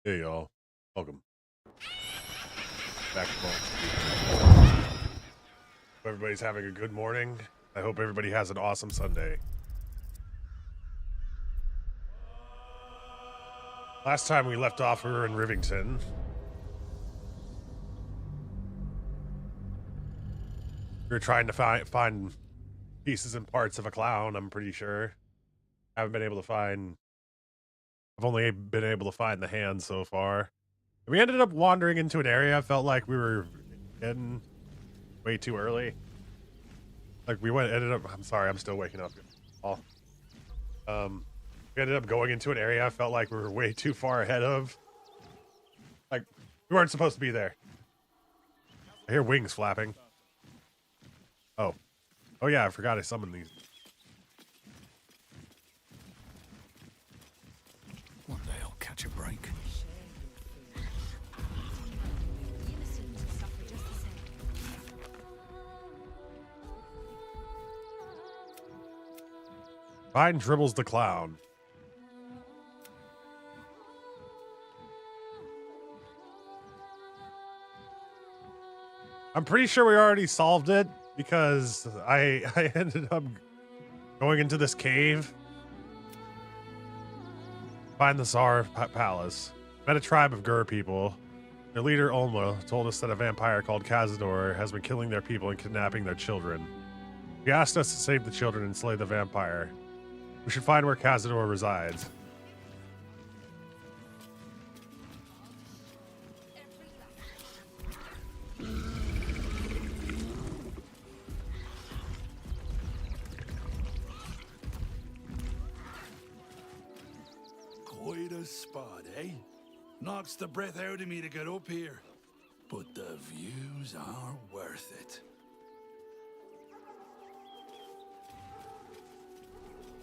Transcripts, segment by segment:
Hey y'all, welcome back to Ball. Hope everybody's having a good morning. I hope everybody has an awesome Sunday. Last time we left off, we were in Rivington. We were trying to find pieces and parts of a clown, I'm pretty sure. I've only been able to find the hand so far. We ended up wandering into an area. I felt like we were in way too early. Like I'm sorry, I'm still waking up. We ended up going into an area I felt like we were way too far ahead of. Like, we weren't supposed to be there. I hear wings flapping. Oh. Oh yeah, I forgot I summoned these. One day I'll catch a break. Find Dribbles the Clown. I'm pretty sure we already solved it because I ended up going into this cave. Find the Tsar Palace. Met a tribe of Gur people. Their leader, Olma, told us that a vampire called Cazador has been killing their people and kidnapping their children. He asked us to save the children and slay the vampire. We should find where Cazador resides. Quite a spot, eh? Knocks the breath out of me to get up here. But the views are worth it.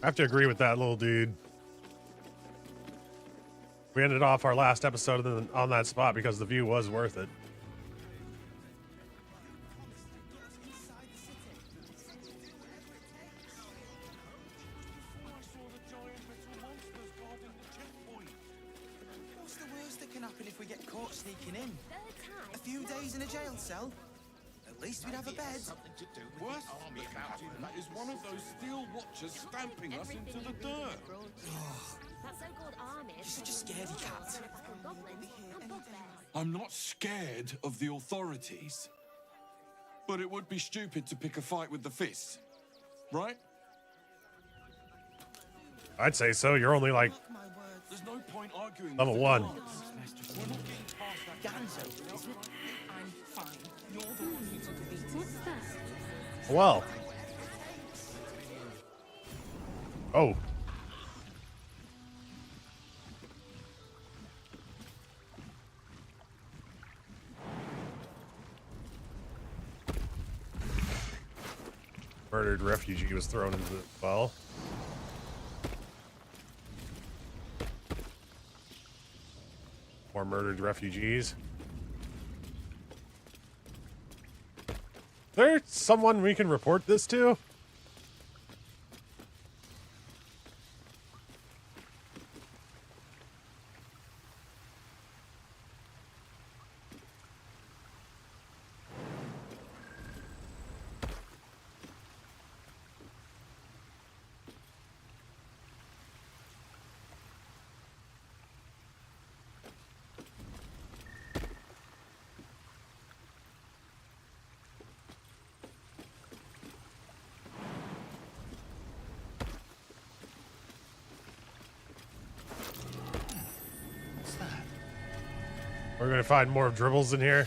I have to agree with that little dude. We ended off our last episode on that spot because the view was worth it. What's the worst that can happen if we get caught sneaking in? A few days in a jail cell? At least we'd have a bed. Worse, that is one of those steel watchers stamping us into the dirt. You're such a scaredy cat. I'm not scared of the authorities, but it would be stupid to pick a fight with the fists, right? I'd say so. You're only like There's no point arguing. level with 1. We're not getting past that. Ganzo, is it? I'm fine. You're the one who took a beating. What's that? Well. Oh. Murdered refugee was thrown into the well. More murdered refugees. Is there someone we can report this to? What's that? We're gonna find more dribbles in here.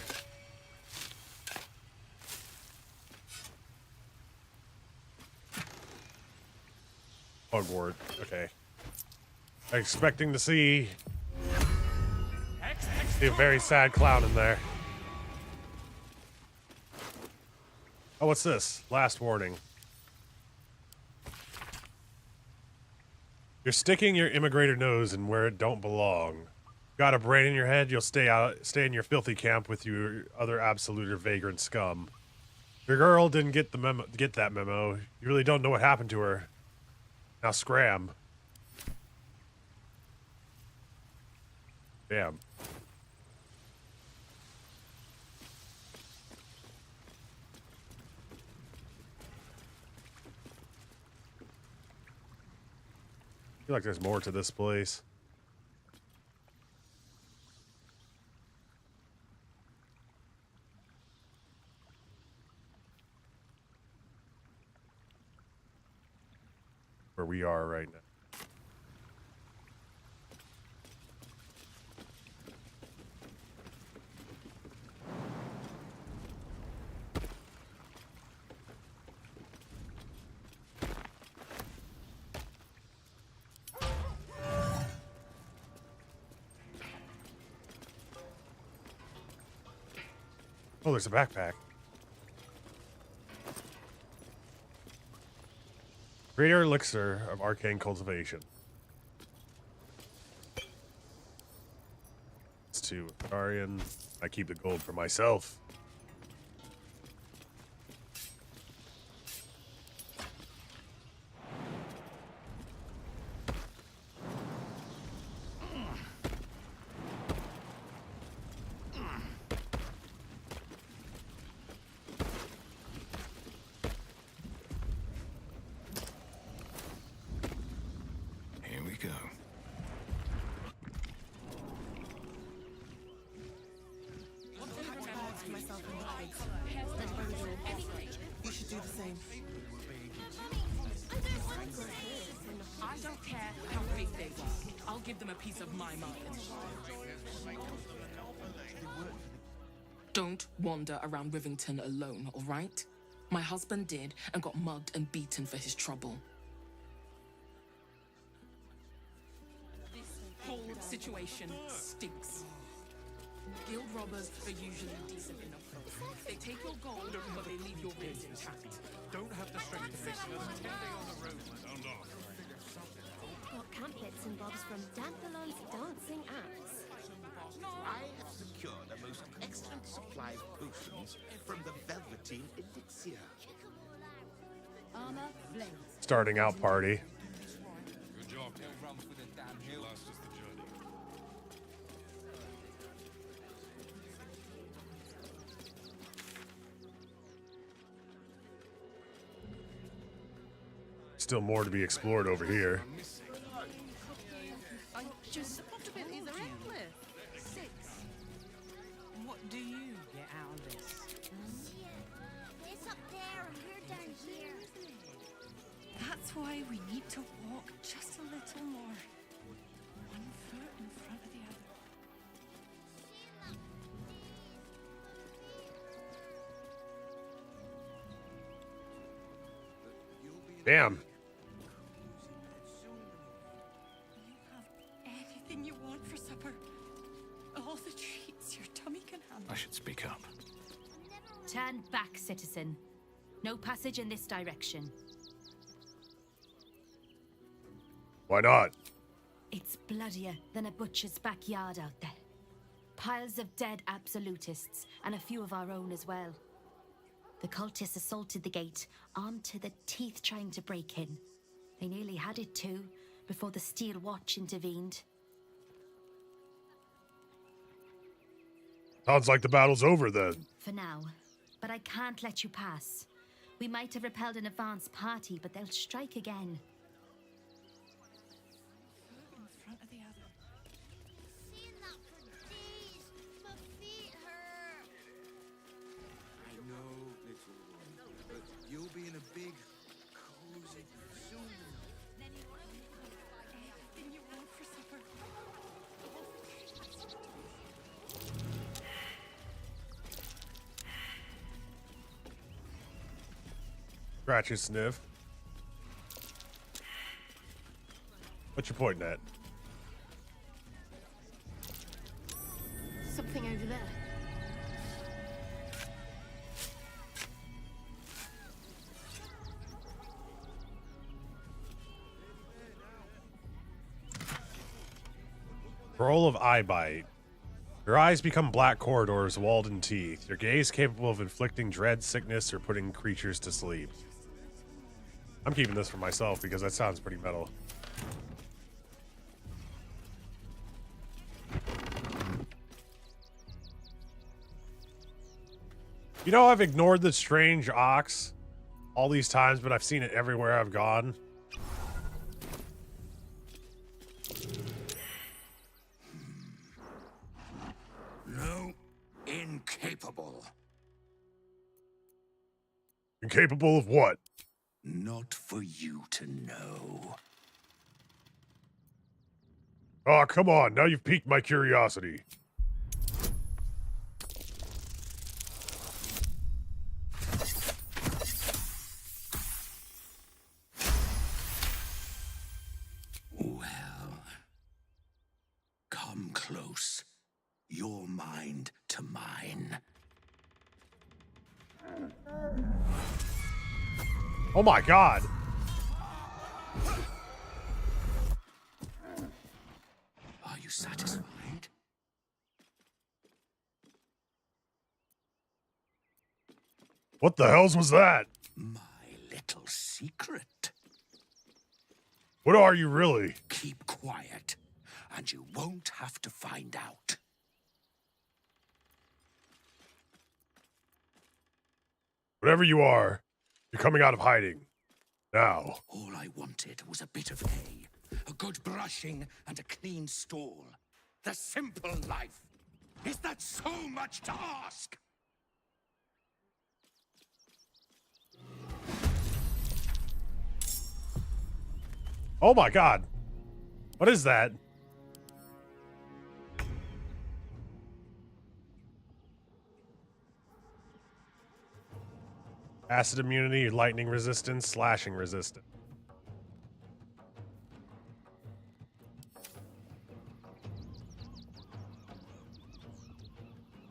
Hogwarts. Okay. Expecting to see a very sad clown in there. Oh, what's this? Last warning. You're sticking your immigrator nose in where it don't belong. Got a brain in your head, you'll stay in your filthy camp with your other absolute or vagrant scum. Your girl didn't get that memo. You really don't know what happened to her. Now scram. Damn. I feel like there's more to this place. Where we are right now. Oh, there's a backpack. Greater elixir of arcane cultivation. It's to Barbarian. I keep the gold for myself. Here we go. You should do the same. I don't care how big they are. I'll give them a piece of my mind. Don't wander around Rivington alone, all right? My husband did and got mugged and beaten for his trouble. This whole situation stinks. Guild robbers are usually decent enough. They take your gold, but they leave your rings intact. Don't have the strength to face another 10 day on the road. Sound off. Got camp bits and bobs from Danthalon's dancing acts. I have secured a most excellent supply of potions from the Velveteen Elixir. Armor, blade. Starting out party. Good job. Last is the journey. Still more to be explored over here. I just possibilities are endless. 6. What do you get out of this? It's up there and we're down here. That's why we need to walk just a little more. One foot in front of the other. Damn. You have anything you want for supper. All the treats your tummy can handle. I should speak up. Turn back, citizen. No passage in this direction. Why not? It's bloodier than a butcher's backyard out there. Piles of dead absolutists, and a few of our own as well. The cultists assaulted the gate, armed to the teeth trying to break in. They nearly had it too, before the Steel Watch intervened. Sounds like the battle's over then. For now. But I can't let you pass. We might have repelled an advance party, but they'll strike again. In front of the other. Seeing that for days. My feet hurt. I know, little one, but you'll be in a big, cozy soon. Anything you want for supper. Scratch and sniff. What you pointing at? Something over there. Scroll of Eye Bite. Your eyes become black corridors walled in teeth. Your gaze capable of inflicting dread, sickness, or putting creatures to sleep. I'm keeping this for myself because that sounds pretty metal. You know, I've ignored the strange ox all these times, but I've seen it everywhere I've gone. No, incapable. Incapable of what? Not for you to know. Oh, come on. Now you've piqued my curiosity. Well, come close. Your mind to mine. Oh my god. Are you satisfied? What the hells was that? My little secret. What are you really? Keep quiet, and you won't have to find out. Whatever you are, you're coming out of hiding. Now. All I wanted was a bit of hay, a good brushing, and a clean stall. The simple life. Is that so much to ask? Oh my god. What is that? Acid immunity, lightning resistance, slashing resistance.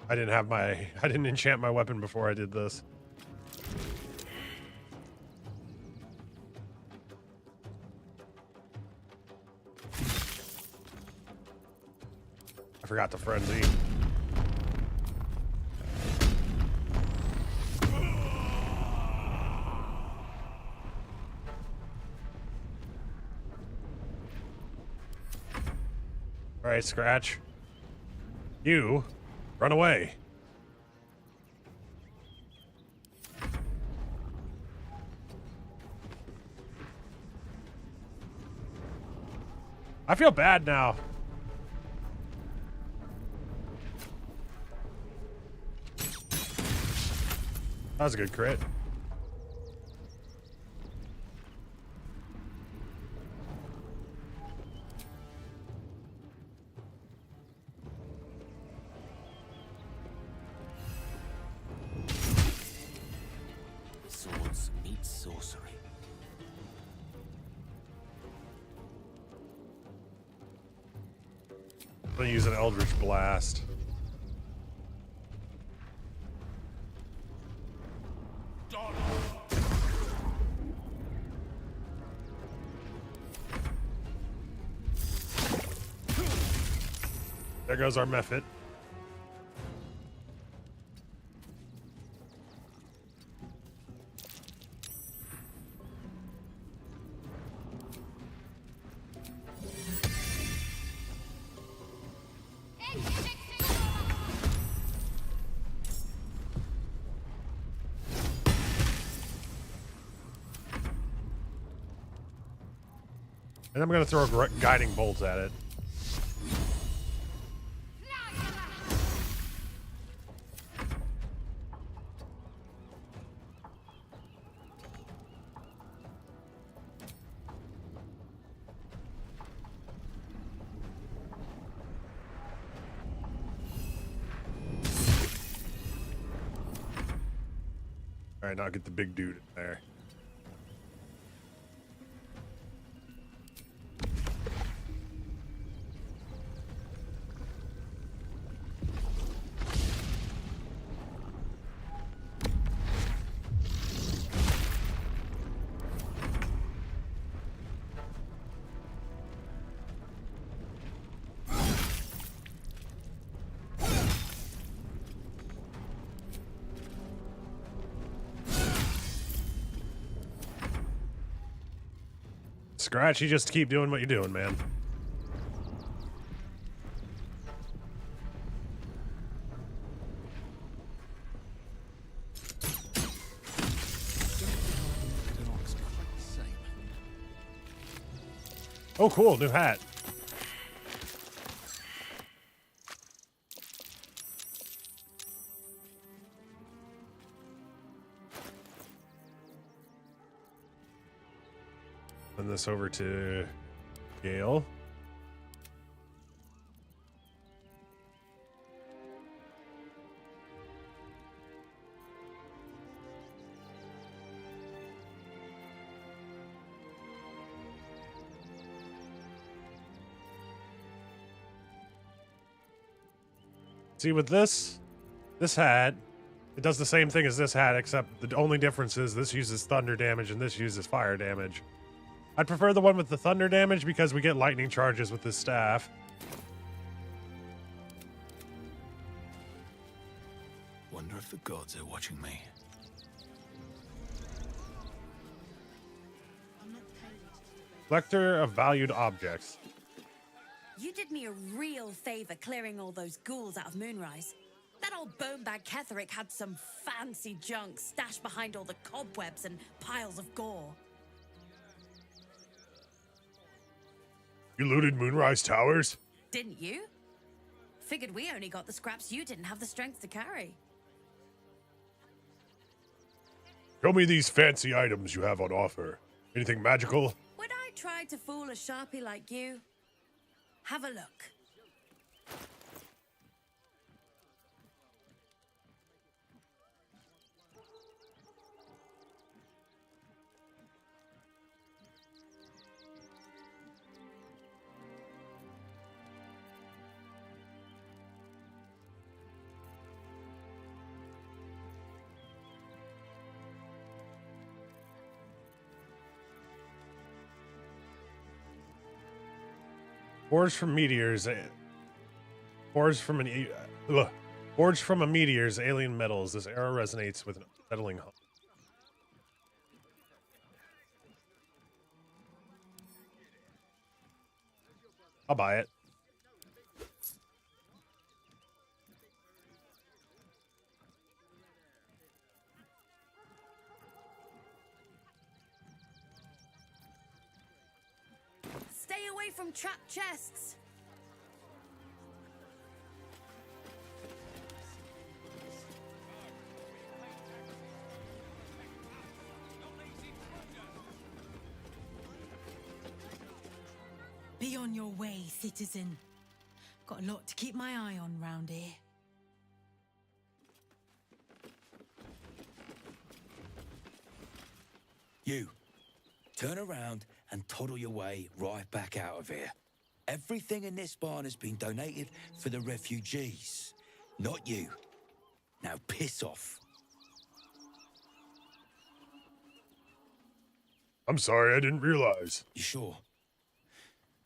I didn't enchant my weapon before I did this. I forgot the frenzy. All right, Scratch. You run away. I feel bad now. That was a good crit. Swords meet sorcery. I'm gonna use an Eldritch Blast. There goes our method. And I'm going to throw a guiding bolt at it. All right, now get the big dude in there. Scratch, you just keep doing what you're doing, man. Oh, cool. New hat. Send this over to Gale. See, with this hat, it does the same thing as this hat, except the only difference is this uses thunder damage and this uses fire damage. I'd prefer the one with the thunder damage because we get lightning charges with this staff. Wonder if the gods are watching me. Collector of valued objects. You did me a real favor clearing all those ghouls out of Moonrise. That old bonebag Ketherick had some fancy junk stashed behind all the cobwebs and piles of gore. You looted Moonrise Towers? Didn't you? Figured we only got the scraps you didn't have the strength to carry. Show me these fancy items you have on offer. Anything magical? Would I try to fool a sharpie like you? Have a look. Forged from meteors. Forged from a meteor's alien metals. This arrow resonates with an unsettling hum. I'll buy it. Stay away from trapped chests. Be on your way, citizen. Got a lot to keep my eye on round here. You, turn around and toddle your way right back out of here. Everything in this barn has been donated for the refugees, not you. Now piss off. I'm sorry, I didn't realize. You sure?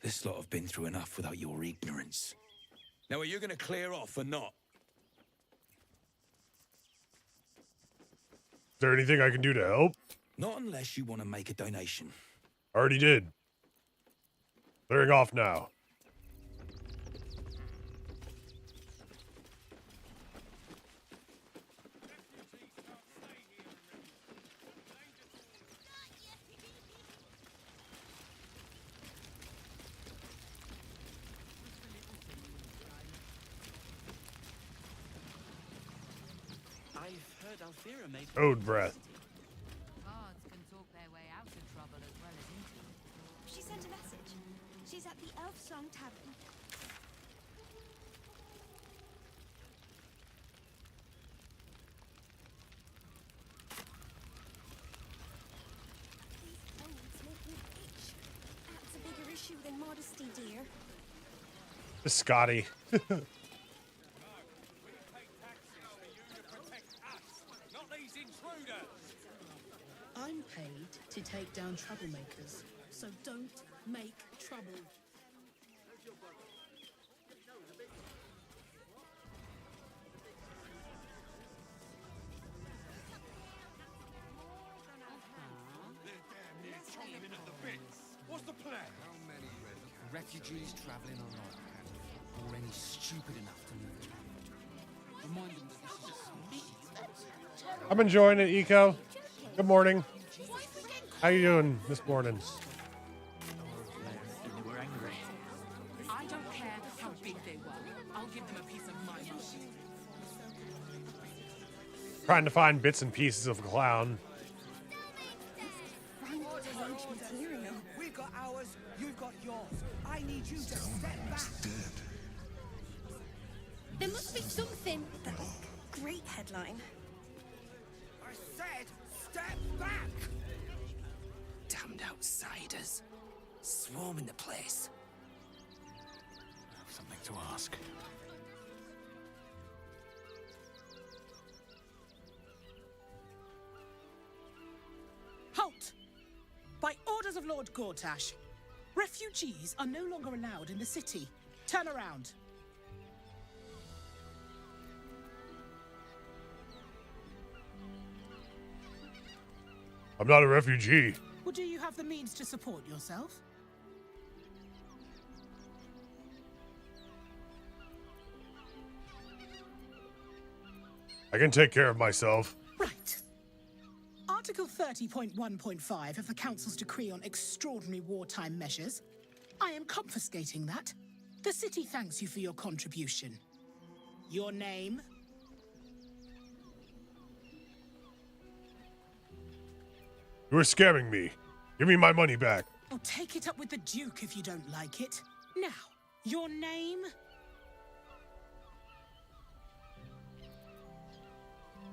This lot have been through enough without your ignorance. Now, are you going to clear off or not? Is there anything I can do to help? Not unless you want to make a donation. Already did. Clearing off now. Code breath. Cards can talk their way out of trouble as well as into it. She sent a message. She's at the Elf Song Tavern. These clothes make me itch. That's a bigger issue than modesty, dear. Scotty. I'm paid to take down troublemakers, so don't make trouble. What's the plan? How many refugees travelling on or any stupid enough to move? Remind them that this is a I'm enjoying it, Eco. Good morning. How you doing this morning? Trying to find bits and pieces of clown. We've got ours, you've got yours. I need you to step back. There must be something. Great headline. I said, step back. Damned outsiders. Swarming the place. I have something to ask. Halt! By orders of Lord Gortash, refugees are no longer allowed in the city. Turn around. I'm not a refugee. Well, do you have the means to support yourself? I can take care of myself. Right. Article 30.1.5 of the Council's decree on extraordinary wartime measures. I am confiscating that. The city thanks you for your contribution. Your name? You were scamming me. Give me my money back. Or take it up with the Duke if you don't like it. Now, your name?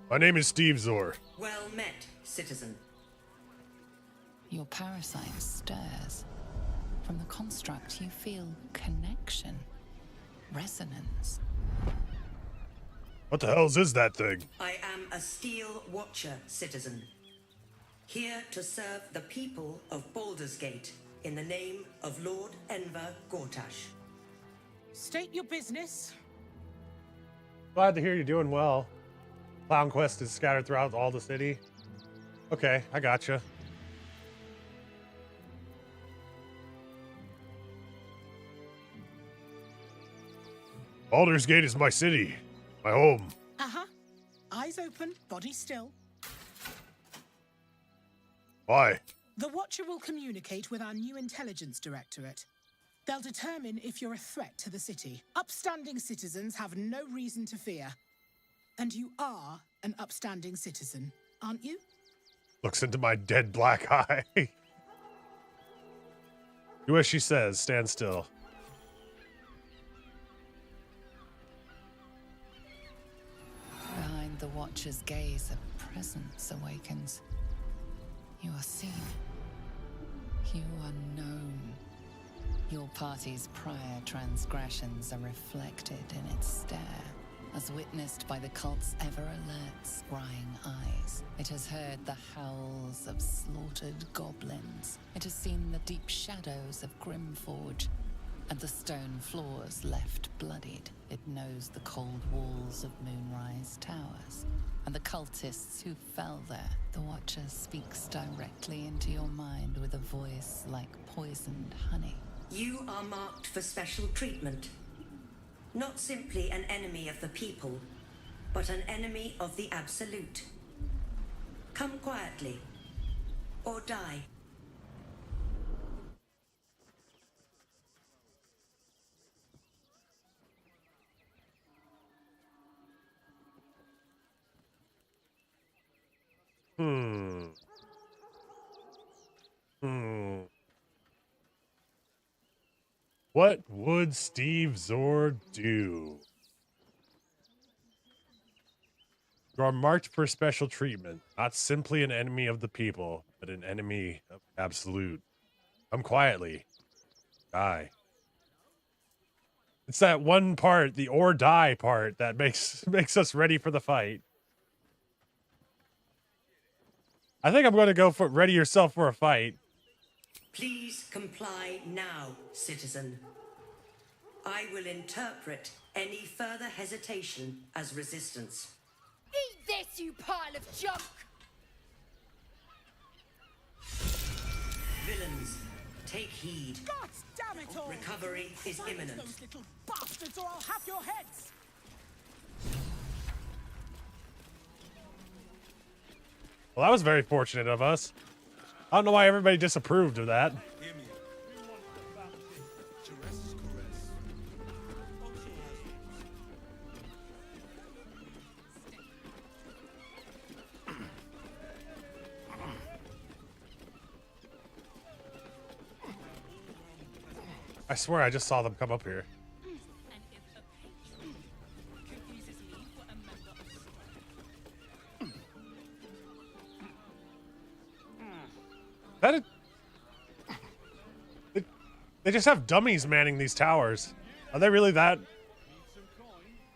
My name is Stevezor. Well met, citizen. Your parasite stirs. From the construct, you feel connection, resonance. What the hell is that thing? I am a Steel Watcher, citizen. Here to serve the people of Baldur's Gate in the name of Lord Enver Gortash. State your business. Glad to hear you're doing well. Clown Quest is scattered throughout all the city. Okay, I gotcha. Baldur's Gate is my city, my home. Uh-huh. Eyes open, body still. Why? The Watcher will communicate with our new intelligence directorate. They'll determine if you're a threat to the city. Upstanding citizens have no reason to fear. And you are an upstanding citizen, aren't you? Looks into my dead black eye. Do as she says, stand still. Behind the Watcher's gaze, a presence awakens. You are seen. You are known. Your party's prior transgressions are reflected in its stare, as witnessed by the cult's ever-alert, scrying eyes. It has heard the howls of slaughtered goblins. It has seen the deep shadows of Grimforge, and the stone floors left bloodied. It knows the cold walls of Moonrise Towers, and the cultists who fell there. The Watcher speaks directly into your mind with a voice like poisoned honey. You are marked for special treatment. Not simply an enemy of the people, but an enemy of the Absolute. Come quietly, or die. What would Stevezor do? You are marked for special treatment, not simply an enemy of the people, but an enemy of Absolute. Come quietly. Die. It's that one part, the or die part, that makes us ready for the fight. I think I'm going to go for ready yourself for a fight. Please comply now, citizen. I will interpret any further hesitation as resistance. Eat this, you pile of junk! Villains, take heed. God damn it all! Recovery is imminent. Those little bastards, or I'll have your heads! Well, that was very fortunate of us. I don't know why everybody disapproved of that. I swear I just saw them come up here. That it, they just have dummies manning these towers. Are they really that?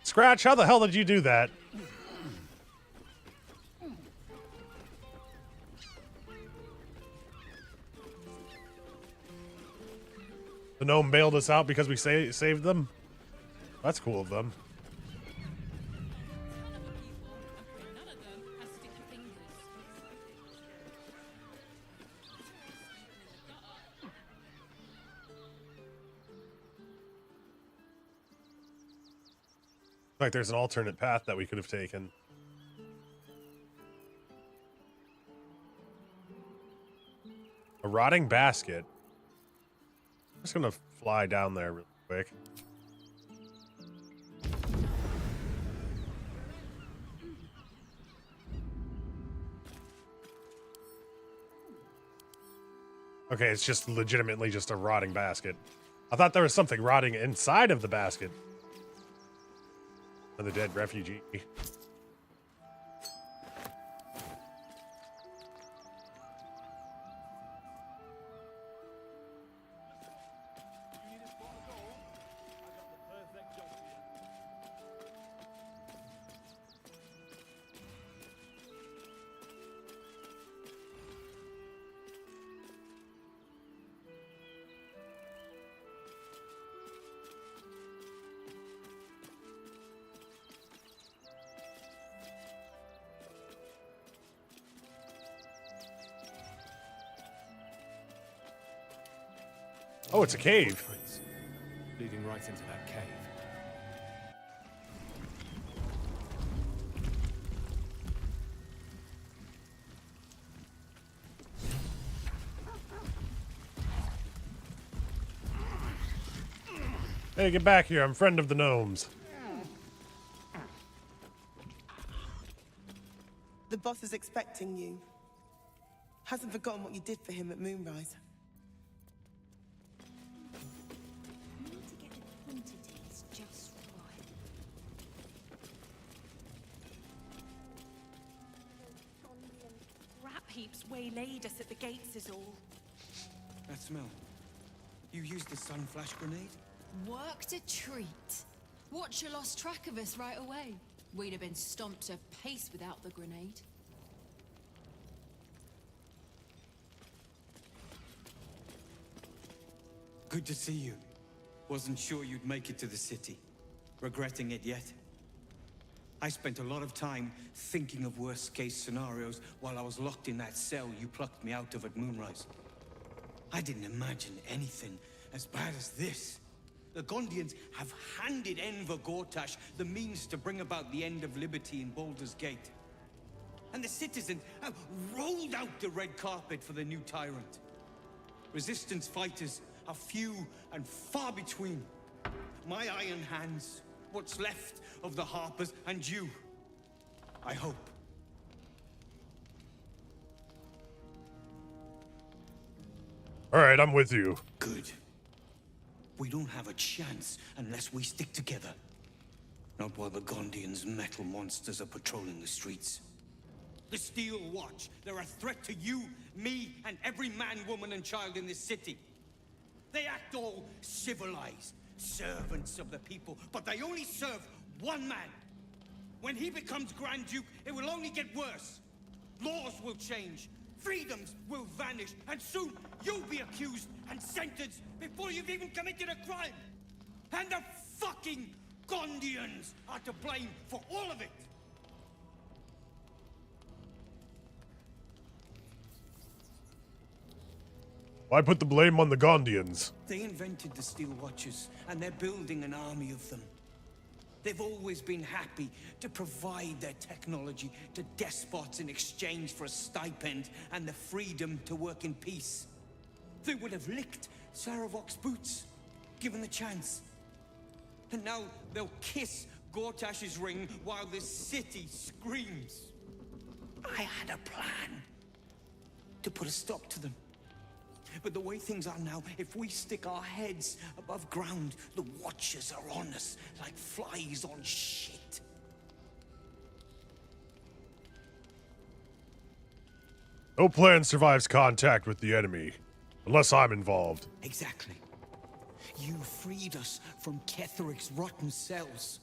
Scratch, how the hell did you do that? The gnome bailed us out because we saved them? That's cool of them. Like there's an alternate path that we could have taken. A rotting basket. I'm just gonna fly down there real quick. Okay, it's just legitimately just a rotting basket. I thought there was something rotting inside of the basket. The dead refugee. Oh, it's a cave. Leading right into that cave. Hey, get back here. I'm friend of the gnomes. The boss is expecting you. Hasn't forgotten what you did for him at Moonrise. Heaps waylaid us at the gates is all. That smell. You used the sun flash grenade? Worked a treat. Watcher lost track of us right away. We'd have been stomped to pace without the grenade. Good to see you. Wasn't sure you'd make it to the city. Regretting it yet? I spent a lot of time thinking of worst-case scenarios while I was locked in that cell you plucked me out of at Moonrise. I didn't imagine anything as bad as this. The Gondians have handed Enver Gortash the means to bring about the end of liberty in Baldur's Gate. And the citizens have rolled out the red carpet for the new tyrant. Resistance fighters are few and far between. My iron hands, what's left of the Harpers, and you, I hope. All right, I'm with you. Good. We don't have a chance unless we stick together. Not while the Gondians' metal monsters are patrolling the streets. The Steel Watch, they're a threat to you, me, and every man, woman, and child in this city. They act all civilized, servants of the people, but they only serve one man. When he becomes Grand Duke, it will only get worse. Laws will change, freedoms will vanish, and soon you'll be accused and sentenced before you've even committed a crime. And the fucking Gondians are to blame for all of it. Why put the blame on the Gondians? They invented the Steel Watchers, and they're building an army of them. They've always been happy to provide their technology to despots in exchange for a stipend and the freedom to work in peace. They would have licked Saravok's boots, given the chance. And now they'll kiss Gortash's ring while this city screams. I had a plan to put a stop to them. But the way things are now, if we stick our heads above ground, the Watchers are on us like flies on shit. No plan survives contact with the enemy, unless I'm involved. Exactly. You freed us from Ketheric's rotten cells.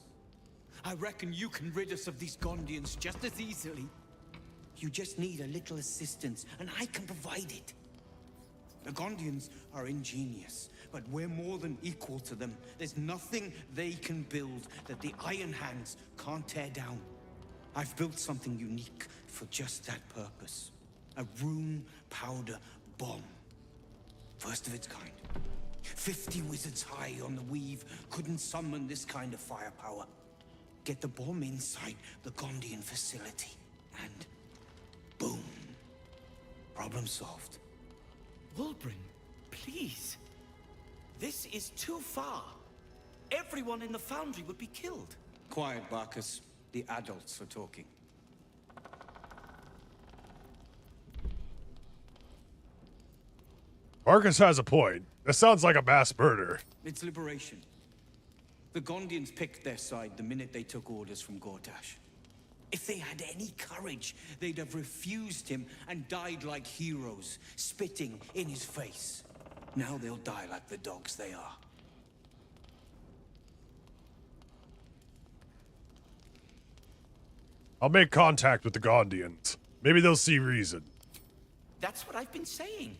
I reckon you can rid us of these Gondians just as easily. You just need a little assistance, and I can provide it. The Gondians are ingenious, but we're more than equal to them. There's nothing they can build that the Iron Hands can't tear down. I've built something unique for just that purpose. A rune powder bomb. First of its kind. 50 wizards high on the weave couldn't summon this kind of firepower. Get the bomb inside the Gondian facility, and boom. Problem solved. Wulbren, please. This is too far. Everyone in the foundry would be killed. Quiet, Barkus. The adults are talking. Barkus has a point. That sounds like a mass murder. It's liberation. The Gondians picked their side the minute they took orders from Gortash. If they had any courage, they'd have refused him and died like heroes, spitting in his face. Now they'll die like the dogs they are. I'll make contact with the Gondians. Maybe they'll see reason. That's what I've been saying.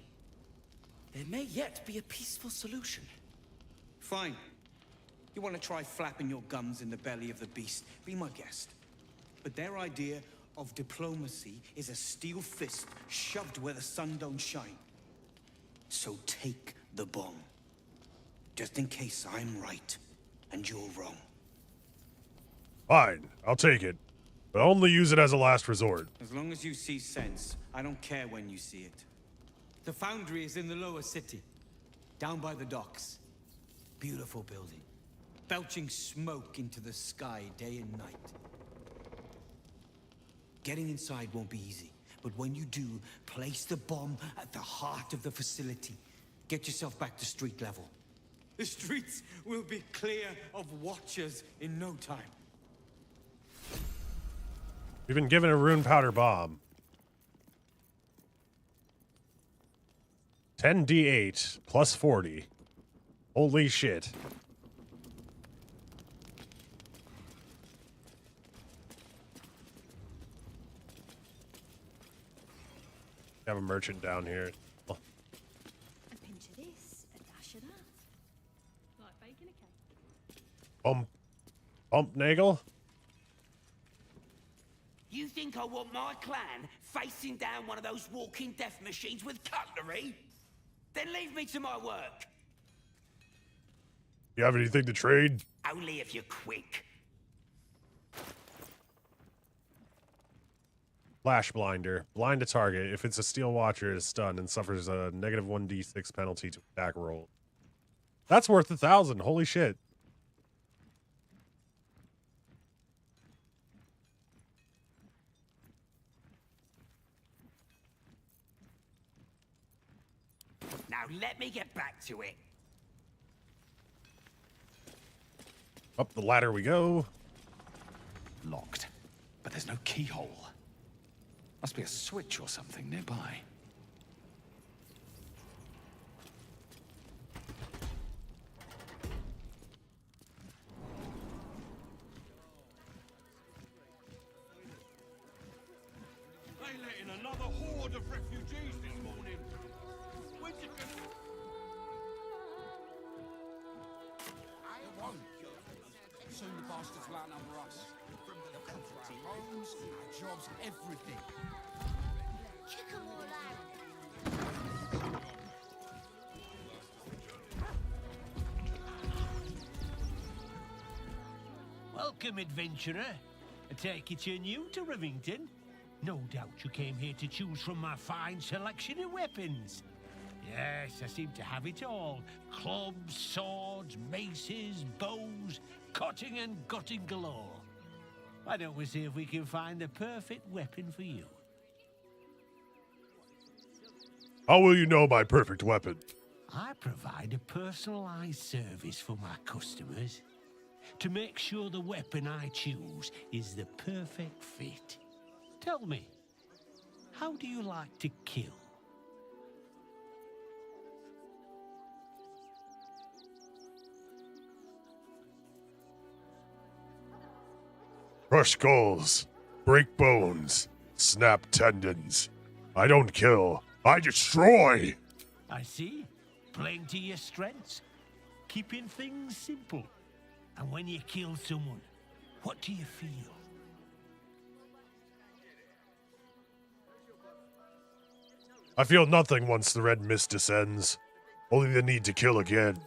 There may yet be a peaceful solution. Fine. You want to try flapping your gums in the belly of the beast? Be my guest. But their idea of diplomacy is a steel fist shoved where the sun don't shine. So take the bomb. Just in case I'm right and you're wrong. Fine, I'll take it. But only use it as a last resort. As long as you see sense, I don't care when you see it. The foundry is in the lower city, down by the docks. Beautiful building, belching smoke into the sky day and night. Getting inside won't be easy, but when you do, place the bomb at the heart of the facility. Get yourself back to street level. The streets will be clear of Watchers in no time. We've been given a rune powder bomb. 10d8 plus 40. Holy shit. Have a merchant down here. Oh. A pinch of this, a dash of that. Like baking a cake. Bump Nagel? You think I want my clan facing down one of those walking death machines with cutlery? Then leave me to my work. You have anything to trade? Only if you're quick. Flash blinder. Blind a target. If it's a steel watcher, it is stunned and suffers a negative 1d6 penalty to attack roll. That's worth 1,000. Holy shit. Now let me get back to it. Up the ladder we go. Locked, but there's no keyhole. Must be a switch or something nearby. They let in another horde of refugees this morning. Where'd you get... I won't. Soon the bastards will outnumber us. They'll come for our homes, our jobs, everything. Kick 'em all out. Welcome, adventurer. I take it you're new to Rivington. No doubt you came here to choose from my fine selection of weapons. Yes, I seem to have it all. Clubs, swords, maces, bows, cutting and gutting galore. Why don't we see if we can find the perfect weapon for you? How will you know my perfect weapon? I provide a personalized service for my customers to make sure the weapon I choose is the perfect fit. Tell me, how do you like to kill? Crush skulls, break bones, snap tendons. I don't kill, I destroy. I see. Playing to your strengths. Keeping things simple. And when you kill someone, what do you feel? I feel nothing once the red mist descends. Only the need to kill again.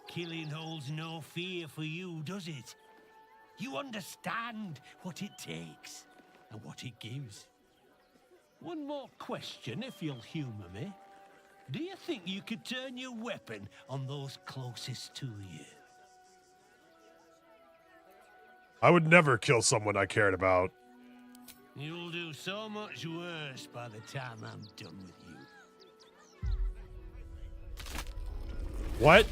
Killing holds no fear for you, does it? You understand what it takes and what it gives. One more question, if you'll humor me. Do you think you could turn your weapon on those closest to you? I would never kill someone I cared about. You'll do so much worse by the time I'm done with you. What?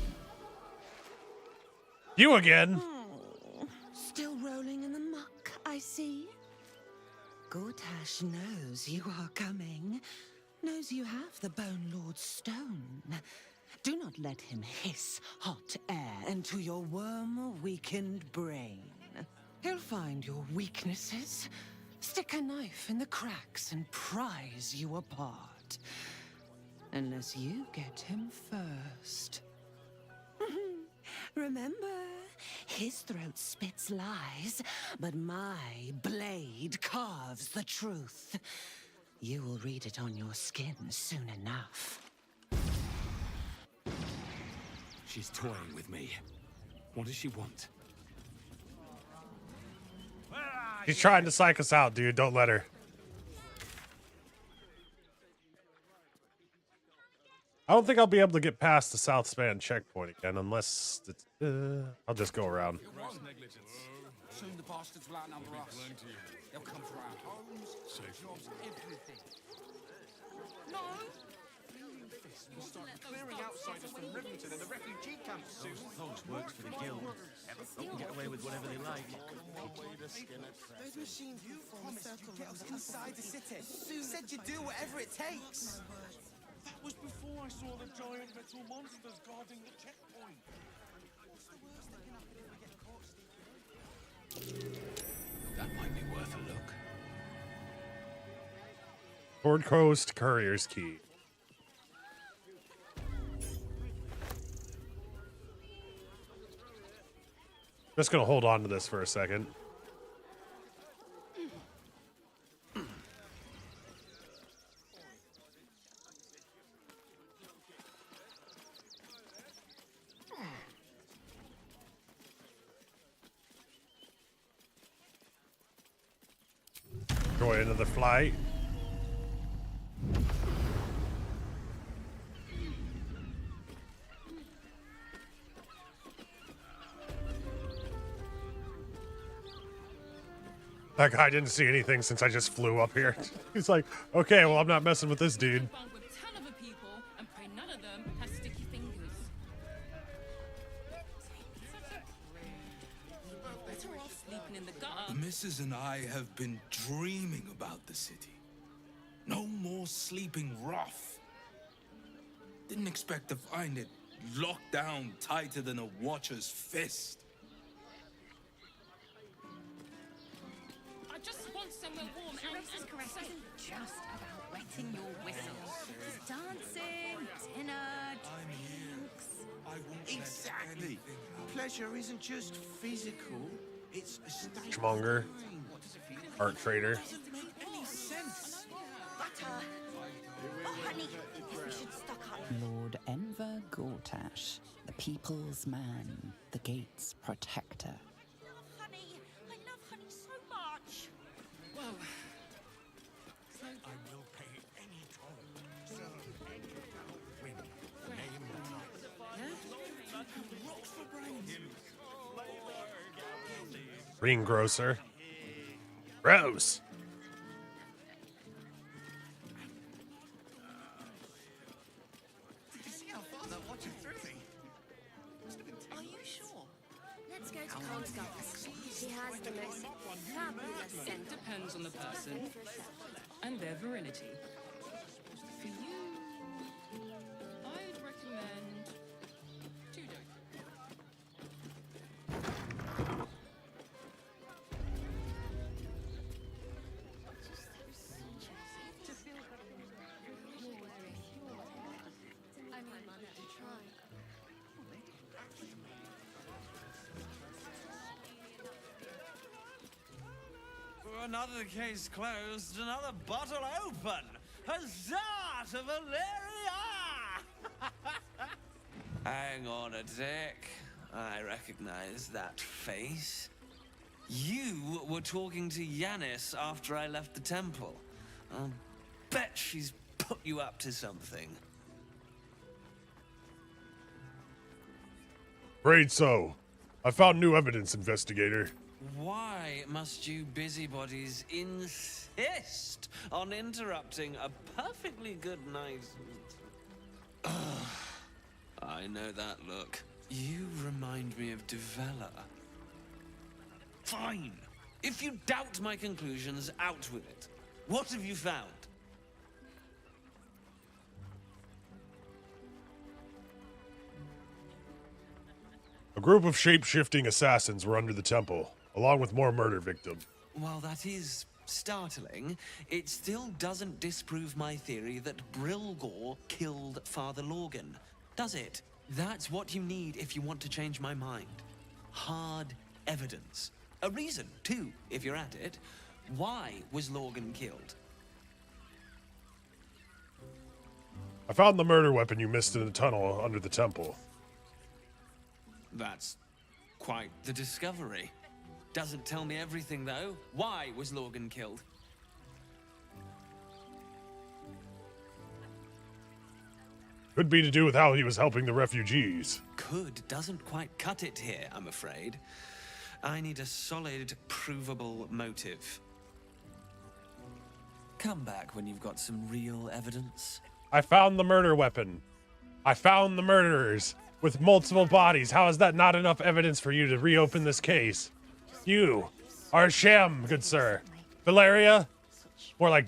You again? Still rolling in the muck, I see. Gortash knows you are coming. Knows you have the Bone Lord's stone. Do not let him hiss hot air into your worm-weakened brain. He'll find your weaknesses, stick a knife in the cracks and prise you apart. Unless you get him first. Remember, his throat spits lies, but my blade carves the truth. You will read it on your skin soon enough. She's toying with me. What does she want? She's trying to psych us out, dude. Don't let her. I don't think I'll be able to get past the South Span checkpoint again unless it's, I'll just go around. Gross negligence. Soon the bastards will outnumber us. They'll come for our homes, jobs, everything. No! We'll start clearing outsiders from Rivington and the refugee camps soon. Those works for the guild. They can get away with whatever they like. Those machines will form a circle get us inside the city. You said you'd do whatever it takes. That was before I saw the giant metal monsters guarding the checkpoint. What's the worst that can happen if we get caught sneaking in? That might be worth a look. Ford Coast Courier's Key. Just gonna hold on to this for a second. Enjoy another flight. That guy didn't see anything since I just flew up here. He's like, okay, well, I'm not messing with this dude. The missus and I have been dreaming about the city. No more sleeping rough. Didn't expect to find it locked down tighter than a watcher's fist. I just want somewhere warm and caress isn't just about wetting your whistle. It's dancing, dinner, drinks. Exactly. Pleasure isn't just physical, it's a state of Schmonger. mind. Art trader. Doesn't make any sense. Butter. Oh, honey, guess we should stock up. Lord Enver Gortash, the people's man, the gate's protector. Honey, I love honey so much. Well, I will pay any toll. So, win. Name the title. Rocks for brains. Greengrocer. Rose. has the most fabulous scent. Depends on the person and their virility. For you, I'd recommend Tudor. I mean, to try. Another case closed, another bottle open. Huzzah to Valeria! Hang on a tick. I recognize that face. You were talking to Yanis after I left the temple. I'll bet she's put you up to something. Afraid so. I found new evidence, investigator. Why must you busybodies insist on interrupting a perfectly good night? I know that look. You remind me of Devella. Fine. If you doubt my conclusions, out with it. What have you found? A group of shape-shifting assassins were under the temple, along with more murder victims. While that is startling, it still doesn't disprove my theory that Brilgor killed Father Lorgan, does it? That's what you need if you want to change my mind. Hard evidence. A reason, too, if you're at it. Why was Lorgan killed? I found the murder weapon you missed in the tunnel under the temple. That's quite the discovery. Doesn't tell me everything, though. Why was Lorgan killed? Could be to do with how he was helping the refugees. Could doesn't quite cut it here, I'm afraid. I need a solid, provable motive. Come back when you've got some real evidence. I found the murder weapon. I found the murderers with multiple bodies. How is that not enough evidence for you to reopen this case? You are a sham, good sir. Valeria? More like...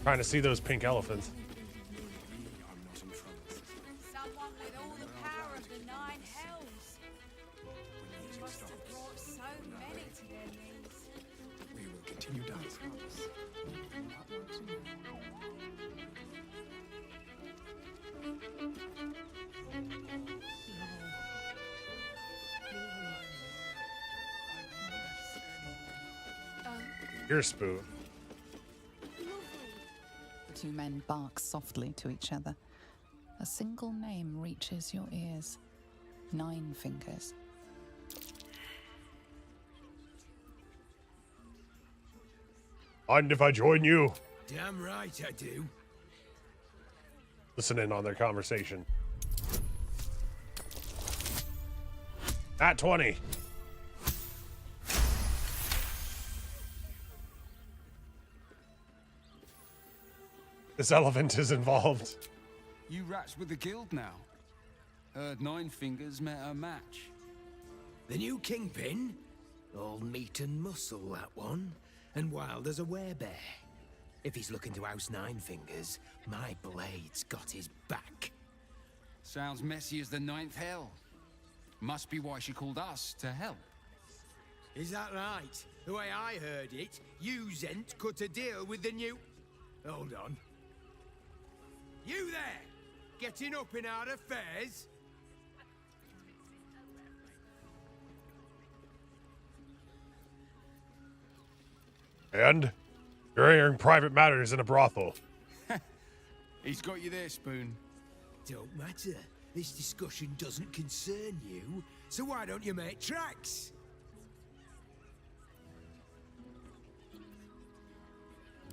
Trying to see those pink elephants. Someone with all the power of the nine hells. They must have brought so many to their knees. We will continue dancing. Your spoon. The two men bark softly to each other. A single name reaches your ears. 9 Fingers. Mind if I join you? Damn right I do. Listen in on their conversation. At 20. This elephant is involved. You rats with the guild now. Heard 9 Fingers met a match. The new kingpin? All meat and muscle, that one. And wild as a werebear. If he's looking to oust 9 Fingers, my blade's got his back. Sounds messy as the 9th hell. Must be why she called us to help. Is that right? The way I heard it, you Zent cut a deal with the new... Hold on. You there! Getting up in our affairs? And? You're airing private matters in a brothel. He's got you there, Spoon. Don't matter. This discussion doesn't concern you, so why don't you make tracks?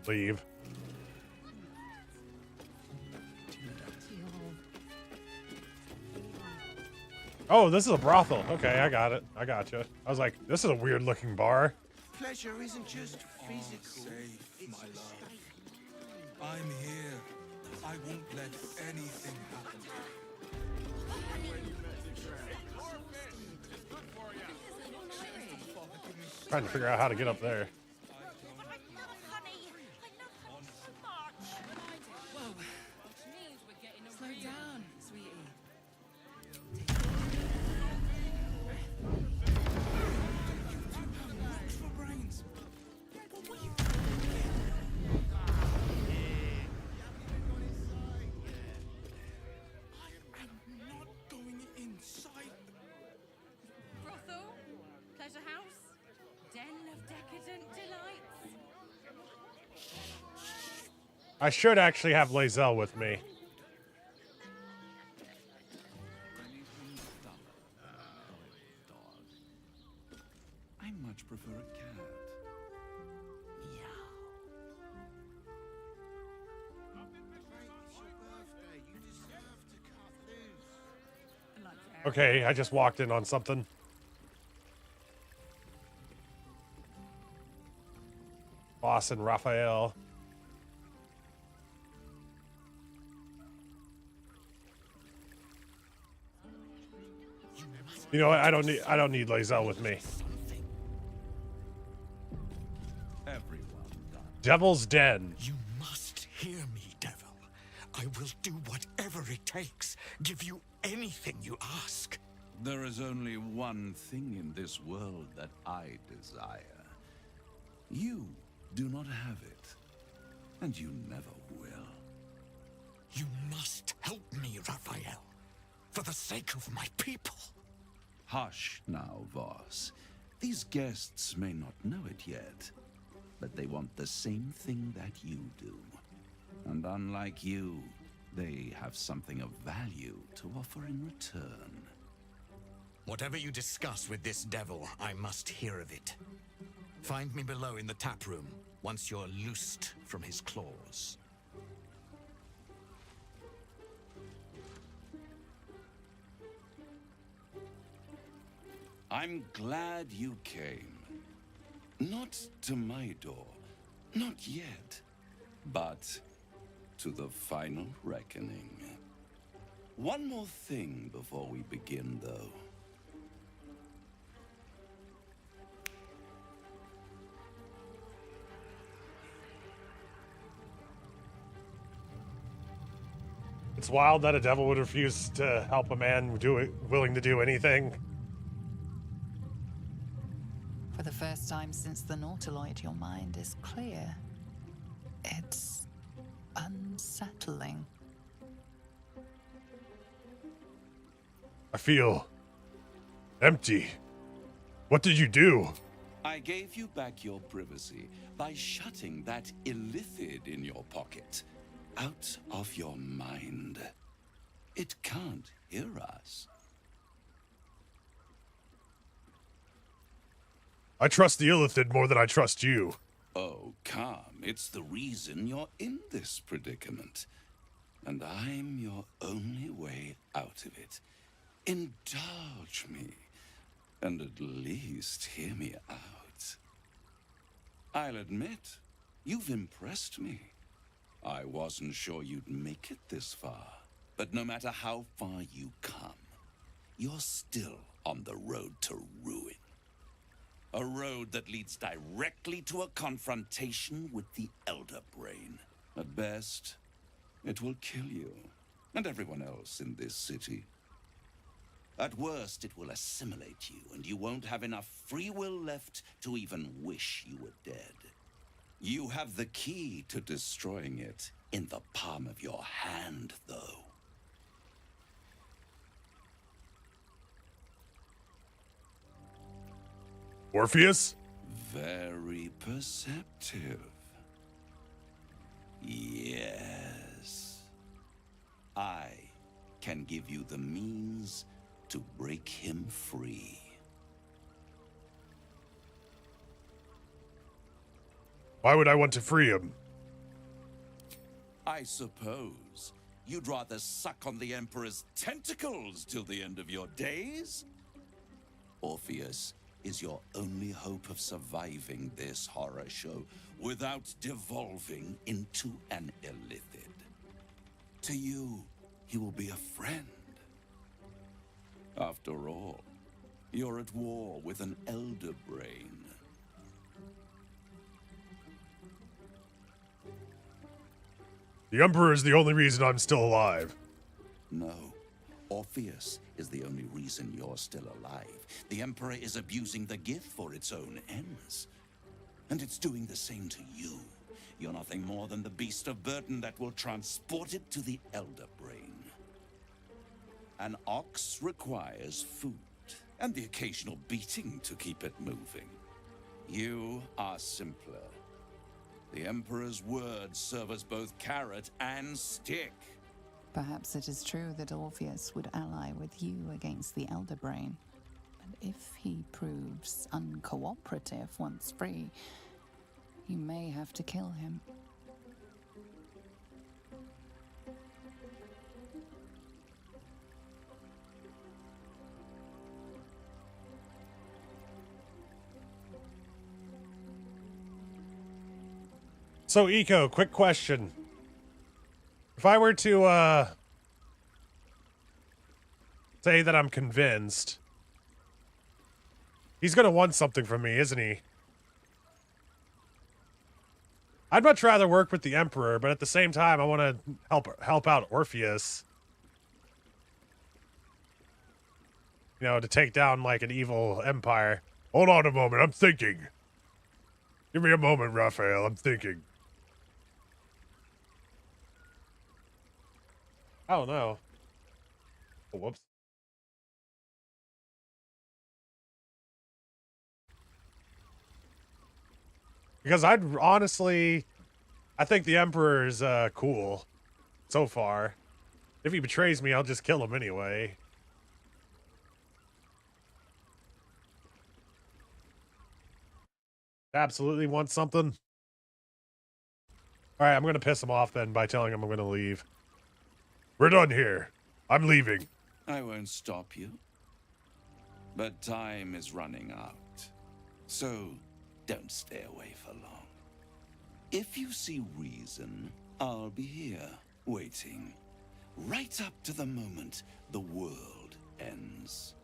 Leave. Oh, this is a brothel. Okay, I got it. I gotcha. I was like, this is a weird looking bar. Pleasure isn't just physical. Safe, my love. I'm here. I won't let anything happen. Trying to figure out how to get up there. Slow down, sweetie. Brothel? Pleasure house? Den of decadent delights? I should actually have Lae'zel with me. I much prefer a cat. Okay, I just walked in on something. Boss and Raphael. You know what? I don't need Lae'zel with me. Everyone done. Devil's Den. You must hear me, Devil. I will do whatever it takes. Give you anything you ask. There is only one thing in this world that I desire. You do not have it, and you never will. You must help me, Raphael. For the sake of my people. Hush now, Voss. These guests may not know it yet, but they want the same thing that you do. And unlike you, they have something of value to offer in return. Whatever you discuss with this devil, I must hear of it. Find me below in the tap room, once you're loosed from his claws. I'm glad you came. Not to my door, not yet, but to the final reckoning. One more thing before we begin, though. It's wild that a devil would refuse to help a man willing to do anything. For the first time since the Nautiloid, your mind is clear. It's unsettling. I feel empty. What did you do? I gave you back your privacy by shutting that illithid in your pocket out of your mind. It can't hear us. I trust the illithid more than I trust you. Oh, calm. It's the reason you're in this predicament. And I'm your only way out of it. Indulge me, and at least hear me out. I'll admit, you've impressed me. I wasn't sure you'd make it this far, but no matter how far you come, you're still on the road to ruin. A road that leads directly to a confrontation with the Elder Brain. At best, it will kill you, and everyone else in this city. At worst, it will assimilate you, and you won't have enough free will left to even wish you were dead. You have the key to destroying it in the palm of your hand, though. Orpheus? Very perceptive. Yes. I can give you the means to break him free. Why would I want to free him? I suppose you'd rather suck on the Emperor's tentacles till the end of your days? Orpheus is your only hope of surviving this horror show without devolving into an illithid. To you, he will be a friend. After all, you're at war with an Elder Brain. The Emperor is the only reason I'm still alive. No. Orpheus is the only reason you're still alive. The Emperor is abusing the gift for its own ends. And it's doing the same to you. You're nothing more than the beast of burden that will transport it to the Elder Brain. An ox requires food, and the occasional beating to keep it moving. You are simpler. The Emperor's words serve as both carrot and stick. Perhaps it is true that Orpheus would ally with you against the Elder Brain. But if he proves uncooperative once free, you may have to kill him. So, Eco, quick question. If I were to, say that I'm convinced, he's gonna want something from me, isn't he? I'd much rather work with the Emperor, but at the same time, I want to help out Orpheus. You know, to take down, like, an evil empire. Hold on a moment, I'm thinking. Give me a moment, Raphael, I'm thinking. Oh, no. Oh, whoops. Because I think the Emperor is cool so far. If he betrays me, I'll just kill him anyway. Absolutely want something. All right, I'm going to piss him off then by telling him I'm going to leave. We're done here. I'm leaving. I won't stop you. But time is running out. So don't stay away for long. If you see reason, I'll be here, waiting. Right up to the moment the world ends.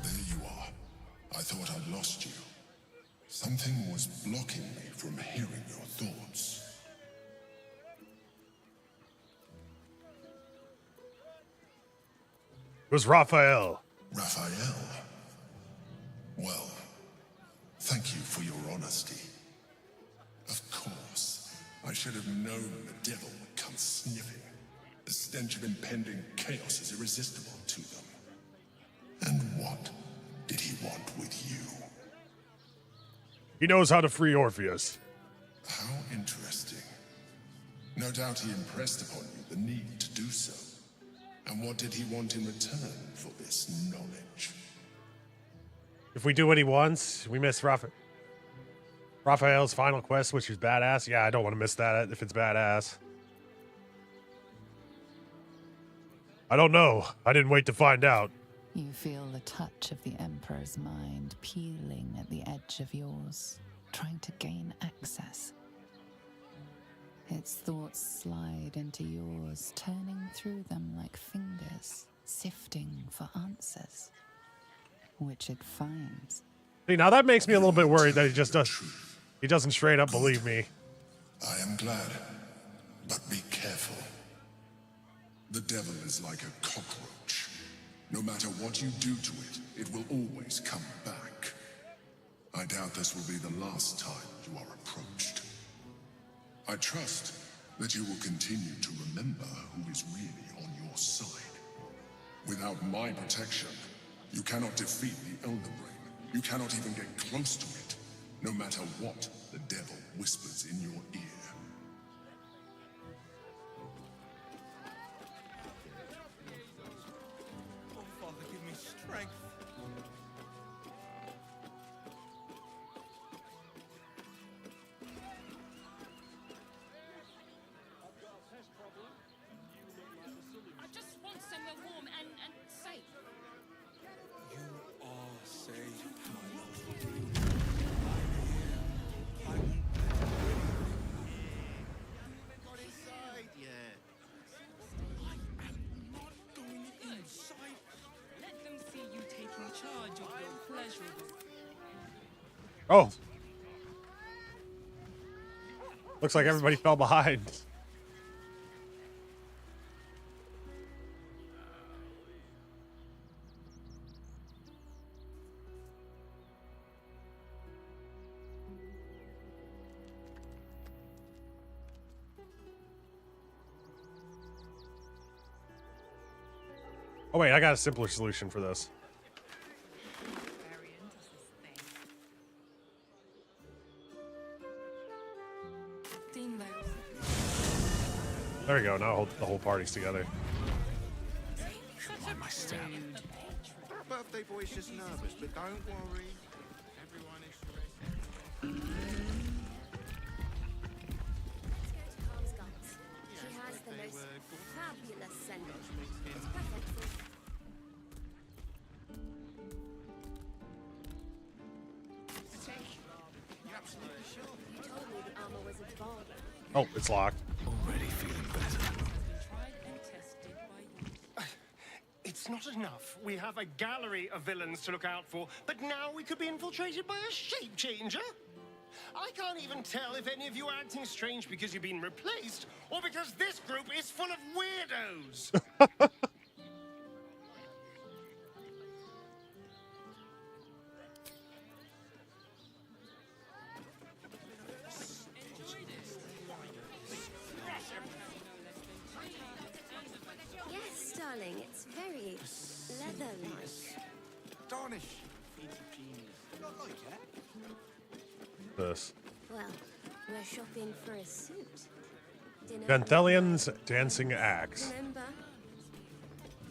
There you are. I thought I'd lost you. Something was blocking me from hearing your thoughts. It was Raphael. Raphael? Well, thank you for your honesty. Of course, I should have known the devil would come sniffing. The stench of impending chaos is irresistible to them. And what did he want with you? He knows how to free Orpheus. How interesting. No doubt he impressed upon you the need to do so. And what did he want in return for this knowledge? If we do what he wants, we miss Raphael's final quest, which is badass. Yeah, I don't want to miss that if it's badass. I don't know. I didn't wait to find out. You feel the touch of the Emperor's mind peeling at the edge of yours, trying to gain access. Its thoughts slide into yours, turning through them like fingers, sifting for answers, which it finds. See, now that makes me a little bit worried that he doesn't straight up believe me. I am glad, but be careful. The devil is like a cockroach. No matter what you do to it, it will always come back. I doubt this will be the last time you are approached. I trust that you will continue to remember who is really on your side. Without my protection, you cannot defeat the Elder Brain. You cannot even get close to it, no matter what the devil whispers in your ear. Oh, Father, give me strength. I just want somewhere warm and safe. You are safe, my love. pleasurable. Oh. Looks like everybody fell behind. Oh wait, I got a simpler solution for this. There we go. Now the whole party's together. Mind my step. Birthday boy's just nervous, but don't worry. Everyone is She has the most fabulous scent. It's perfect for... You're absolutely sure? You told me the armor was at the bar. Oh, it's locked. Already feeling better. It's not enough. We have a gallery of villains to look out for, but now we could be infiltrated by a shape changer? I can't even tell if any of you are acting strange because you've been replaced, or because this group is full of weirdos. Yes, darling, it's very leather-like. Tarnish. This. Well, we're shopping for a suit. Dinner. Ganthelian's dancing axe. Remember?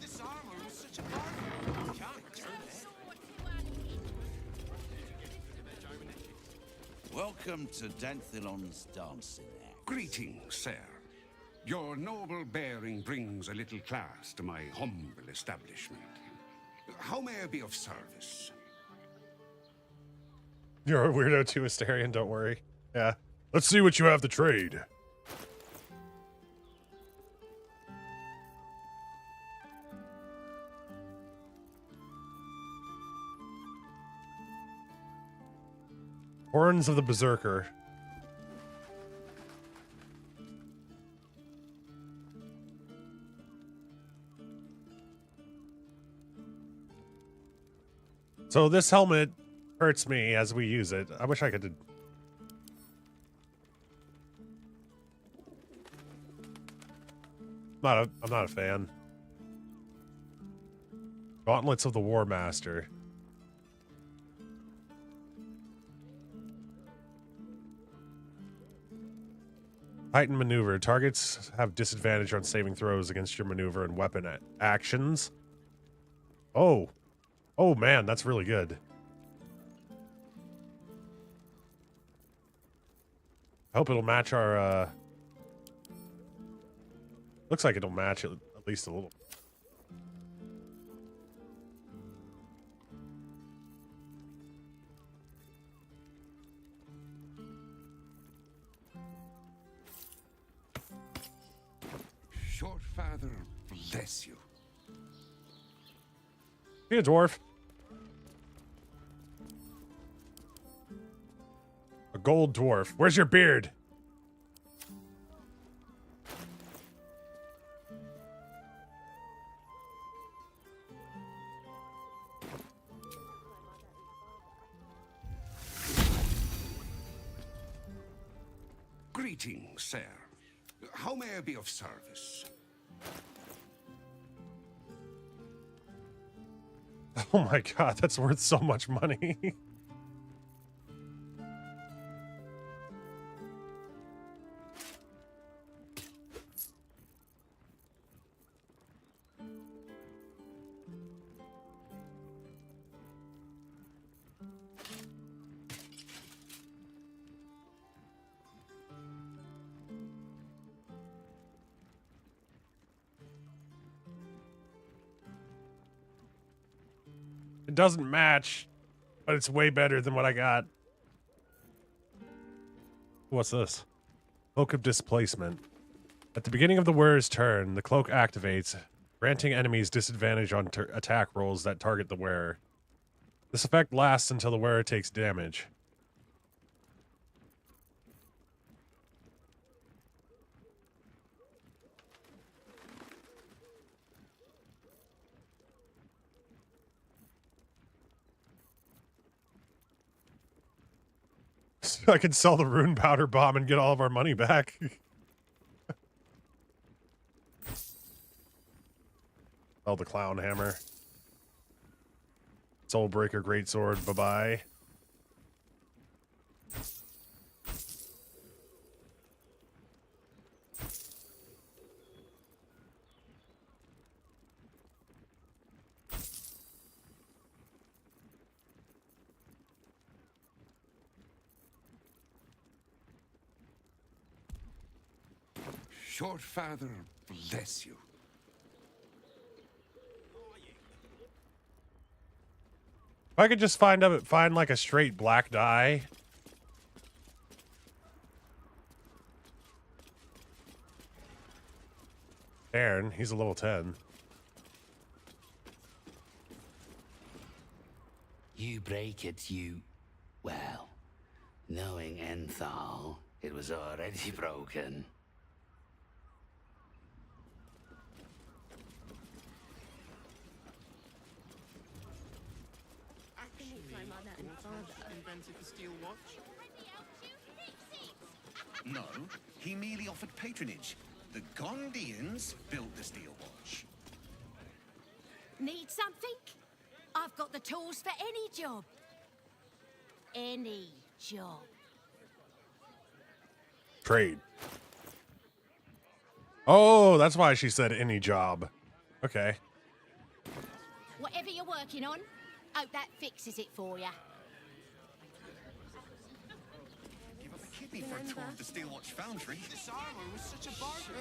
This armor is such a bargain. Welcome to Danthilon's dancing act. Greetings, sir. Your noble bearing brings a little class to my humble establishment. How may I be of service? You're a weirdo too, Asterion, don't worry. Yeah. Let's see what you have to trade. Horns of the Berserker. So this helmet hurts me as we use it. I wish I could. I'm not a fan. Gauntlets of the War Master. Titan maneuver. Targets have disadvantage on saving throws against your maneuver and weapon actions. Oh. Oh man, that's really good. I hope it'll match our, looks like it'll match it at least a little. Short father, bless you. Be a dwarf. A gold dwarf. Where's your beard? Greetings, sir. How may I be of service? Oh my god, that's worth so much money. It doesn't match, but it's way better than what I got. What's this? Cloak of Displacement. At the beginning of the wearer's turn, the cloak activates, granting enemies disadvantage on attack rolls that target the wearer. This effect lasts until the wearer takes damage. So I can sell the rune powder bomb and get all of our money back. Oh, the clown hammer. Soulbreaker greatsword, bye-bye. Short father bless you. If I could just find like a straight black dye. Aaron, he's a level 10. You break it, you... Well, knowing Enthal, it was already broken. Invented the steel watch? No, he merely offered patronage. The Gondians built the steel watch. Need something? I've got the tools for any job. Any job. Trade. Oh, that's why she said any job. Okay. Whatever you're working on, hope that fixes it for you. Give up a kidney for a tour of the steel watch foundry. This armor was such a bargain.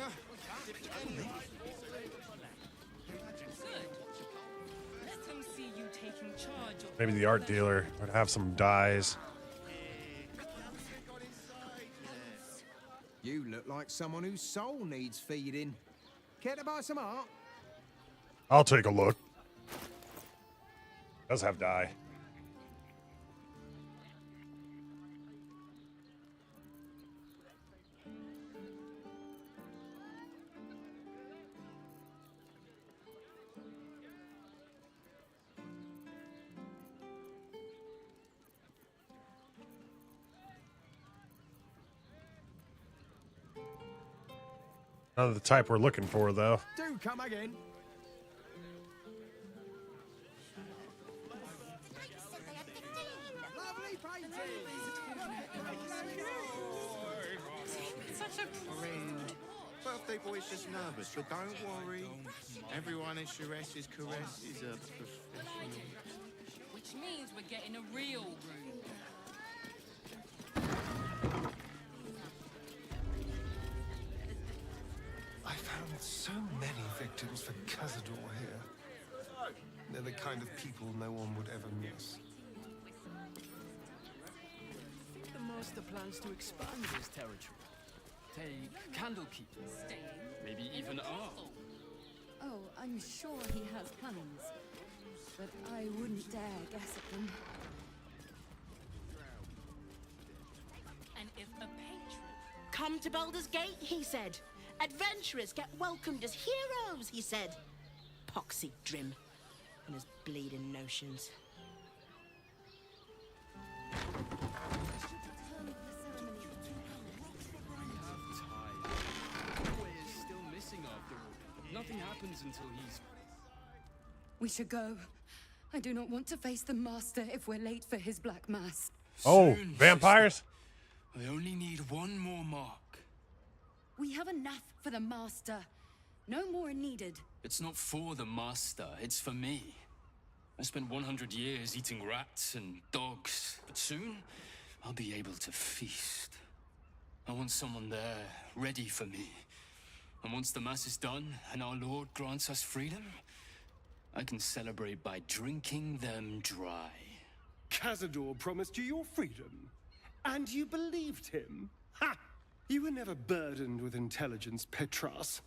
Let them see you taking charge of... Maybe the art dealer would have some dyes. You look like someone whose soul needs feeding. Care to buy some art? I'll take a look. Does have dye. None of the type we're looking for, though. Do come again. Lovely painting. Such a prude. Birthday boy's just nervous, but don't worry. Everyone in Shares's caress is a professional. Which means we're getting a real room. I found so many victims for Cazador here. They're the kind of people no one would ever miss. I think the master plans to expand his territory. Take Candlekeep. Maybe even Arl. Oh, I'm sure he has plans. But I wouldn't dare guess at them. And if a patron... Come to Baldur's Gate, he said. Adventurers get welcomed as heroes, he said. Poxy Drim and his bleeding notions. Still missing after all. Nothing happens until he's... We should go. I do not want to face the master if we're late for his black mass. Oh, vampires? I only need one more mark. We have enough for the master. No more needed. It's not for the master, it's for me. I spent 100 years eating rats and dogs, but soon I'll be able to feast. I want someone there, ready for me. And once the mass is done and our Lord grants us freedom, I can celebrate by drinking them dry. Cazador promised you your freedom, and you believed him. Ha! You were never burdened with intelligence, Petras.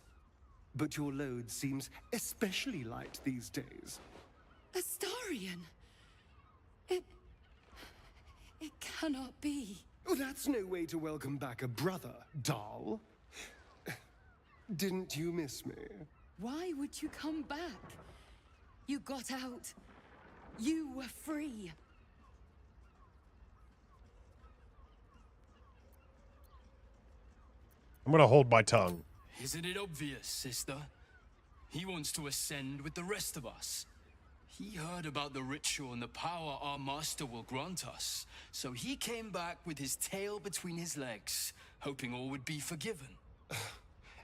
But your load seems especially light these days. Astarion! It cannot be. Oh, that's no way to welcome back a brother, doll. Didn't you miss me? Why would you come back? You got out. You were free. I'm gonna hold my tongue. Isn't it obvious, sister? He wants to ascend with the rest of us. He heard about the ritual and the power our master will grant us. So he came back with his tail between his legs, hoping all would be forgiven.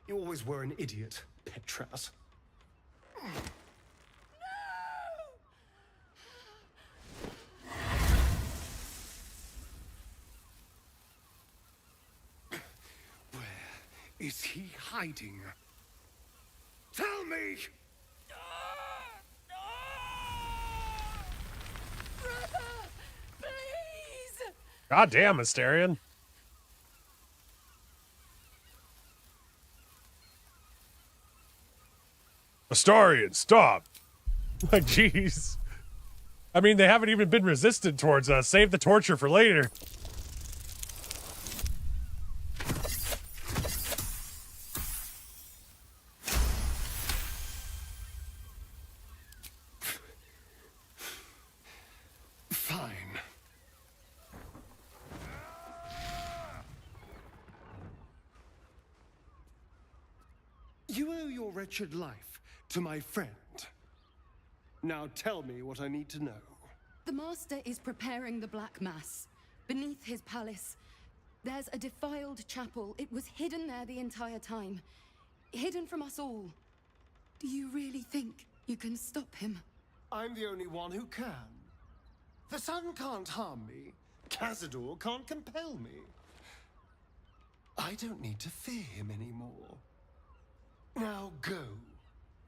You always were an idiot, Petras. Where is he hiding? Tell me! Brother, please! God damn, Asterion. Astarion, stop. Like, jeez. I mean, they haven't even been resistant towards us. Save the torture for later. Fine. You owe your wretched life to my friend. Now tell me what I need to know. The Master is preparing the Black Mass. Beneath his palace, there's a defiled chapel. It was hidden there the entire time. Hidden from us all. Do you really think you can stop him? I'm the only one who can. The sun can't harm me. Cazador can't compel me. I don't need to fear him anymore. Now go,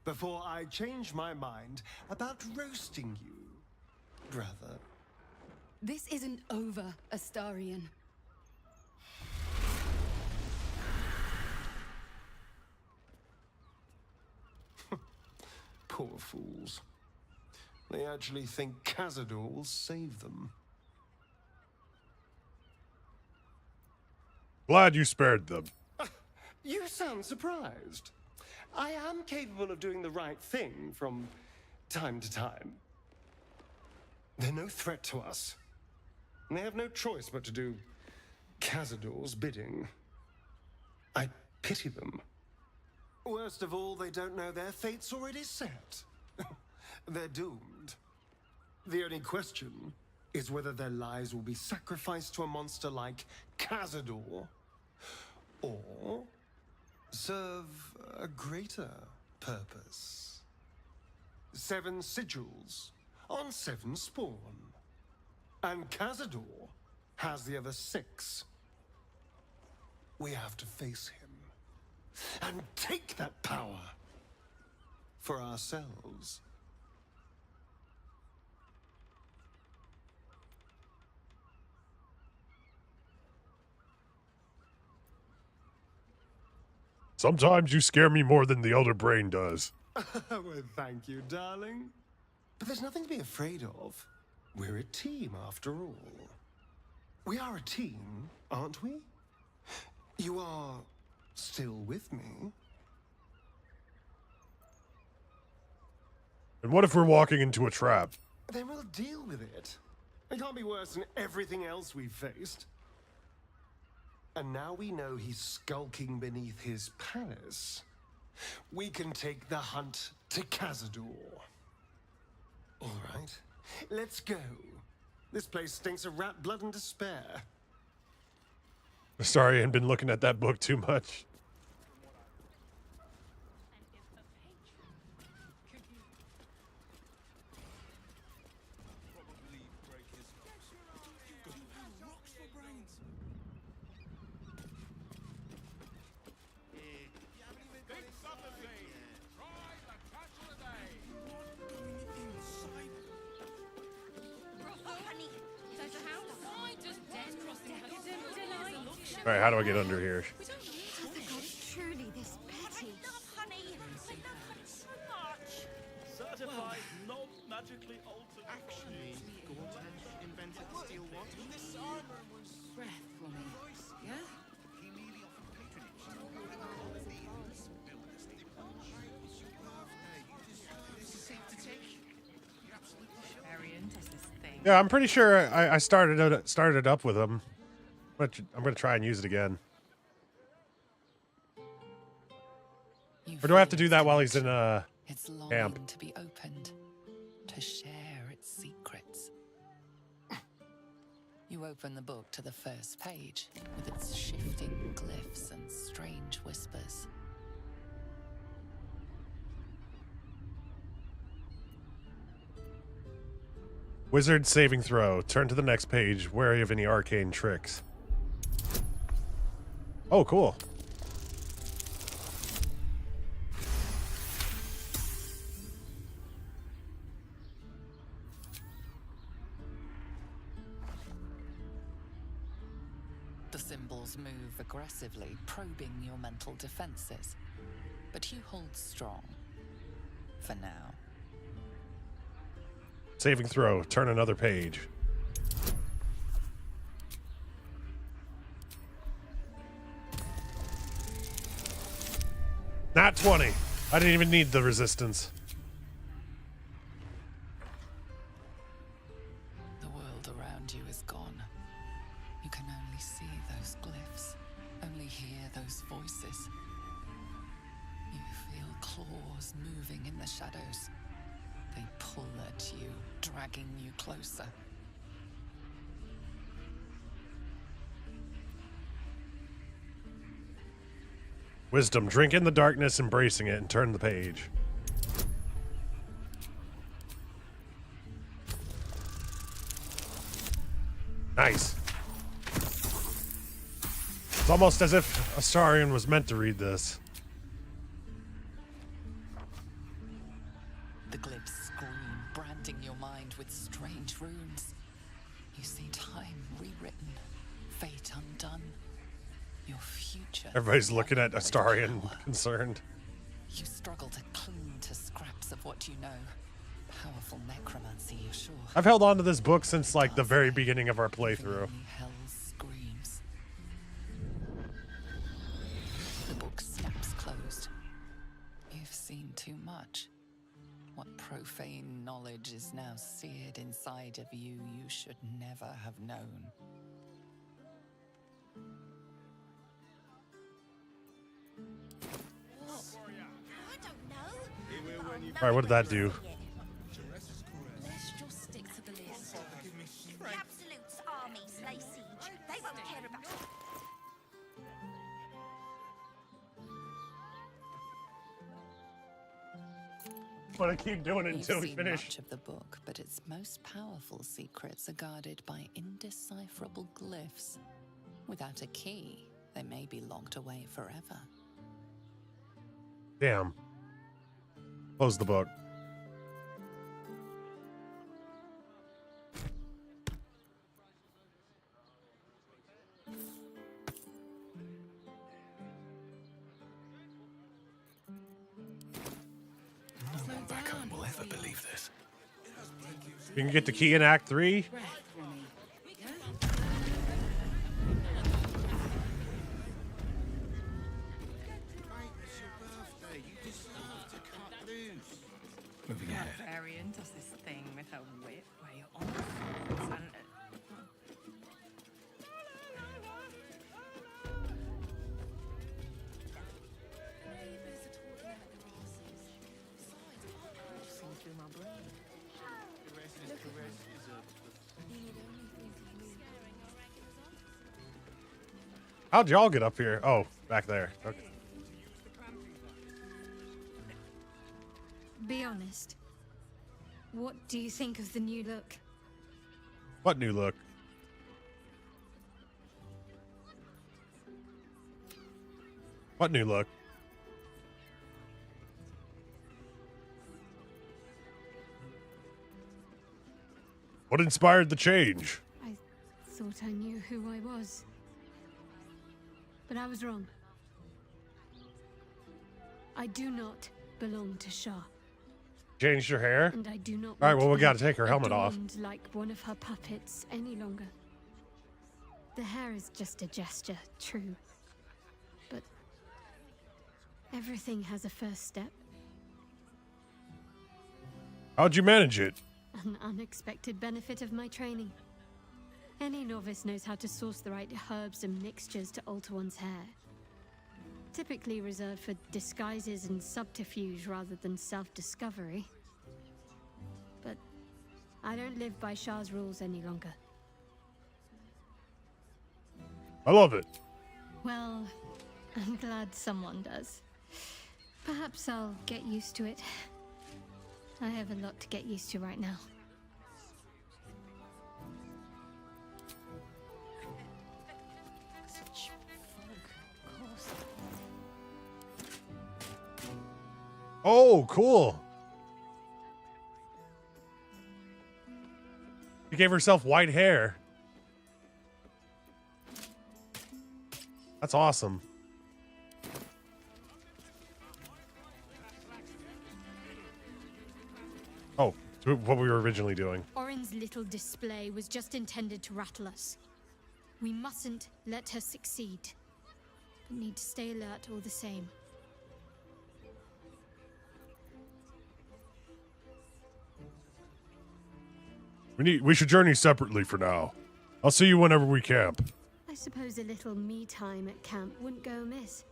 before I change my mind about roasting you, brother. This isn't over, Astarion. Poor fools. They actually think Cazador will save them. Glad you spared them. You sound surprised. I am capable of doing the right thing from time to time. They're no threat to us. And they have no choice but to do Cazador's bidding. I pity them. Worst of all, they don't know their fate's already set. They're doomed. The only question is whether their lives will be sacrificed to a monster like Cazador, or serve a greater purpose. 7 sigils on 7 spawn. And Cazador has the other 6. We have to face him and take that power for ourselves. Sometimes you scare me more than the Elder Brain does. Well, thank you, darling. But there's nothing to be afraid of. We're a team, after all. We are a team, aren't we? You are still with me? And what if we're walking into a trap? Then we'll deal with it. It can't be worse than everything else we've faced. And now we know he's skulking beneath his palace. We can take the hunt to Cazador. All right, let's go. This place stinks of rat blood and despair. Sorry, I hadn't been looking at that book too much. All right, how do I get under here? Truly this petty. Certified, not magically altered. Actually, Gortash invented attempted to steal one. This armor was Breath for me. Yeah? He merely offered patronage. The Gondians built the steeple. This is safe to take. You're absolutely sure. Barbarian does this thing. Yeah, I'm pretty sure I started up with him. But I'm gonna try and use it again. Or do I have to do that while he's in It's longing camp? to be opened, to share its secrets. You open the book to the first page with its shifting glyphs and strange whispers. Wizard saving throw. Turn to the next page, wary of any arcane tricks. Oh, cool. The symbols move aggressively, probing your mental defenses. But you hold strong. For now. Saving throw. Turn another page. Not 20. I didn't even need the resistance. The world around you is gone. You can only see those glyphs, only hear those voices. You feel claws moving in the shadows. They pull at you, dragging you closer. Wisdom. Drink in the darkness, embracing it, and turn the page. Nice. It's almost as if Astarion was meant to read this. The glyphs scream, branding your mind with strange runes. You see time rewritten, fate undone. Your future. Everybody's looking at Astarion, concerned. You struggle to cling to scraps of what you know. Powerful necromancy, you're sure. I've held on to this book since like the very beginning of our playthrough. Hell screams. The book snaps closed. You've seen too much. What profane knowledge is now seared inside of you should never have known. Alright, what did that do? Let's just stick to the list. The Absolute's armies lay siege. They won't care about. But I keep doing it until we You've seen finish. much of the book, but its most powerful secrets are guarded by indecipherable glyphs. Without a key, they may be locked away forever. Damn. Close the book. No one back home will ever believe this. You can get the key in Act 3. Moving ahead. Barbarian does this thing with her whip where you're on the front and How'd y'all get up here? Oh, back there. Okay. Be honest. What do you think of the new look? What new look? What new look? What inspired the change? I thought I knew who I was. But I was wrong. I do not belong to Shah. Changed her hair? And I do not All right, want well, we be gotta take her helmet off. adorned like one of her puppets any longer. The hair is just a gesture, true. But everything has a first step. How'd you manage it? An unexpected benefit of my training. Any novice knows how to source the right herbs and mixtures to alter one's hair. Typically reserved for disguises and subterfuge rather than self-discovery. But I don't live by Shah's rules any longer. I love it. Well, I'm glad someone does. Perhaps I'll get used to it. I have a lot to get used to right now. Such fog, of course. Oh, cool. She gave herself white hair. That's awesome. Oh, so what we were originally doing. Orin's little display was just intended to rattle us. We mustn't let her succeed, but need to stay alert all the same. We should journey separately for now. I'll see you whenever we camp. I suppose a little me time at camp wouldn't go amiss.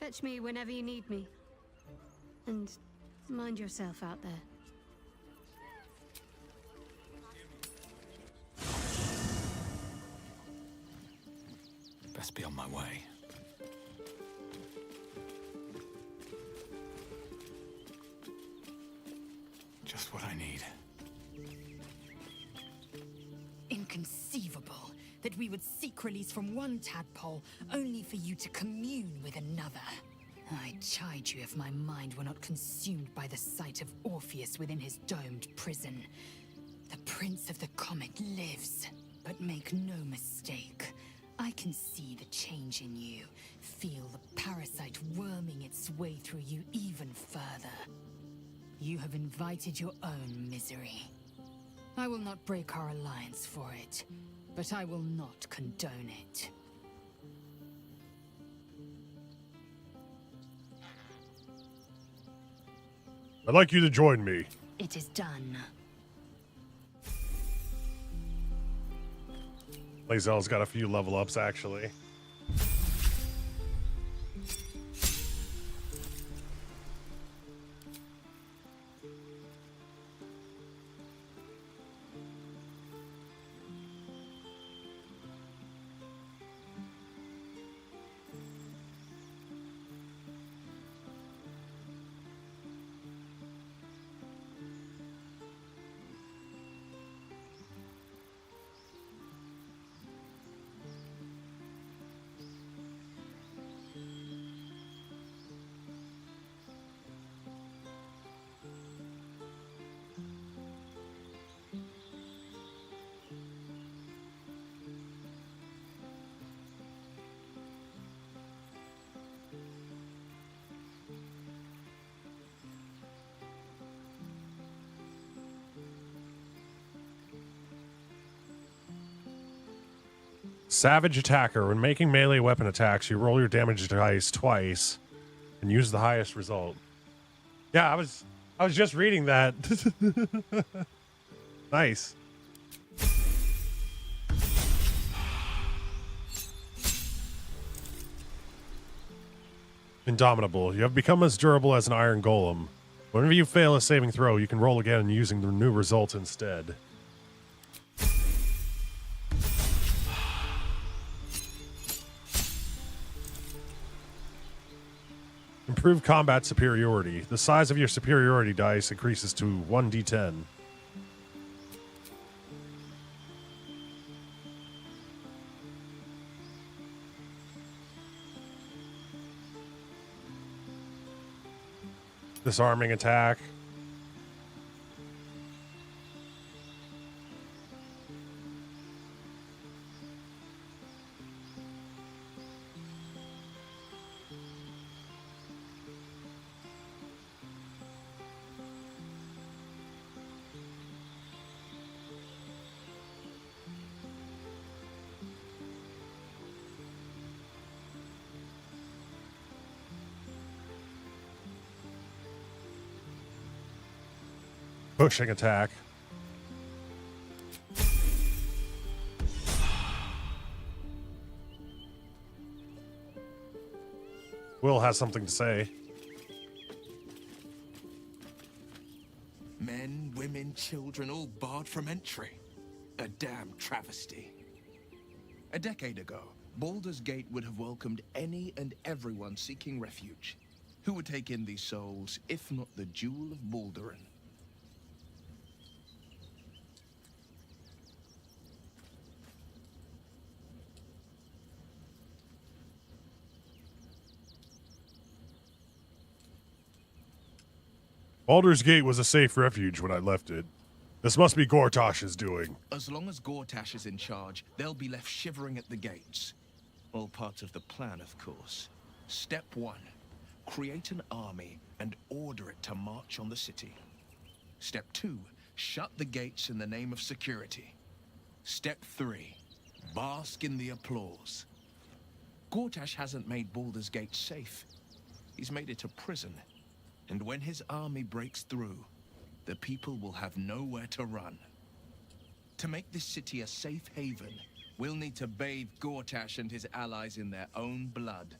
Fetch me whenever you need me. And mind yourself out there. Best be on my way. Just what I need. Inconceivable that we would seek release from one tadpole only for you to commune with another. I'd chide you if my mind were not consumed by the sight of Orpheus within his domed prison. The Prince of the Comet lives, but make no mistake. I can see the change in you, feel the parasite worming its way through you even further. You have invited your own misery. I will not break our alliance for it, but I will not condone it. I'd like you to join me. It is done. Lae'zel's got a few level ups, actually. Savage Attacker. When making melee weapon attacks, you roll your damage dice twice and use the highest result. Yeah, I was just reading that. Nice. Indomitable. You have become as durable as an iron golem. Whenever you fail a saving throw, you can roll again using the new result instead. Improved combat superiority. The size of your superiority dice increases to 1d10. Disarming attack. Pushing attack. Will has something to say. Men, women, children, all barred from entry. A damn travesty. A decade ago, Baldur's Gate would have welcomed any and everyone seeking refuge. Who would take in these souls, if not the Jewel of Balduran? Baldur's Gate was a safe refuge when I left it. This must be Gortash's doing. As long as Gortash is in charge, they'll be left shivering at the gates. All part of the plan, of course. Step 1. Create an army and order it to march on the city. Step 2. Shut the gates in the name of security. Step 3. Bask in the applause. Gortash hasn't made Baldur's Gate safe. He's made it a prison. And when his army breaks through, the people will have nowhere to run. To make this city a safe haven, we'll need to bathe Gortash and his allies in their own blood.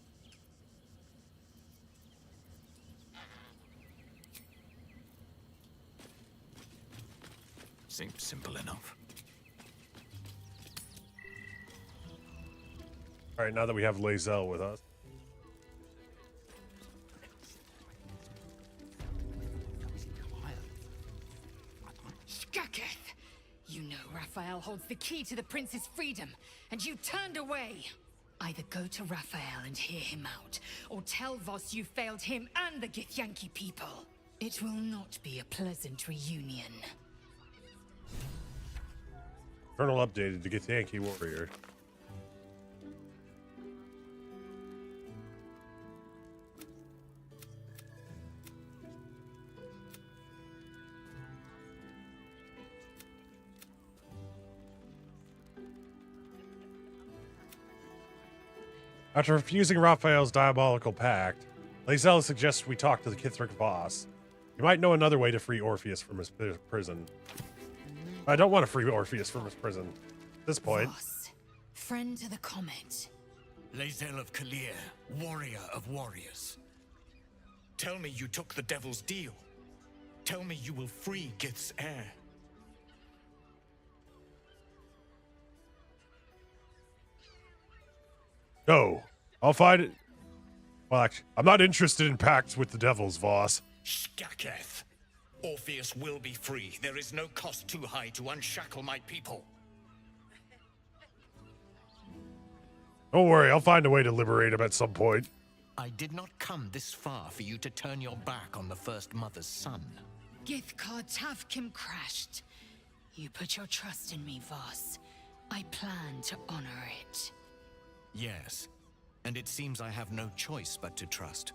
Seems simple enough. All right, now that we have Lae'zel with us. Skaketh! You know Raphael holds the key to the prince's freedom, and you turned away. Either go to Raphael and hear him out, or tell Voss you failed him and the Githyanki people. It will not be a pleasant reunion. Colonel updated to Githyanki warrior. After refusing Raphael's diabolical pact, Lae'zel suggests we talk to the Kithric Voss. He might know another way to free Orpheus from his prison. I don't want to free Orpheus from his prison at this point. Voss, friend to the Comet. Lae'zel of Kalir, warrior of warriors. Tell me you took the Devil's deal. Tell me you will free Gith's heir. No, I'll find it. Well, actually, I'm not interested in pacts with the devils, Voss. Skaketh. Orpheus will be free. There is no cost too high to unshackle my people. Don't worry, I'll find a way to liberate him at some point. I did not come this far for you to turn your back on the First Mother's son. Githkar Tavkim crashed. You put your trust in me, Voss. I plan to honor it. Yes, and it seems I have no choice but to trust.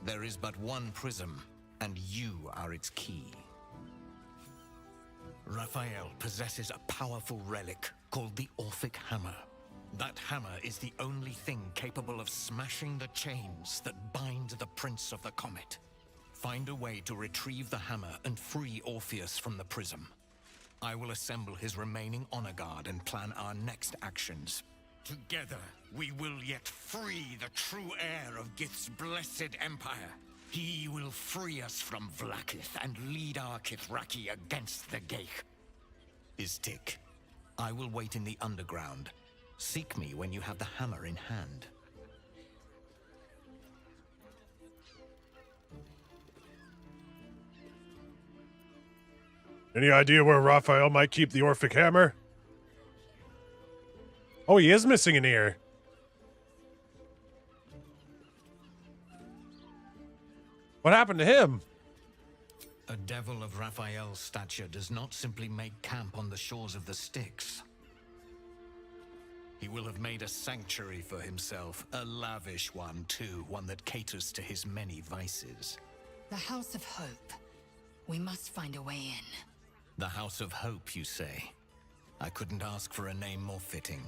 There is but one prism, and you are its key. Raphael possesses a powerful relic called the Orphic Hammer. That hammer is the only thing capable of smashing the chains that bind the Prince of the Comet. Find a way to retrieve the hammer and free Orpheus from the prism. I will assemble his remaining honor guard and plan our next actions. Together, we will yet free the true heir of Gith's blessed empire. He will free us from Vlaakith and lead our Kithraki against the Geich. Istik, I will wait in the underground. Seek me when you have the hammer in hand. Any idea where Raphael might keep the Orphic Hammer? Oh, he is missing an ear. What happened to him? A devil of Raphael's stature does not simply make camp on the shores of the Styx. He will have made a sanctuary for himself, a lavish one too, one that caters to his many vices. The House of Hope. We must find a way in. The House of Hope, you say? I couldn't ask for a name more fitting.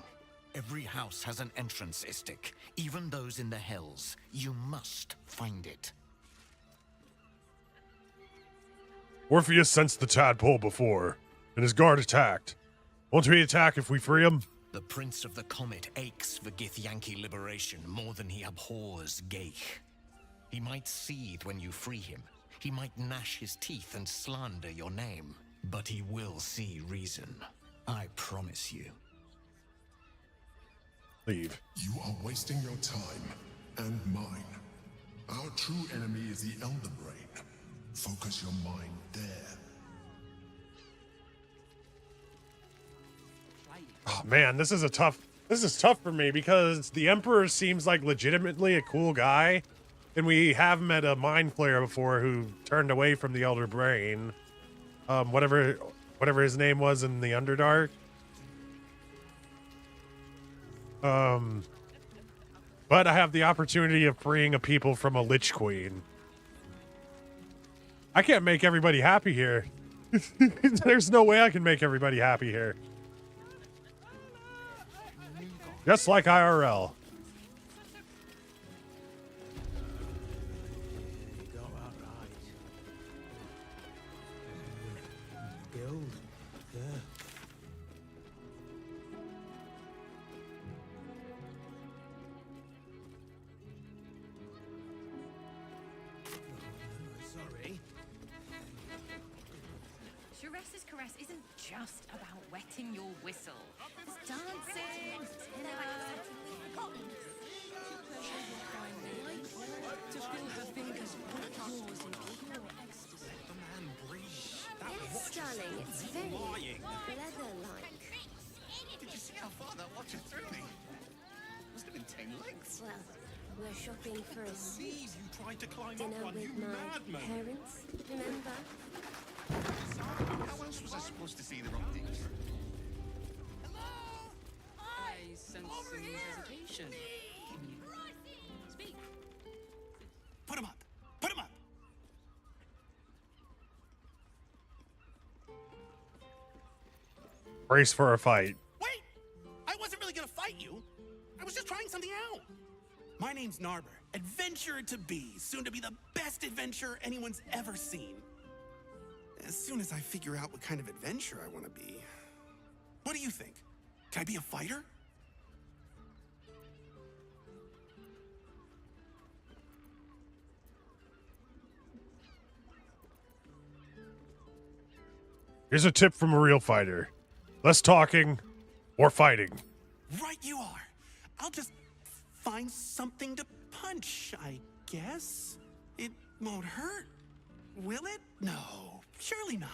Every house has an entrance, Istik, even those in the Hells. You must find it. Orpheus sensed the tadpole before, and his guard attacked. Won't we attack if we free him? The Prince of the Comet aches for Githyanki liberation more than he abhors Geich. He might seethe when you free him. He might gnash his teeth and slander your name. But he will see reason. I promise you. Leave. You are wasting your time and mine. Our true enemy is the Elder Brain. Focus your mind there. Oh man, this is tough for me because the Emperor seems like legitimately a cool guy, and we have met a mind flayer before who turned away from the Elder Brain. Whatever his name was in the Underdark. But I have the opportunity of freeing a people from a Lich Queen. I can't make everybody happy here. There's no way I can make everybody happy here. Just like IRL. Sharessa's caress isn't just about wetting your whistle. There's dancing, to feel her fingers put yours in pure ecstasy. The man breathes. Yes, darling, it's very leather-like. Did you see how far that watcher threw me? Must have been 10 lengths. Well, we're shopping for a You tried to climb dinner up one, with you my madman. parents, remember? How else was I supposed to see the optics? I sense some hesitation. Speak. Put him up! Put him up! Brace for a fight. Wait! I wasn't really gonna fight you. I was just trying something out. My name's Narber, adventurer to be, soon to be the best adventurer anyone's ever seen. As soon as I figure out what kind of adventurer I want to be. What do you think? Can I be a fighter? Here's a tip from a real fighter. Less talking, more fighting. Right you are. I'll just find something to punch, I guess. It won't hurt, will it? No, surely not.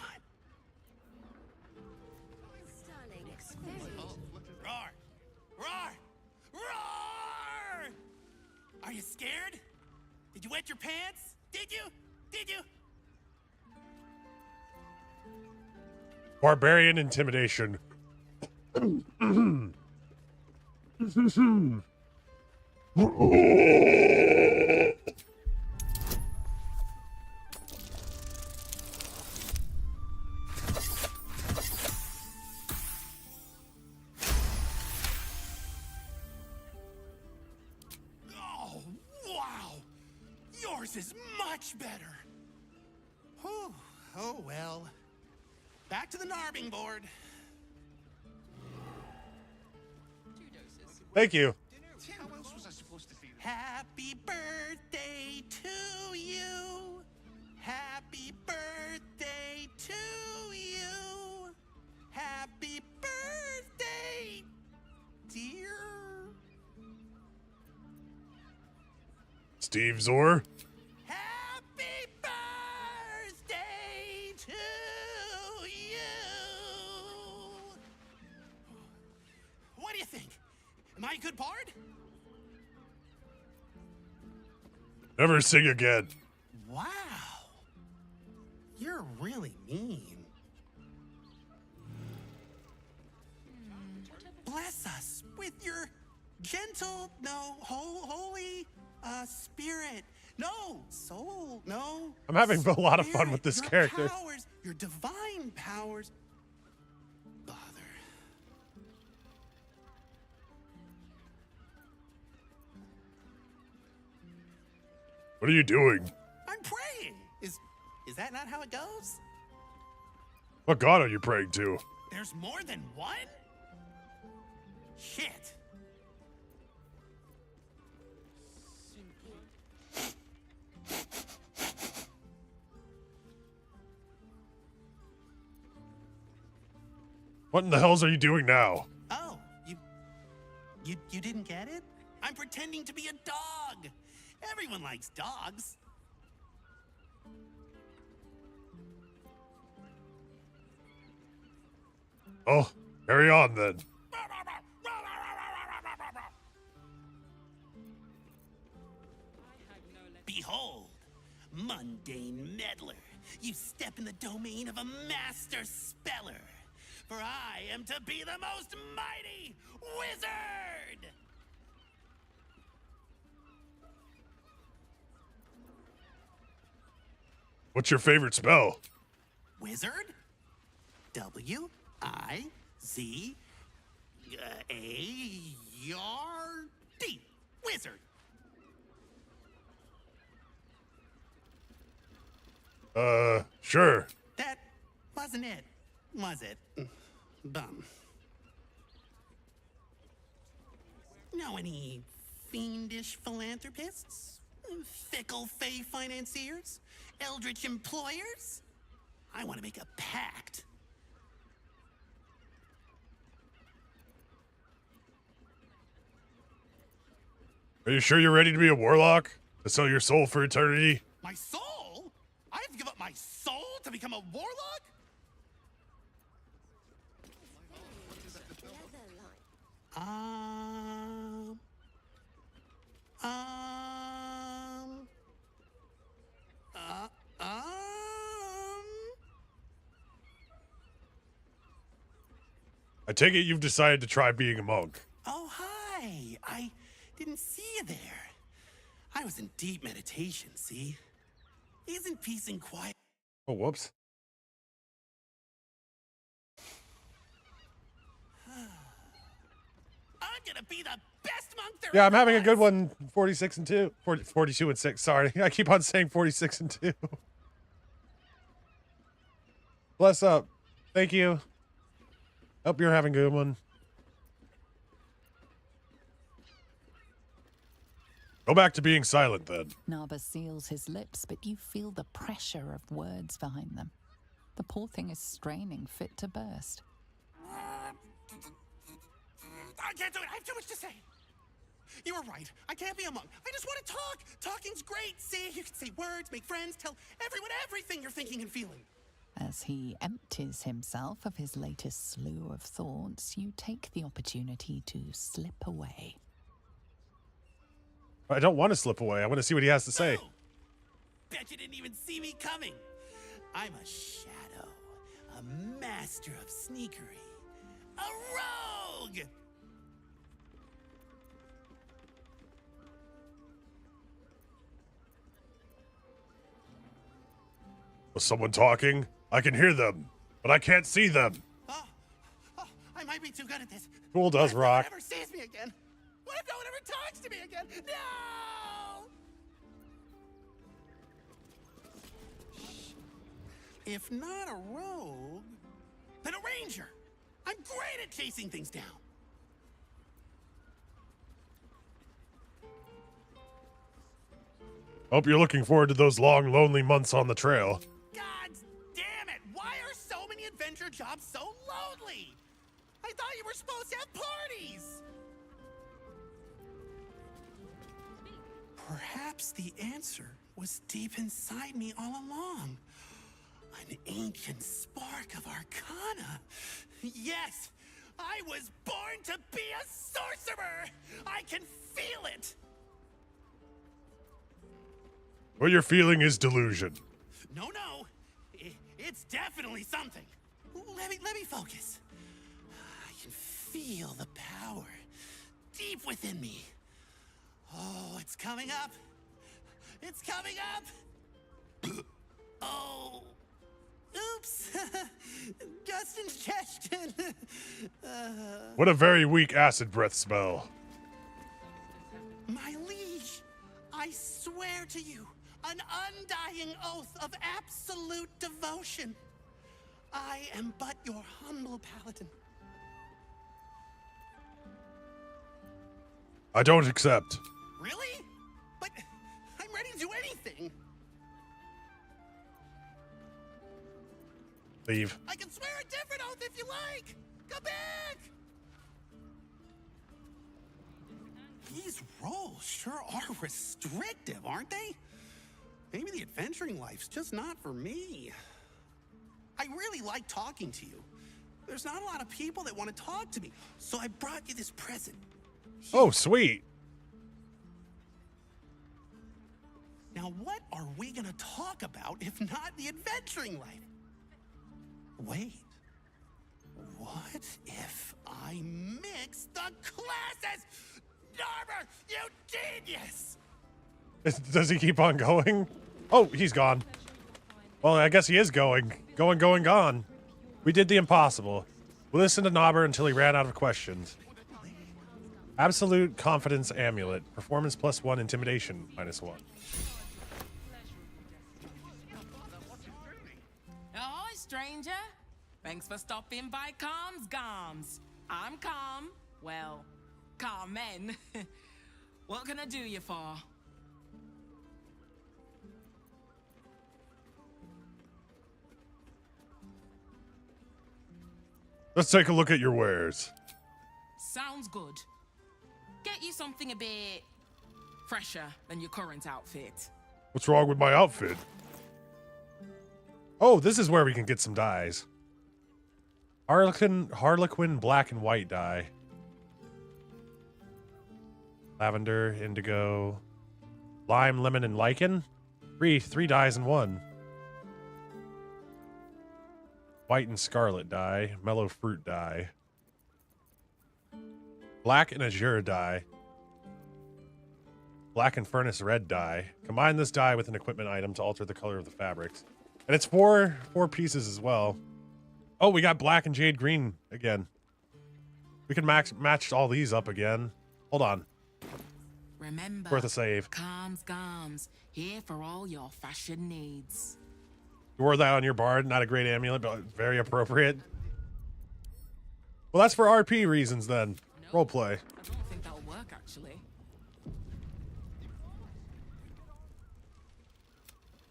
Darling, it's very... Roar! Roar! Roar! Are you scared? Did you wet your pants? Did you? Did you? Barbarian intimidation. Oh, wow! Yours is much better. Whew. Oh, well. Back to the narbing board. Thank you. How else was I supposed to feel? Happy birthday to you. Happy birthday to you. Happy birthday, dear. Stevezor. Happy birthday to you. What do you think? Am I a good bard? Never sing again. Wow. You're really mean. Bless us with your gentle, no, holy spirit. No, soul, no. I'm having a lot of fun spirit, with this your character. Powers, your divine powers. Bother. What are you doing? I'm praying. Is that not how it goes? What god are you praying to? There's more than one? Shit. What in the hells are you doing now? Oh, you didn't get it? I'm pretending to be a dog. Everyone likes dogs. Oh, carry on then. Behold, mundane meddler, you step in the domain of a master speller. For I am to be the most mighty wizard! What's your favorite spell? Wizard? W-I-Z-A-R-D. Wizard. Sure. That wasn't it, was it? Bum. Know any fiendish philanthropists? Fickle fey financiers? Eldritch employers? I want to make a pact. Are you sure you're ready to be a warlock? To sell your soul for eternity? My soul? I have to give up my soul to become a warlock? I take it you've decided to try being a monk. Oh, hi. I didn't see you there. I was in deep meditation, see? Isn't peace and quiet? Oh, whoops. I'm gonna be the best monk there Yeah, I'm ever having a was. good one. 46 and 2. 42 and 6. Sorry. I keep on saying 46 and 2. Bless up. Thank you. Hope you're having a good one. Go back to being silent then. Narba seals his lips, but you feel the pressure of words behind them. The poor thing is straining, fit to burst. I can't do it. I have too much to say. You were right. I can't be a monk. I just want to talk. Talking's great. See, you can say words, make friends, tell everyone everything you're thinking and feeling. As he empties himself of his latest slew of thoughts, you take the opportunity to slip away. I don't want to slip away. I want to see what he has to say. Bet you didn't even see me coming. I'm a shadow, a master of sneakery, a rogue. Was someone talking? I can hear them, but I can't see them. I might be too good at this. Cool does What if rock. no one ever sees me again? What if no one ever talks to me again? No! If not a rogue, then a ranger. I'm great at chasing things down. Hope you're looking forward to those long, lonely months on the trail. God damn it! Why are so many adventure jobs so lonely? I thought you were supposed to have parties! Perhaps the answer was deep inside me all along. An ancient spark of arcana. Yes! I was born to be a sorcerer! I can feel it! What you're feeling is delusion. No, it's definitely something. Let me focus. I can feel the power deep within me. Oh, it's coming up. It's coming up. Oh, oops. Just ingestion. What a very weak acid breath smell. My liege, I swear to you, an undying oath of absolute devotion. I am but your humble paladin. I don't accept. Really? But I'm ready to do anything. Leave. I can swear a different oath if you like. Come back. These roles sure are restrictive, aren't they? Maybe the adventuring life's just not for me. I really like talking to you. There's not a lot of people that want to talk to me, so I brought you this present. Oh, sweet. Now, what are we gonna talk about if not the adventuring life? Wait. What if I mix the classes? Narber, you genius! Does he keep on going? Oh, he's gone. Well, I guess he is going. Going, gone. We did the impossible. We listened to Nobber until he ran out of questions. Absolute Confidence Amulet. Performance +1, Intimidation -1. Ahoy, stranger. Thanks for stopping by Calm's Garms. I'm Calm. Well, Carmen. What can I do you for? Let's take a look at your wares. Sounds good. Get you something a bit fresher than your current outfit. What's wrong with my outfit? Oh, this is where we can get some dyes. Harlequin black and white dye. Lavender, indigo, lime, lemon, and lichen. Three dyes in one. White and scarlet dye. Mellow fruit dye. Black and azure dye. Black and furnace red dye. Combine this dye with an equipment item to alter the color of the fabrics. And it's four pieces as well. Oh, we got black and jade green again. We can match all these up again. Hold on. Remember, Worth a save. Calm's Garms, here for all your fashion needs. You wore that on your bard. Not a great amulet, but very appropriate. Well, that's for RP reasons then. Roleplay. I don't think that'll work, actually.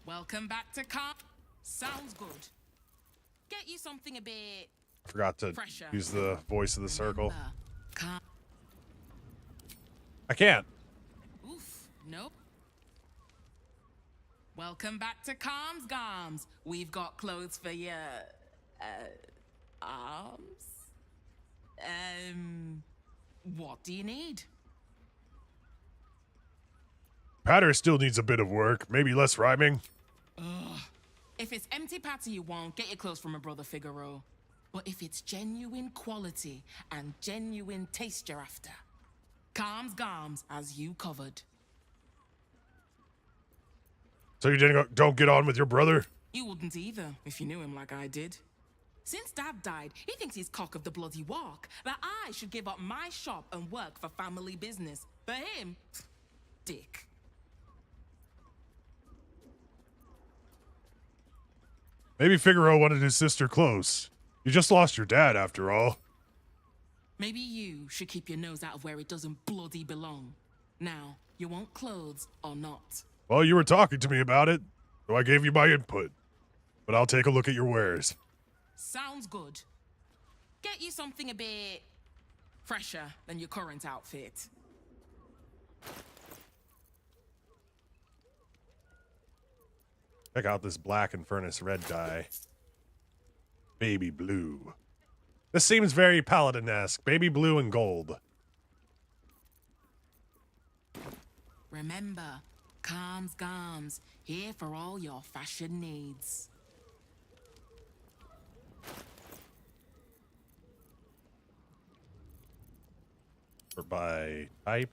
Welcome back to Calm. Sounds good. Get you something a bit I forgot to fresher. use the voice of the circle. Calm. I can't. Oof, nope. Welcome back to Calm's Garms. We've got clothes for your arms. What do you need? Patter still needs a bit of work. Maybe less rhyming. Ugh. If it's empty patter you want, get your clothes from my brother Figaro. But if it's genuine quality and genuine taste you're after, Calm's Garms has you covered. So you don't get on with your brother? You wouldn't either, if you knew him like I did. Since Dad died, he thinks he's cock of the bloody walk, that I should give up my shop and work for family business. For him, dick. Maybe Figaro wanted his sister close. You just lost your dad, after all. Maybe you should keep your nose out of where it doesn't bloody belong. Now, you want clothes or not? Well, you were talking to me about it, so I gave you my input. But I'll take a look at your wares. Sounds good. Get you something a bit fresher than your current outfit. Check out this black and furnace red dye. Baby blue. This seems very paladin-esque. Baby blue and gold. Remember, Calm's Garms, here for all your fashion needs. Or by type.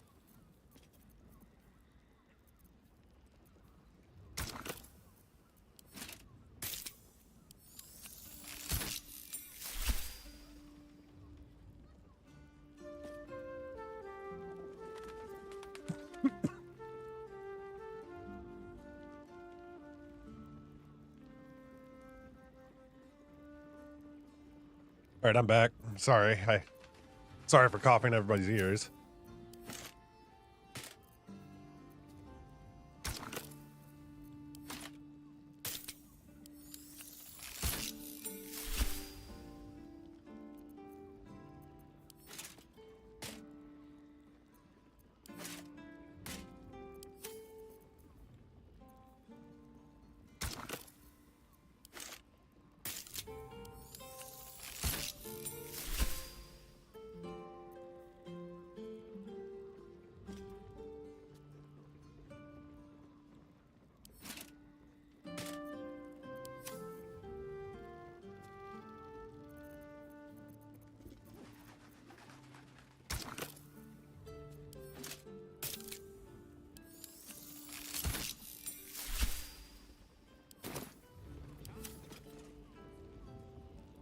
All right, I'm back. Sorry. Sorry for coughing in everybody's ears.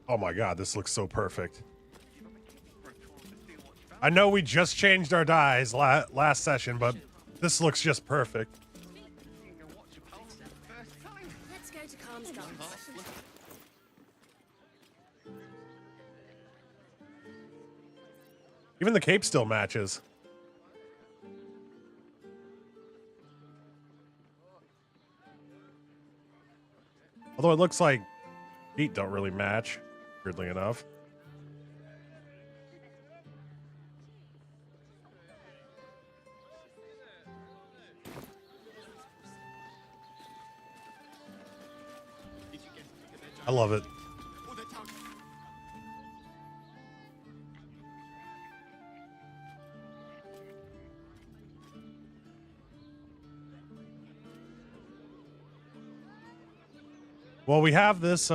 Oh my god, this looks so perfect. I know we just changed our dies last session, but this looks just perfect. Let's go to Calm's Gums. Even the cape still matches. Although it looks like feet don't really match, weirdly enough. I love it. Well, we have this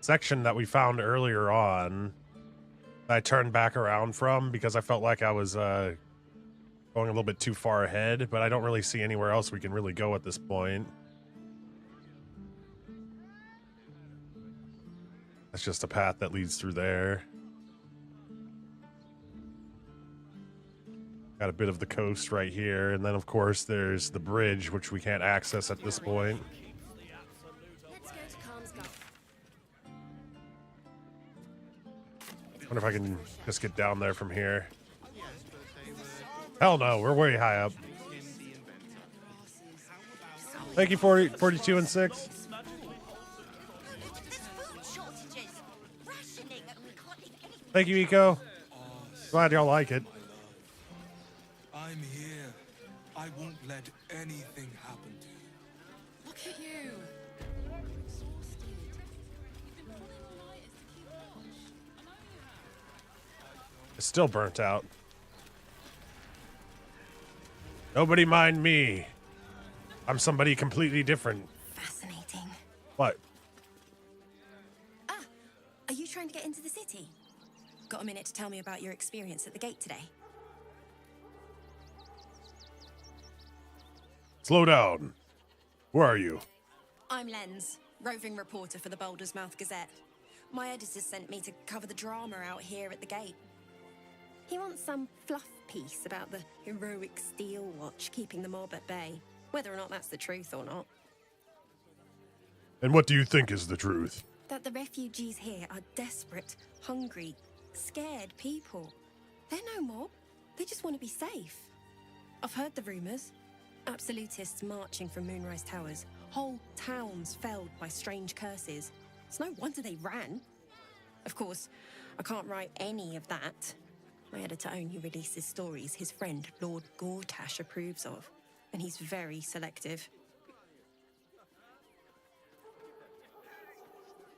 section that we found earlier on that I turned back around from because I felt like I was going a little bit too far ahead, but I don't really see anywhere else we can really go at this point. That's just a path that leads through there. Got a bit of the coast right here, and then of course there's the bridge, which we can't access at this point. I wonder if I can just get down there from here. Hell no, we're way high up. Thank you, 42 and 6. Thank you, Eco. Glad y'all like it. I'm here. I won't let anything happen to you. Look at you. It's still burnt out. Nobody mind me. I'm somebody completely different. Fascinating. What? Ah, are you trying to get into the city? Got a minute to tell me about your experience at the gate today? Slow down. Where are you? I'm Lens, roving reporter for the Boulder's Mouth Gazette. My editor sent me to cover the drama out here at the gate. He wants some fluff piece about the heroic Steel Watch keeping the mob at bay, whether or not that's the truth or not. And what do you think is the truth? That the refugees here are desperate, hungry, scared people. They're no mob. They just want to be safe. I've heard the rumors. Absolutists marching from Moonrise Towers. Whole towns felled by strange curses. It's no wonder they ran. Of course, I can't write any of that. My editor only releases stories his friend Lord Gortash approves of, and he's very selective.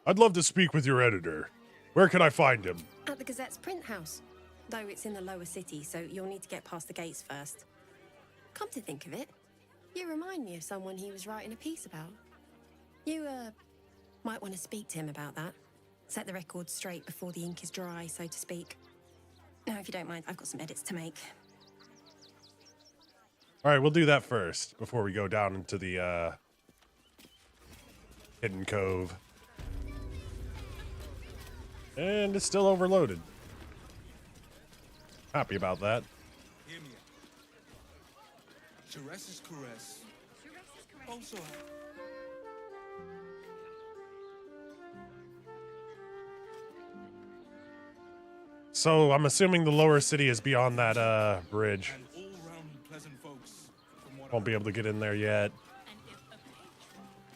I'd love to speak with your editor. Where can I find him? At the Gazette's print house, though it's in the lower city, so you'll need to get past the gates first. Come to think of it, you remind me of someone he was writing a piece about. You, might want to speak to him about that. Set the record straight before the ink is dry, so to speak. Now, if you don't mind, I've got some edits to make. All right, we'll do that first before we go down into the hidden cove. And it's still overloaded. Happy about that. Hear me out. Ceres's caress. Also. So I'm assuming the lower city is beyond that bridge. Won't be able to get in there yet.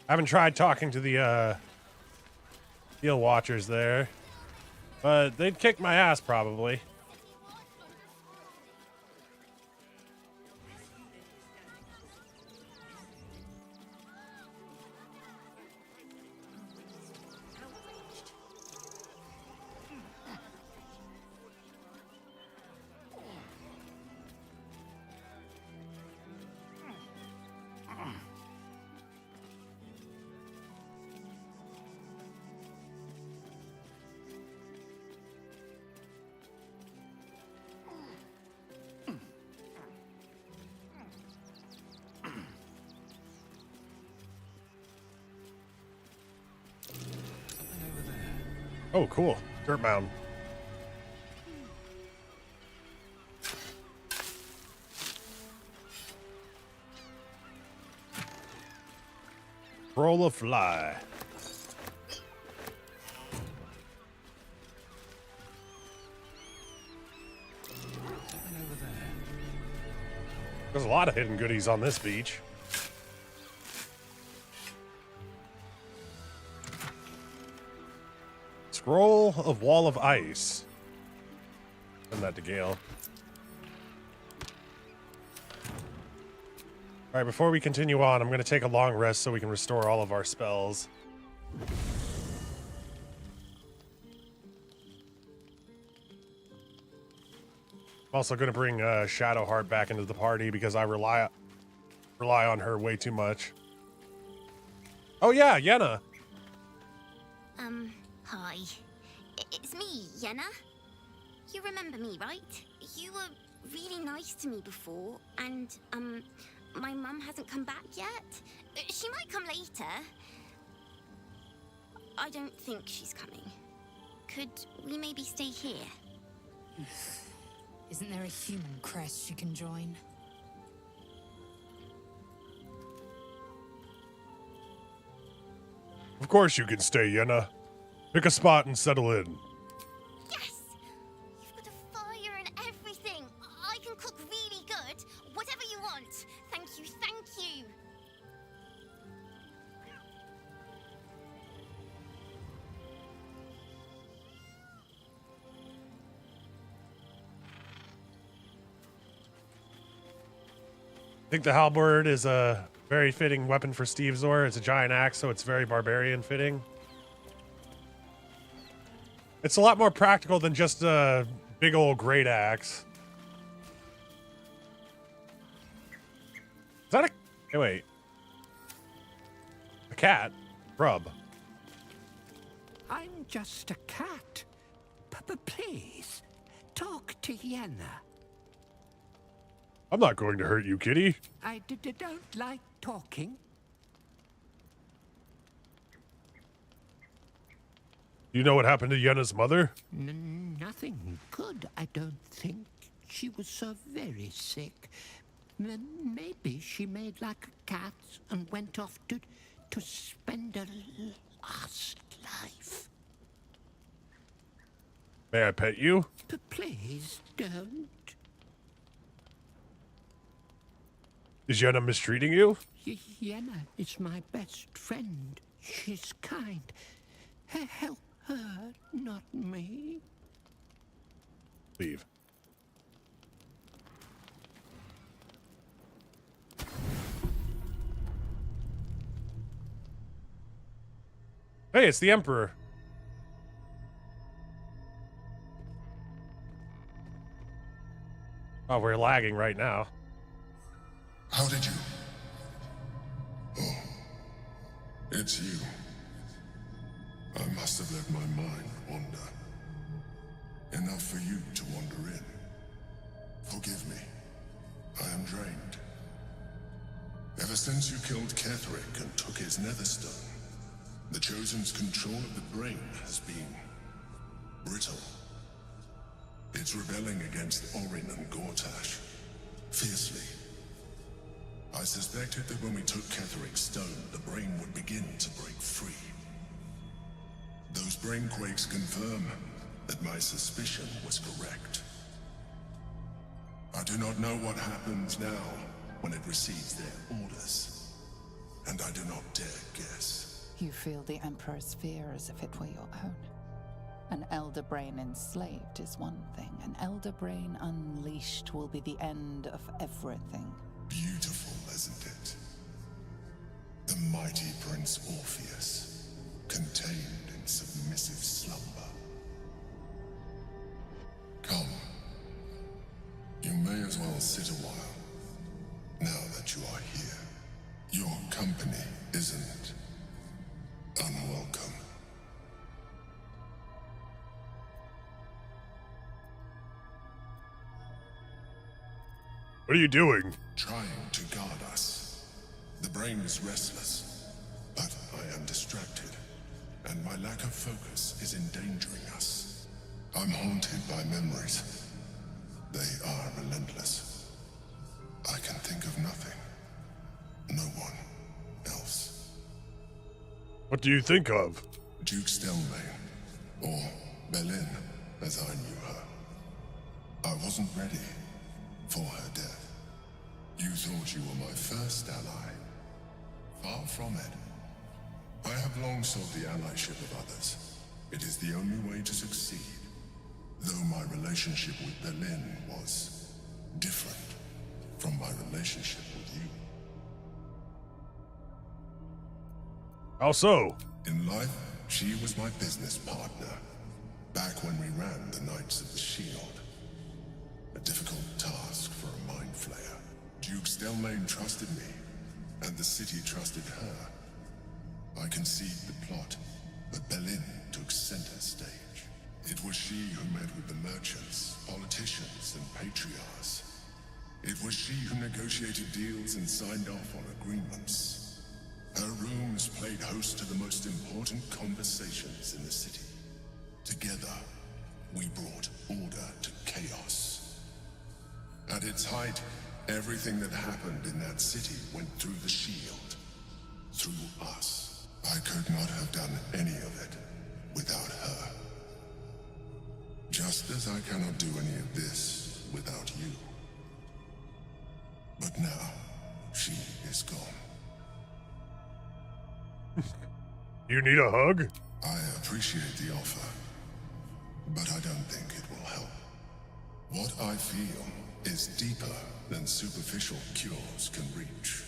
I haven't tried talking to the Steel Watchers there, but they'd kick my ass probably. Oh, cool. Dirt mound. Roll a fly. There's a lot of hidden goodies on this beach. Scroll of Wall of Ice. Send that to Gale. Alright, before we continue on, I'm going to take a long rest so we can restore all of our spells. I'm also going to bring Shadowheart back into the party because I rely on her way too much. Oh yeah, Yenna! Hi. It's me, Yenna. You remember me, right? You were really nice to me before, and, my mum hasn't come back yet. She might come later. I don't think she's coming. Could we maybe stay here? Isn't there a human crest you can join? Of course you can stay, Yenna. Pick a spot and settle in. Yes! You've got a fire and everything. I can cook really good. Whatever you want. Thank you, thank you. I think the halberd is a very fitting weapon for Stevezor. It's a giant axe, so it's very barbarian fitting. It's a lot more practical than just a big old great axe. Is that a... Hey, wait. A cat? Rub. I'm just a cat. But please, talk to Yenna. I'm not going to hurt you, kitty. I don't like talking. You know what happened to Yenna's mother? Nothing good, I don't think. She was so very sick. Maybe she made like a cat and went off to spend her last life. May I pet you? Please don't. Is Yenna mistreating you? Yenna is my best friend. She's kind. Help her, not me. Leave. Hey, it's the Emperor. Oh, we're lagging right now. How did you? Oh, it's you. I must have let my mind wander. Enough for you to wander in. Forgive me. I am drained. Ever since you killed Ketherick and took his netherstone, the Chosen's control of the brain has been brittle. It's rebelling against Orin and Gortash, fiercely. I suspected that when we took Ketherick's stone, the brain would begin to break free. Those brain quakes confirm that my suspicion was correct. I do not know what happens now when it receives their orders, and I do not dare guess. You feel the Emperor's fear as if it were your own. An elder brain enslaved is one thing. An elder brain unleashed will be the end of everything. Beautiful, isn't it? The mighty Prince Orpheus, contained in submissive slumber. Come. You may as well sit a while, now that you are here. Your company isn't unwelcome. What are you doing? Trying to guard us. The brain is restless, but I am distracted, and my lack of focus is endangering us. I'm haunted by memories. They are relentless. I can think of nothing. No one else. What do you think of? Duke Stelmane, or Belin, as I knew her. I wasn't ready for her death. You thought you were my first ally. Far from it. I have long sought the allyship of others. It is the only way to succeed. Though my relationship with Belin was different from my relationship with you. How so? In life, she was my business partner. Back when we ran the Knights of the Shield. A difficult task for a mind flayer. Duke Stelmane trusted me, and the city trusted her. I conceived the plot, but Belin took center stage. It was she who met with the merchants, politicians, and patriarchs. It was she who negotiated deals and signed off on agreements. Her rooms played host to the most important conversations in the city. Together, we brought order to chaos. At its height, everything that happened in that city went through the shield. Through us. I could not have done any of it without her. Just as I cannot do any of this without you. But now, she is gone. You need a hug? I appreciate the offer, but I don't think it will help. What I feel is deeper than superficial cures can reach,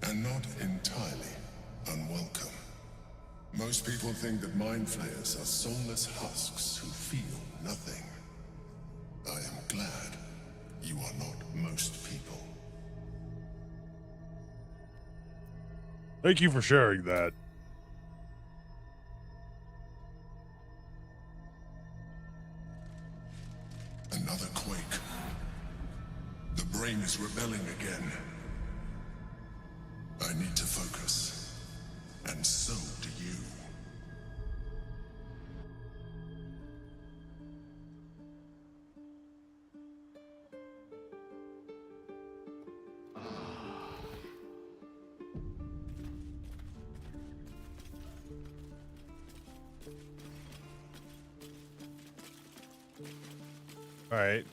and not entirely unwelcome. Most people think that mind flayers are soulless husks who feel nothing. I am glad you are not most people. Thank you for sharing that. Another quake. The brain is rebelling again. I need to focus. And so do you. All right.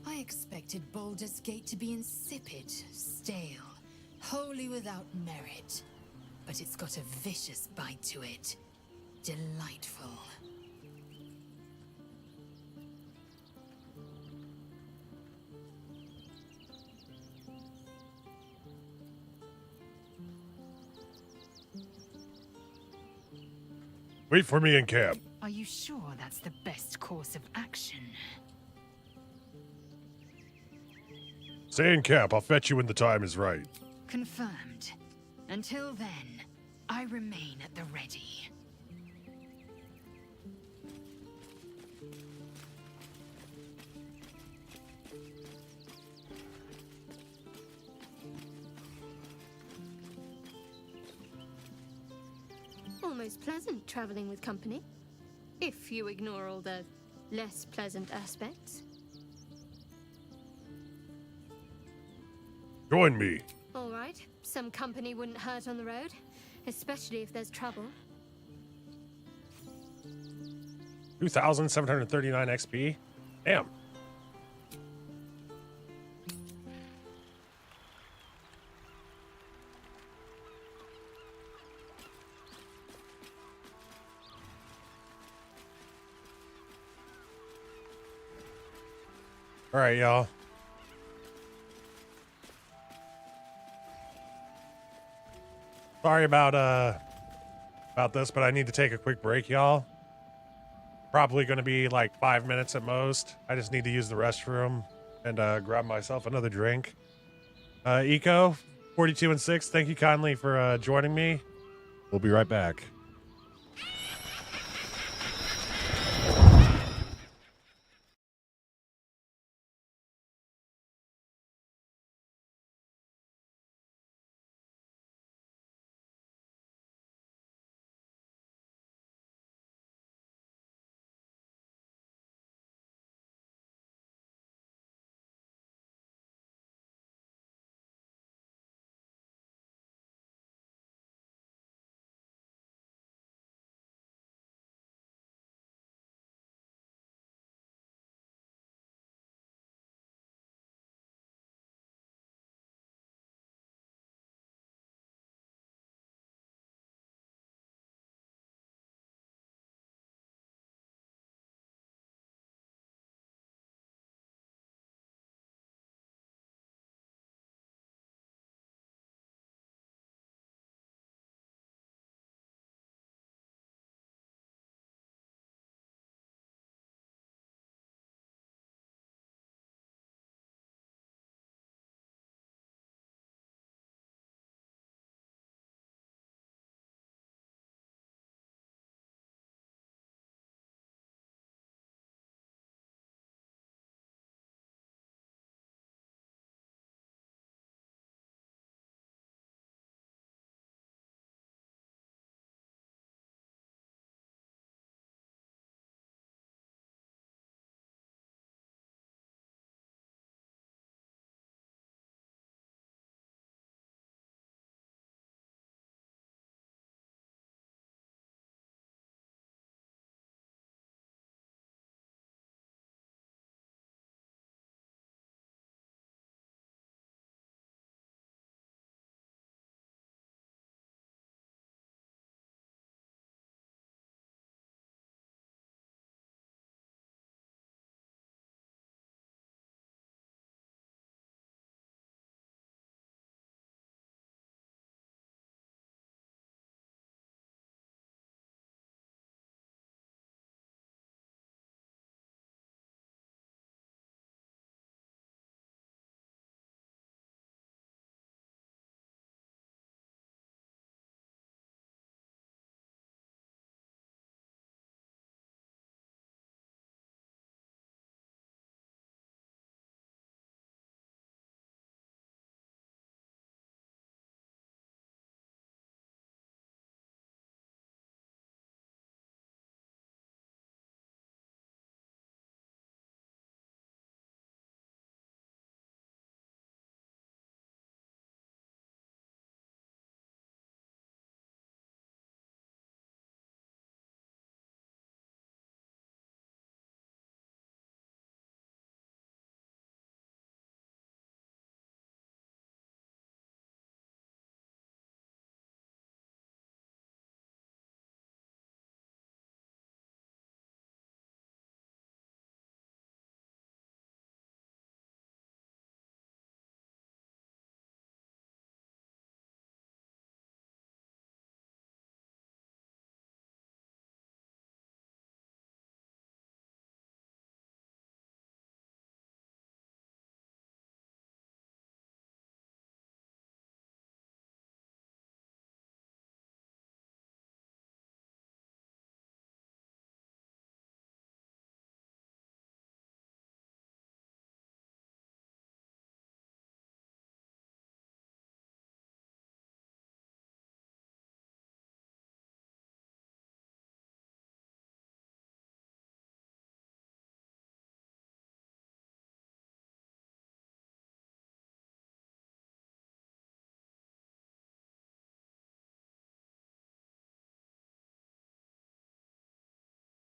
I expected Baldur's Gate to be insipid, stale, wholly without merit. But it's got a vicious bite to it. Delightful. Wait for me in camp. Are you sure that's the best course of action? Stay in camp. I'll fetch you when the time is right. Confirmed. Until then, I remain at the ready. Almost pleasant traveling with company. If you ignore all the less pleasant aspects. Join me. All right, Some company wouldn't hurt on the road, especially if there's trouble. 2,739 XP. Damn. All right, y'all. Sorry about this, but I need to take a quick break, y'all. Probably going to be like 5 minutes at most. I just need to use the restroom and grab myself another drink. Eco 42 and 6, thank you kindly for joining me. We'll be right back.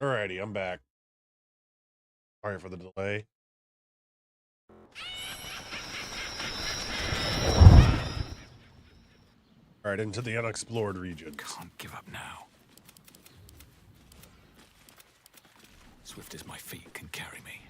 Alrighty, I'm back. Sorry for the delay. Alright, into the unexplored regions. Can't give up now. Swift as my feet can carry me.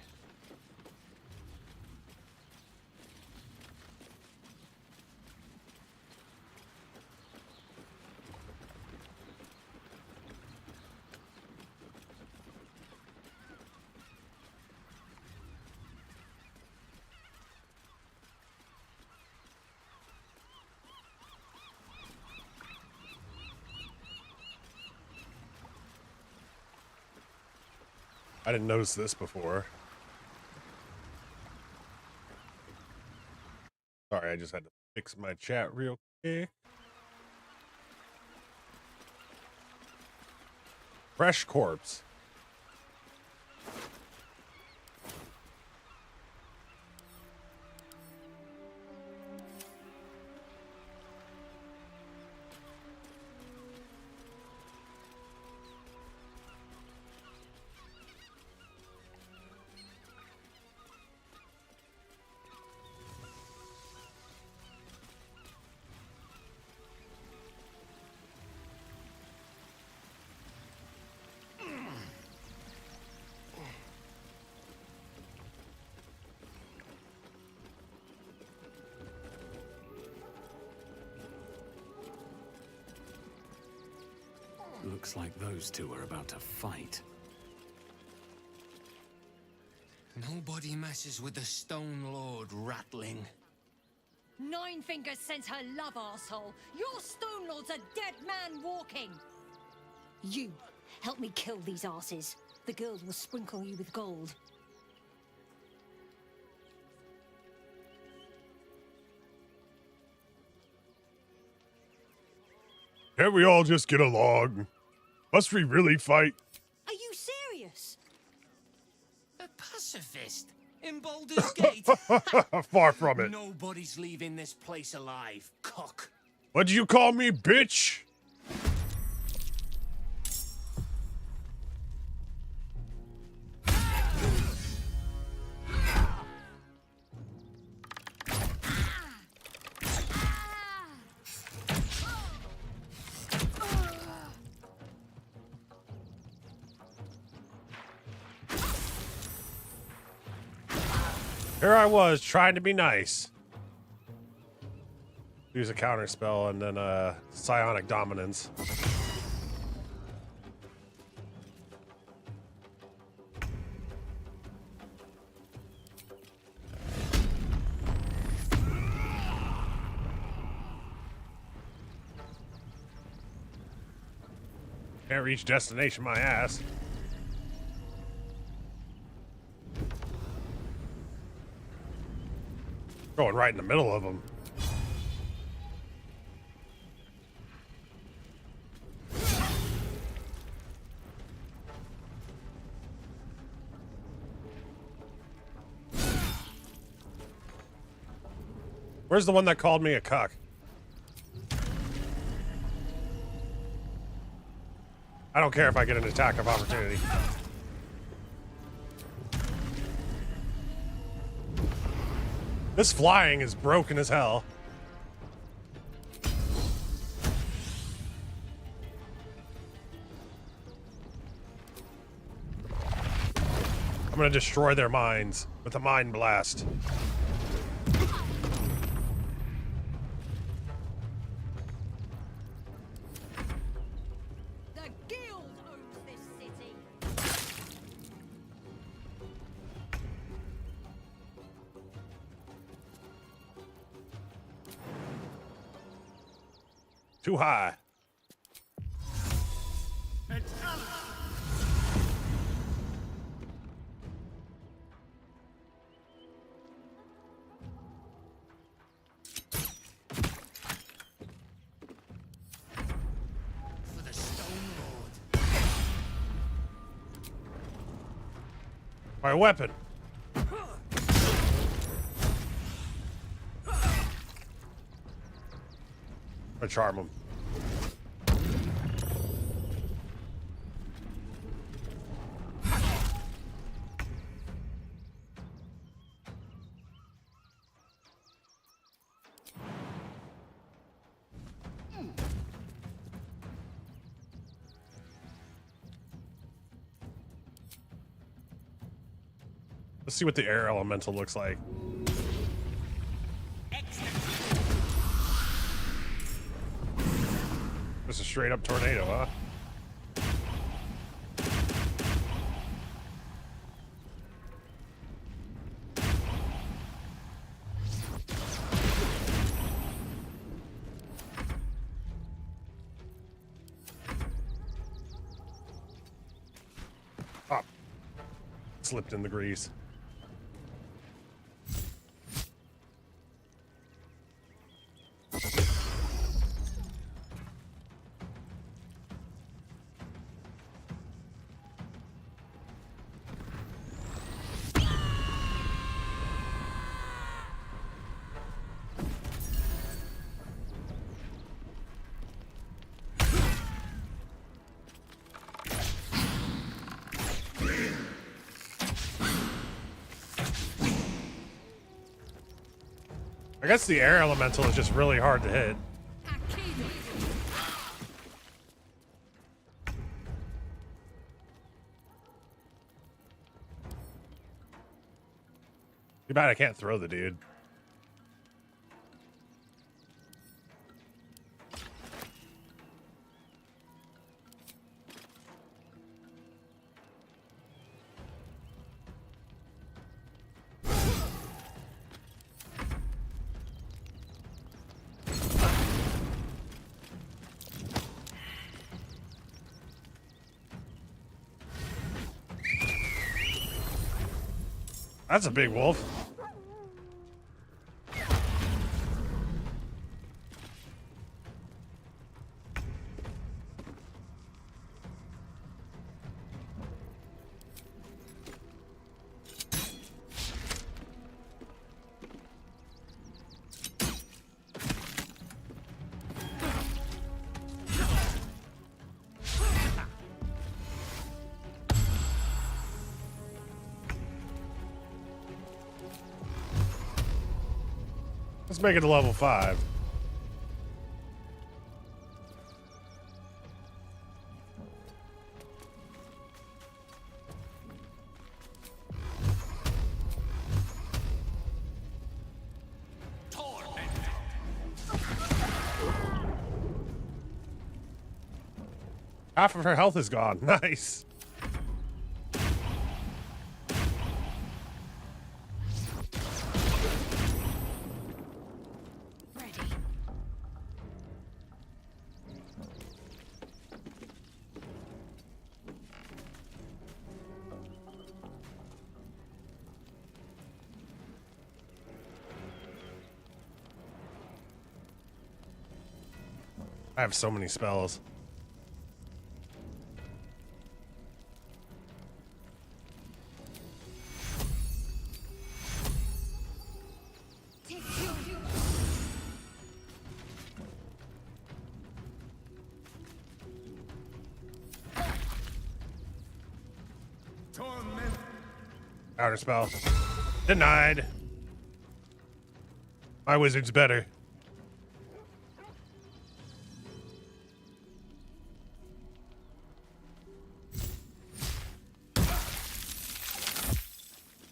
I didn't notice this before. Sorry, I just had to fix my chat real quick. Fresh corpse. Looks like those two are about to fight. Nobody messes with the Stone Lord, Ratling. Nine Fingers sends her love, arsehole. Your Stone Lord's a dead man walking. You, help me kill these asses. The girls will sprinkle you with gold. Can't we all just get along? Must we really fight? Are you serious? A pacifist in Baldur's Gate? Far from it. Nobody's leaving this place alive, cock. What'd you call me, bitch? Here I was, trying to be nice. Use a counter spell and then psionic dominance. Can't reach destination, my ass. Going right in the middle of them. Where's the one that called me a cuck? I don't care if I get an attack of opportunity. This flying is broken as hell. I'm gonna destroy their minds with a mind blast. The guild owns this city. Too high. For the Stone Lord. My weapon. I charm him. Let's see what the air elemental looks like. Just a straight up tornado, huh? Oh. Slipped in the grease. I guess the air elemental is just really hard to hit. Too bad I can't throw the dude. That's a big wolf. Let's make it to level 5. Half of her health is gone. Nice. I have so many spells. Counter spell. Denied. My wizard's better.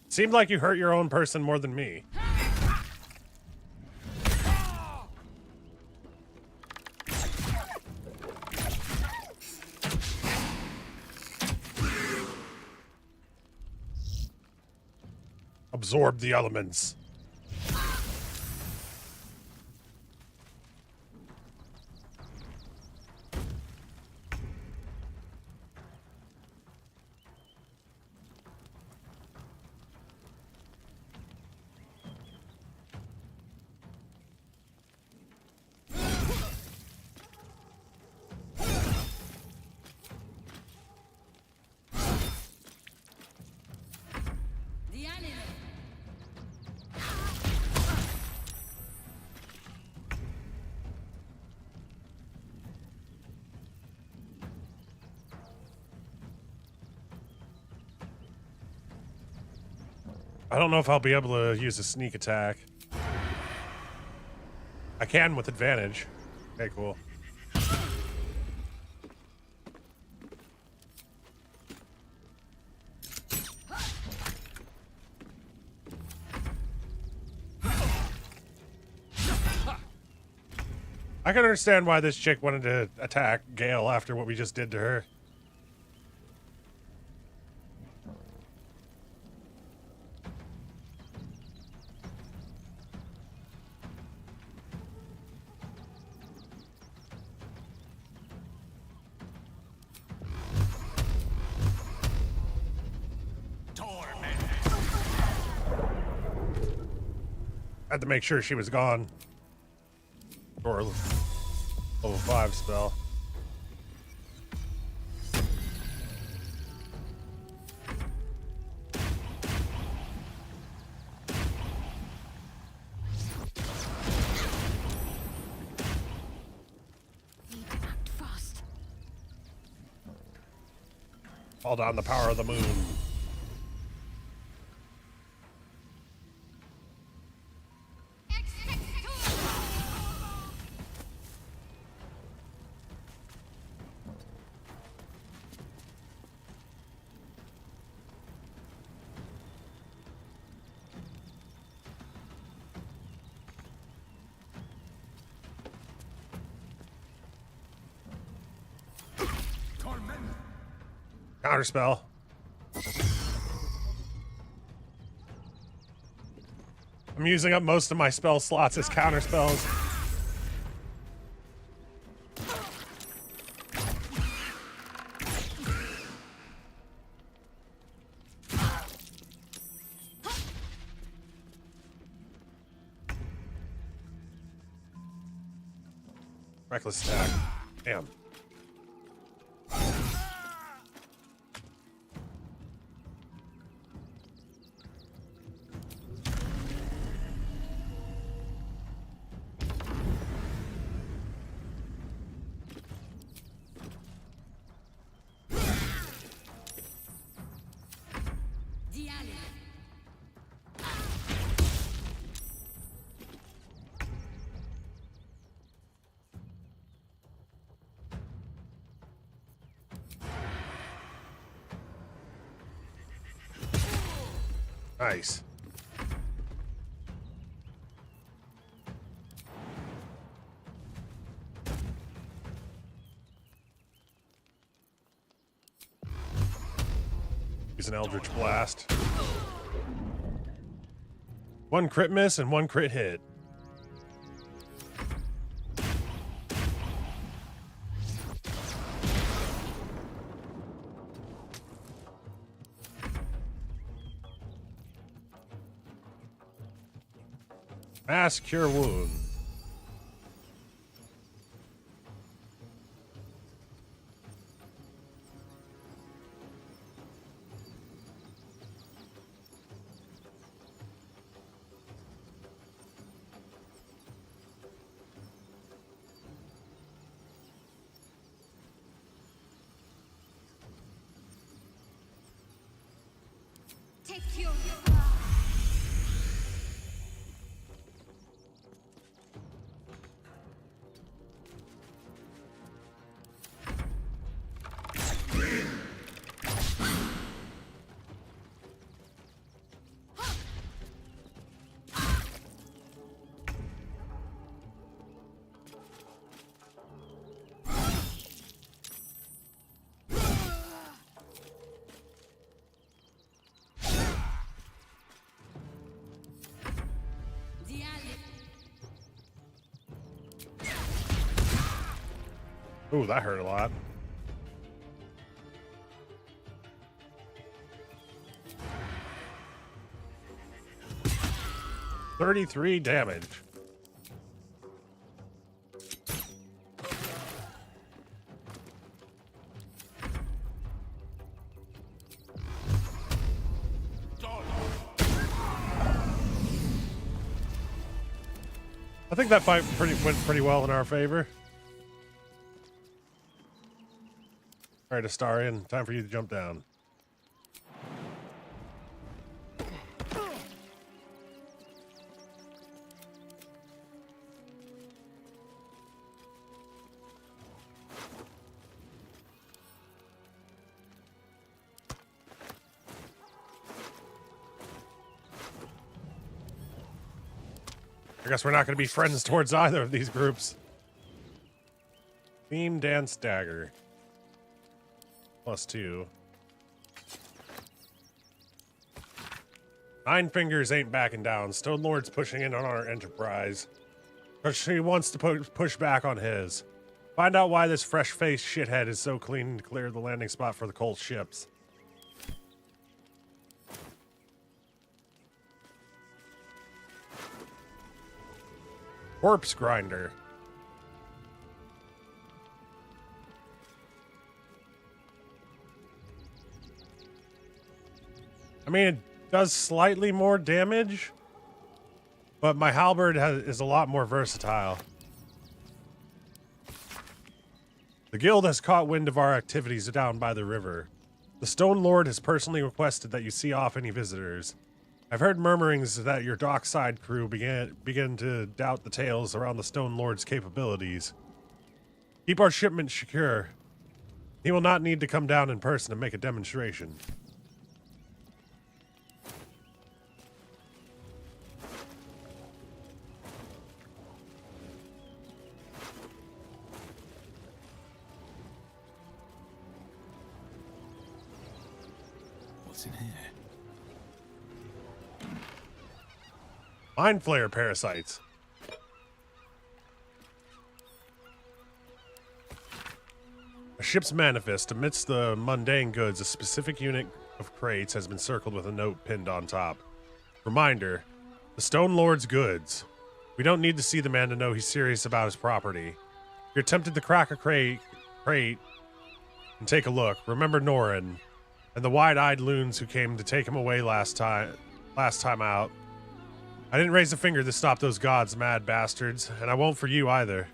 Seemed like you hurt your own person more than me. Absorb the elements. I don't know if I'll be able to use a sneak attack. I can with advantage. Okay, cool. I can understand why this chick wanted to attack Gale after what we just did to her. Had to make sure she was gone. Or level 5 spell. Need to act fast. Call down the power of the moon. Counterspell. I'm using up most of my spell slots as counterspells. Reckless attack. Damn. Nice. Use an Eldritch Blast. 1 crit miss and 1 crit hit. Mass Cure Wound. Take your Ooh, that hurt a lot. $33 damage. I think that fight went pretty well in our favor. All right, Astarion, time for you to jump down. I guess we're not going to be friends towards either of these groups. Theme Dance Dagger. +2. Nine Fingers ain't backing down. Stone Lord's pushing in on our enterprise. But she wants to push back on his. Find out why this fresh-faced shithead is so clean to clear the landing spot for the Colt ships. Corpse Grinder. I mean, it does slightly more damage, but my halberd is a lot more versatile. The guild has caught wind of our activities down by the river. The Stone Lord has personally requested that you see off any visitors. I've heard murmurings that your dockside crew begin to doubt the tales around the Stone Lord's capabilities. Keep our shipment secure. He will not need to come down in person to make a demonstration. What's in here? Mind Flayer parasites. A ship's manifest. Amidst the mundane goods, a specific unit of crates has been circled with a note pinned on top. Reminder, the Stone Lord's goods. We don't need to see the man to know he's serious about his property. If you're tempted to crack a crate and take a look, remember Norin and the wide-eyed loons who came to take him away last time out. I didn't raise a finger to stop those gods, mad bastards, and I won't for you either.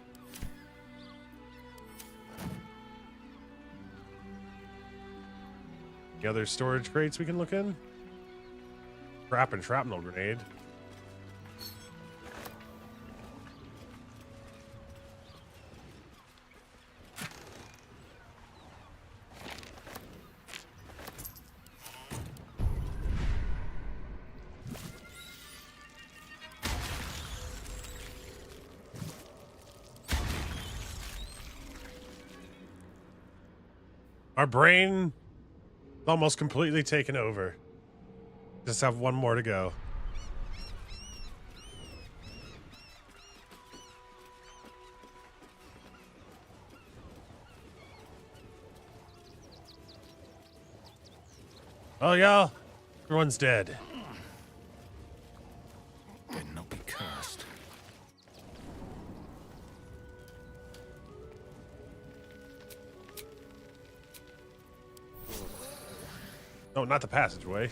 Any other storage crates we can look in? Trap and shrapnel grenade. Our brain is almost completely taken over. Just have one more to go. Oh, yeah. Everyone's dead. Better not be cursed. No, not the passageway.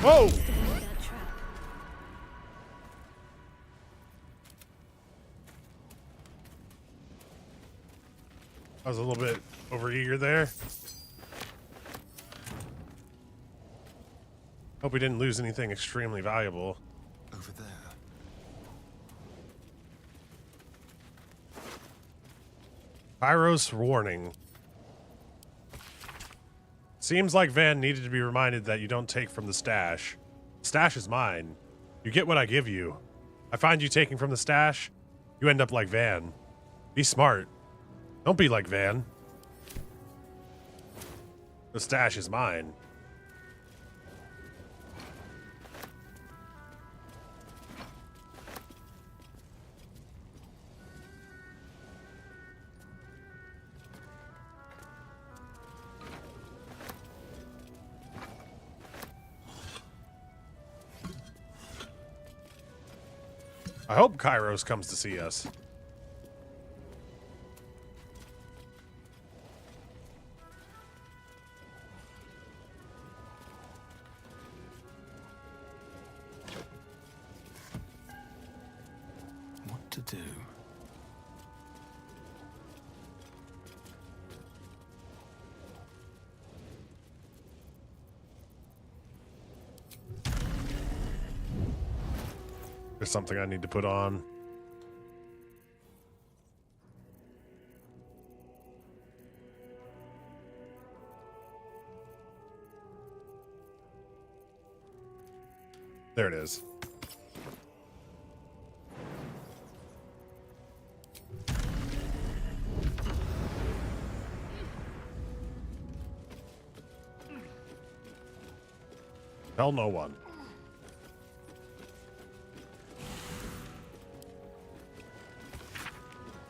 Whoa! I was a little bit overeager there. Hope we didn't lose anything extremely valuable. Over there. Kairos warning. Seems like Van needed to be reminded that you don't take from the stash. Stash is mine. You get what I give you. I find you taking from the stash, you end up like Van. Be smart. Don't be like Van. The stash is mine. I hope Kairos comes to see us. What to do? There's something I need to put on. There it is. Tell no one.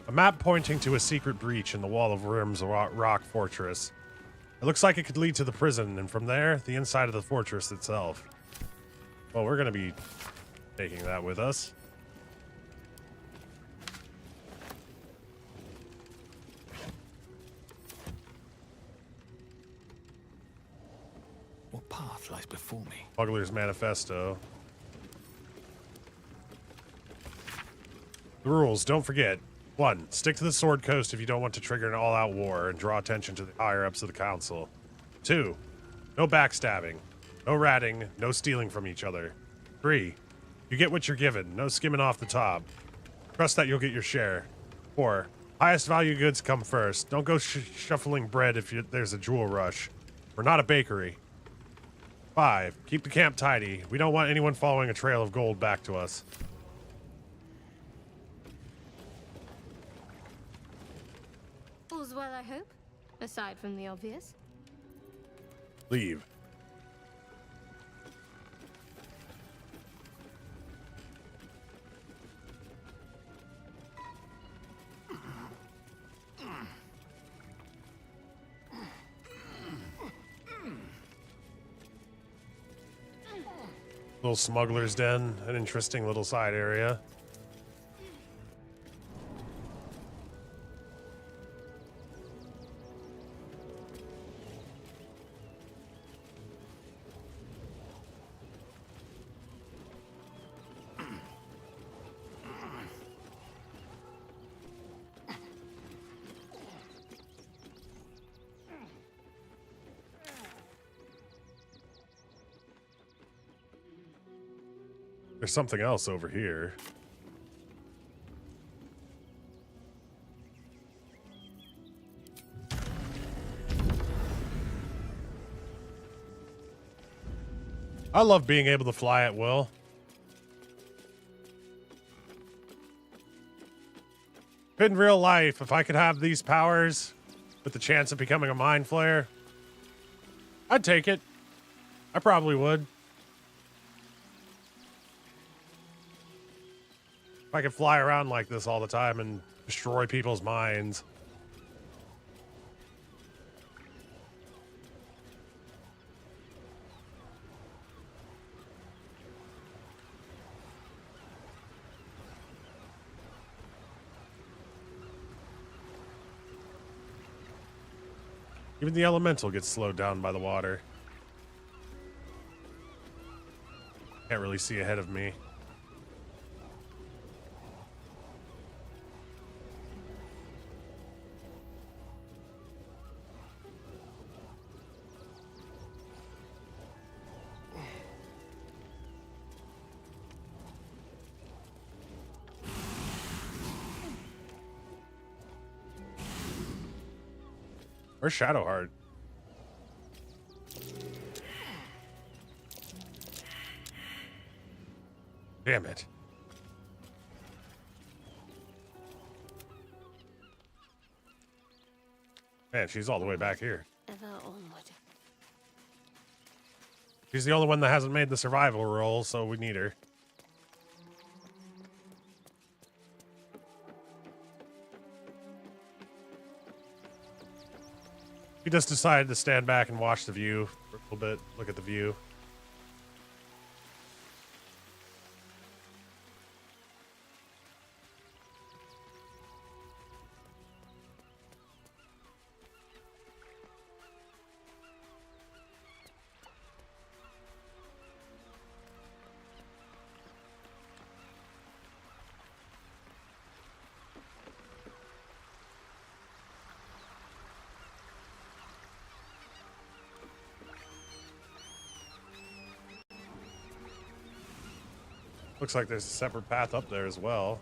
A map pointing to a secret breach in the wall of Rim's rock fortress. It looks like it could lead to the prison, and from there, the inside of the fortress itself. Well, we're going to be taking that with us. What path lies before me? Smuggler's Manifesto. The rules, don't forget. 1. Stick to the Sword Coast if you don't want to trigger an all-out war and draw attention to the higher-ups of the council. 2. No backstabbing. No ratting. No stealing from each other. 3. You get what you're given. No skimming off the top. Trust that you'll get your share. 4. Highest value goods come first. Don't go shuffling bread if there's a jewel rush. We're not a bakery. 5. Keep the camp tidy. We don't want anyone following a trail of gold back to us. All's well, I hope? Aside from the obvious. Leave. Little smuggler's den, an interesting little side area. There's something else over here. I love being able to fly at will. In real life, if I could have these powers with the chance of becoming a mind flayer, I'd take it. I probably would. If I could fly around like this all the time and destroy people's minds. Even the elemental gets slowed down by the water. Can't really see ahead of me. Where's Shadowheart? Damn it. Man, she's all the way back here. Ever onward. She's the only one that hasn't made the survival roll, so we need her. He just decided to stand back and watch the view for a little bit. Look at the view. Looks like there's a separate path up there as well.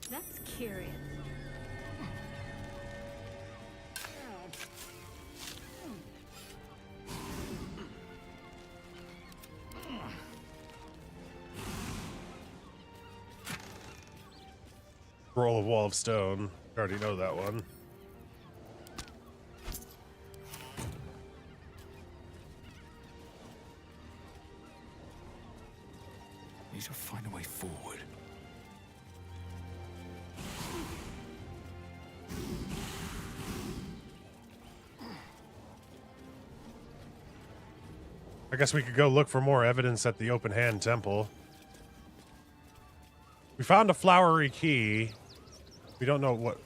That's curious. Roll of Wall of Stone. You already know that one. Need to find a way forward. I guess we could go look for more evidence at the Open Hand Temple. We found a flowery key. We don't know what...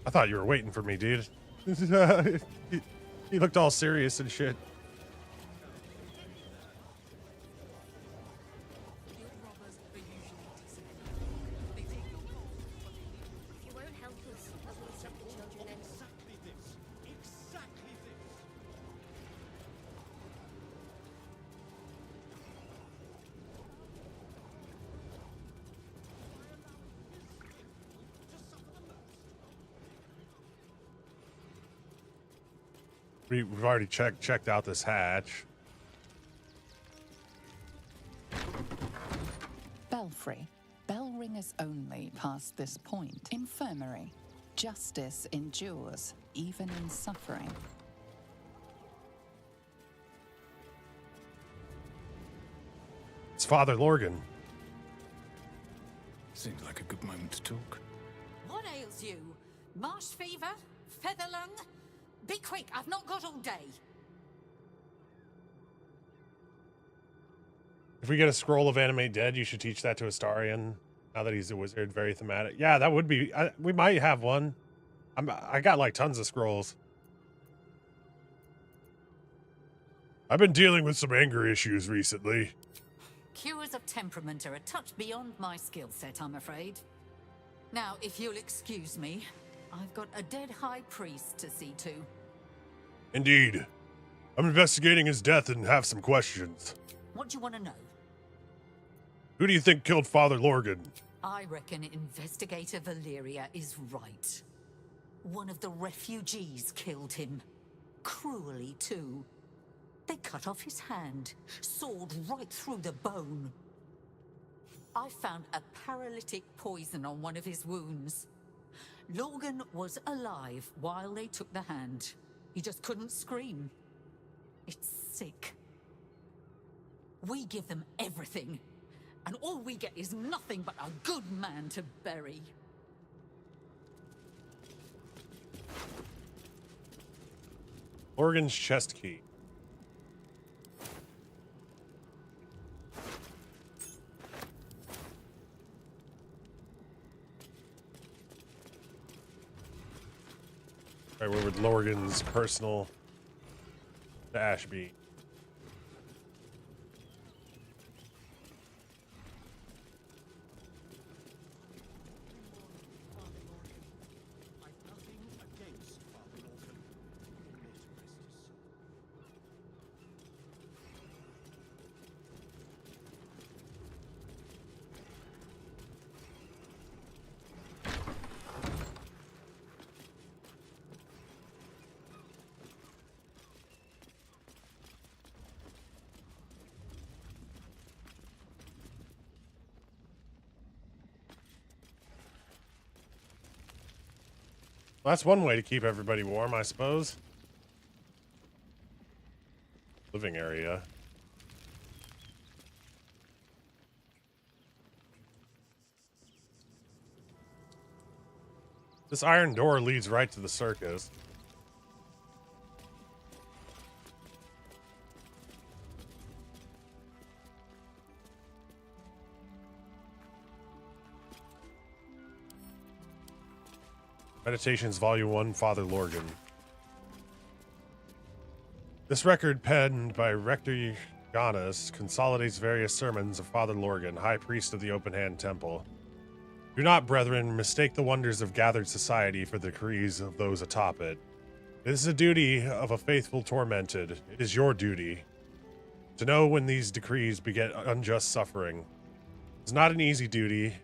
I thought you were waiting for me, dude. He looked all serious and shit. We've already checked out this hatch. Belfry. Bell ringers only past this point. Infirmary. Justice endures, even in suffering. It's Father Lorgan. Seems like a good moment to talk. What ails you? Marsh fever? Feather lung? Be quick, I've not got all day. If we get a scroll of Animate Dead, you should teach that to Astarion. Now that he's a wizard, very thematic. Yeah, that would be... we might have one. I got like tons of scrolls. I've been dealing with some anger issues recently. Cures of temperament are a touch beyond my skill set, I'm afraid. Now, if you'll excuse me, I've got a dead high priest to see to. Indeed. I'm investigating his death and have some questions. What do you want to know? Who do you think killed Father Lorgan? I reckon Investigator Valeria is right. One of the refugees killed him. Cruelly, too. They cut off his hand, sawed right through the bone. I found a paralytic poison on one of his wounds. Lorgan was alive while they took the hand. He just couldn't scream. It's sick. We give them everything, and all we get is nothing but a good man to bury. Lorgan's chest key. Right, we're with Lorgan's personal dash be. Well, that's one way to keep everybody warm, I suppose. Living area. This iron door leads right to the circus. Meditations Volume 1, Father Lorgan. This record, penned by Rector Giannis, consolidates various sermons of Father Lorgan, High Priest of the Open Hand Temple. Do not, brethren, mistake the wonders of gathered society for the decrees of those atop it. It is the duty of a faithful tormented. It is your duty to know when these decrees beget unjust suffering. It's not an easy duty.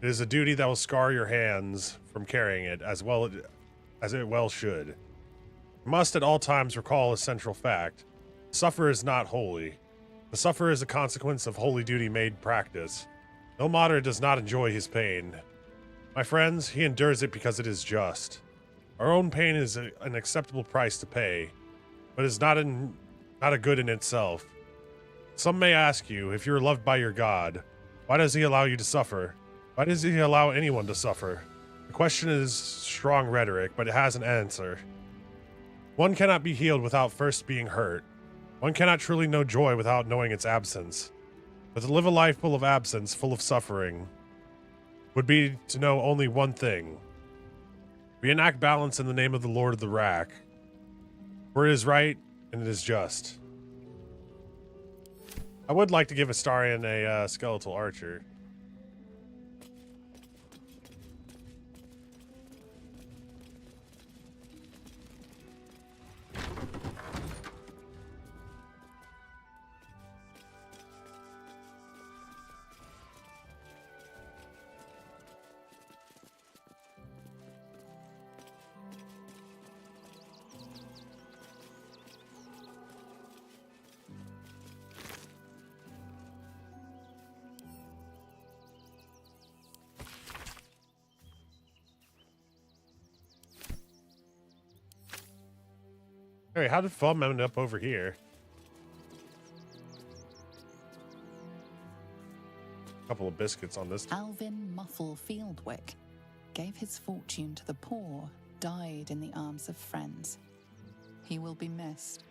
It is a duty that will scar your hands from carrying it as well as it well should. You must at all times recall a central fact. The sufferer is not holy. The sufferer is a consequence of holy duty made practice. No martyr does not enjoy his pain. My friends, he endures it because it is just. Our own pain is an acceptable price to pay, but is not a good in itself. Some may ask you, if you are loved by your God, why does he allow you to suffer? Why does he allow anyone to suffer? The question is strong rhetoric, but it has an answer. One cannot be healed without first being hurt. One cannot truly know joy without knowing its absence. But to live a life full of absence, full of suffering, would be to know only one thing. We enact balance in the name of the Lord of the Rack, for it is right and it is just. I would like to give Astarion a skeletal archer. Hey, how did Fum end up over here? A couple of biscuits on this. Alvin Muffle Fieldwick gave his fortune to the poor, died in the arms of friends. He will be missed.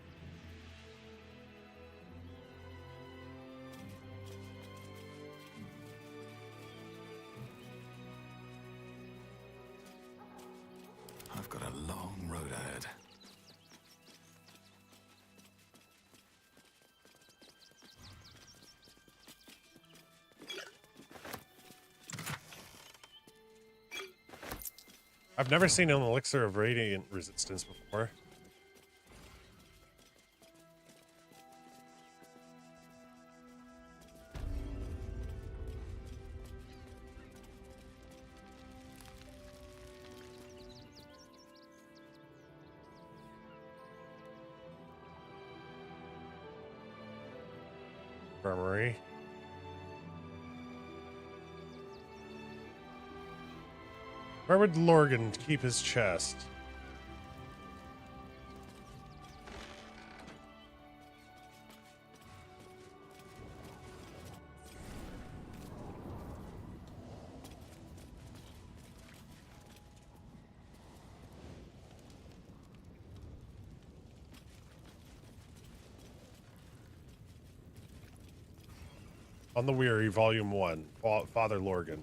I've got a long road ahead. I've never seen an elixir of radiant resistance before. Infirmary. Where would Lorgan keep his chest? On the Weary, Volume 1, Father Lorgan.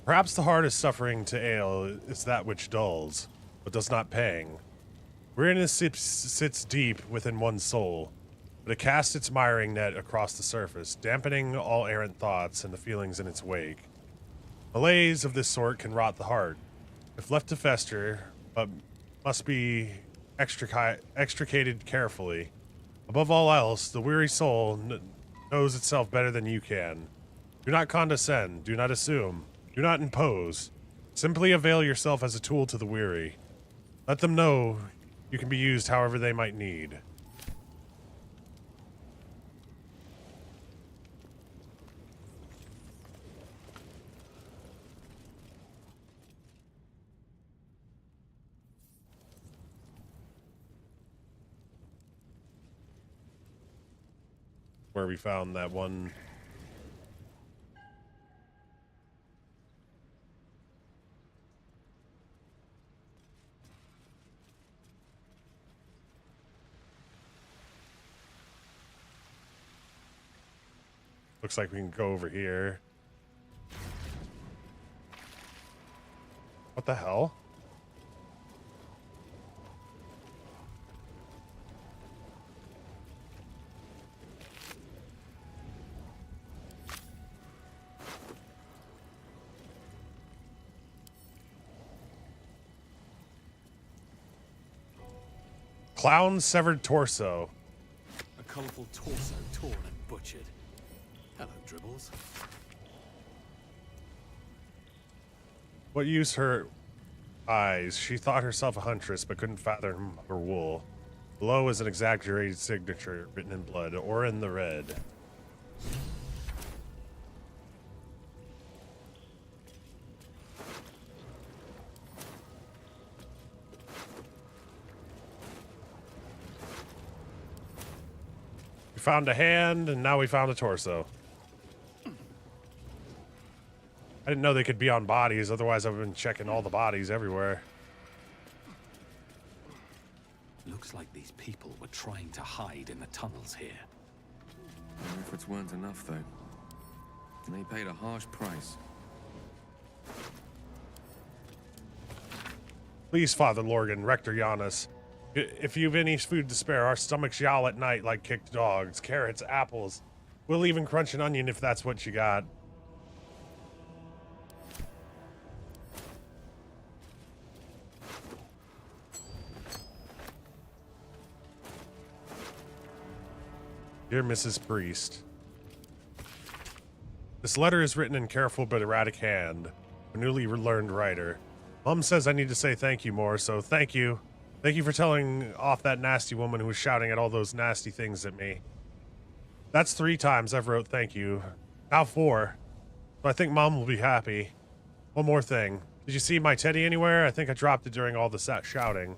Perhaps the hardest suffering to ale is that which dulls, but does not pang. Weariness sits deep within one's soul, but it casts its miring net across the surface, dampening all errant thoughts and the feelings in its wake. Malaise of this sort can rot the heart, if left to fester, but must be extricated carefully. Above all else, the weary soul knows itself better than you can. Do not condescend, do not assume. Do not impose. Simply avail yourself as a tool to the weary. Let them know you can be used however they might need. Where we found that one. Looks like we can go over here. What the hell? Clown's severed torso. A colourful torso torn and butchered. Hello, Dribbles. What use her eyes? She thought herself a huntress, but couldn't fathom her wool. Below is an exaggerated signature written in blood, or in the red. We found a hand, and now we found a torso. I didn't know they could be on bodies, otherwise I've been checking all the bodies everywhere. Looks like these people were trying to hide in the tunnels here. Their efforts weren't enough, though. And they paid a harsh price. Please, Father Lorgan, Rector Giannis, if you've any food to spare, our stomachs yowl at night like kicked dogs. Carrots, apples. We'll even crunch an onion if that's what you got. Dear Mrs. Priest, this letter is written in careful but erratic hand. A newly learned writer. Mom says I need to say thank you more, so thank you. Thank you for telling off that nasty woman who was shouting at all those nasty things at me. That's 3 times I've wrote thank you. Now 4. So I think Mom will be happy. One more thing. Did you see my teddy anywhere? I think I dropped it during all the shouting.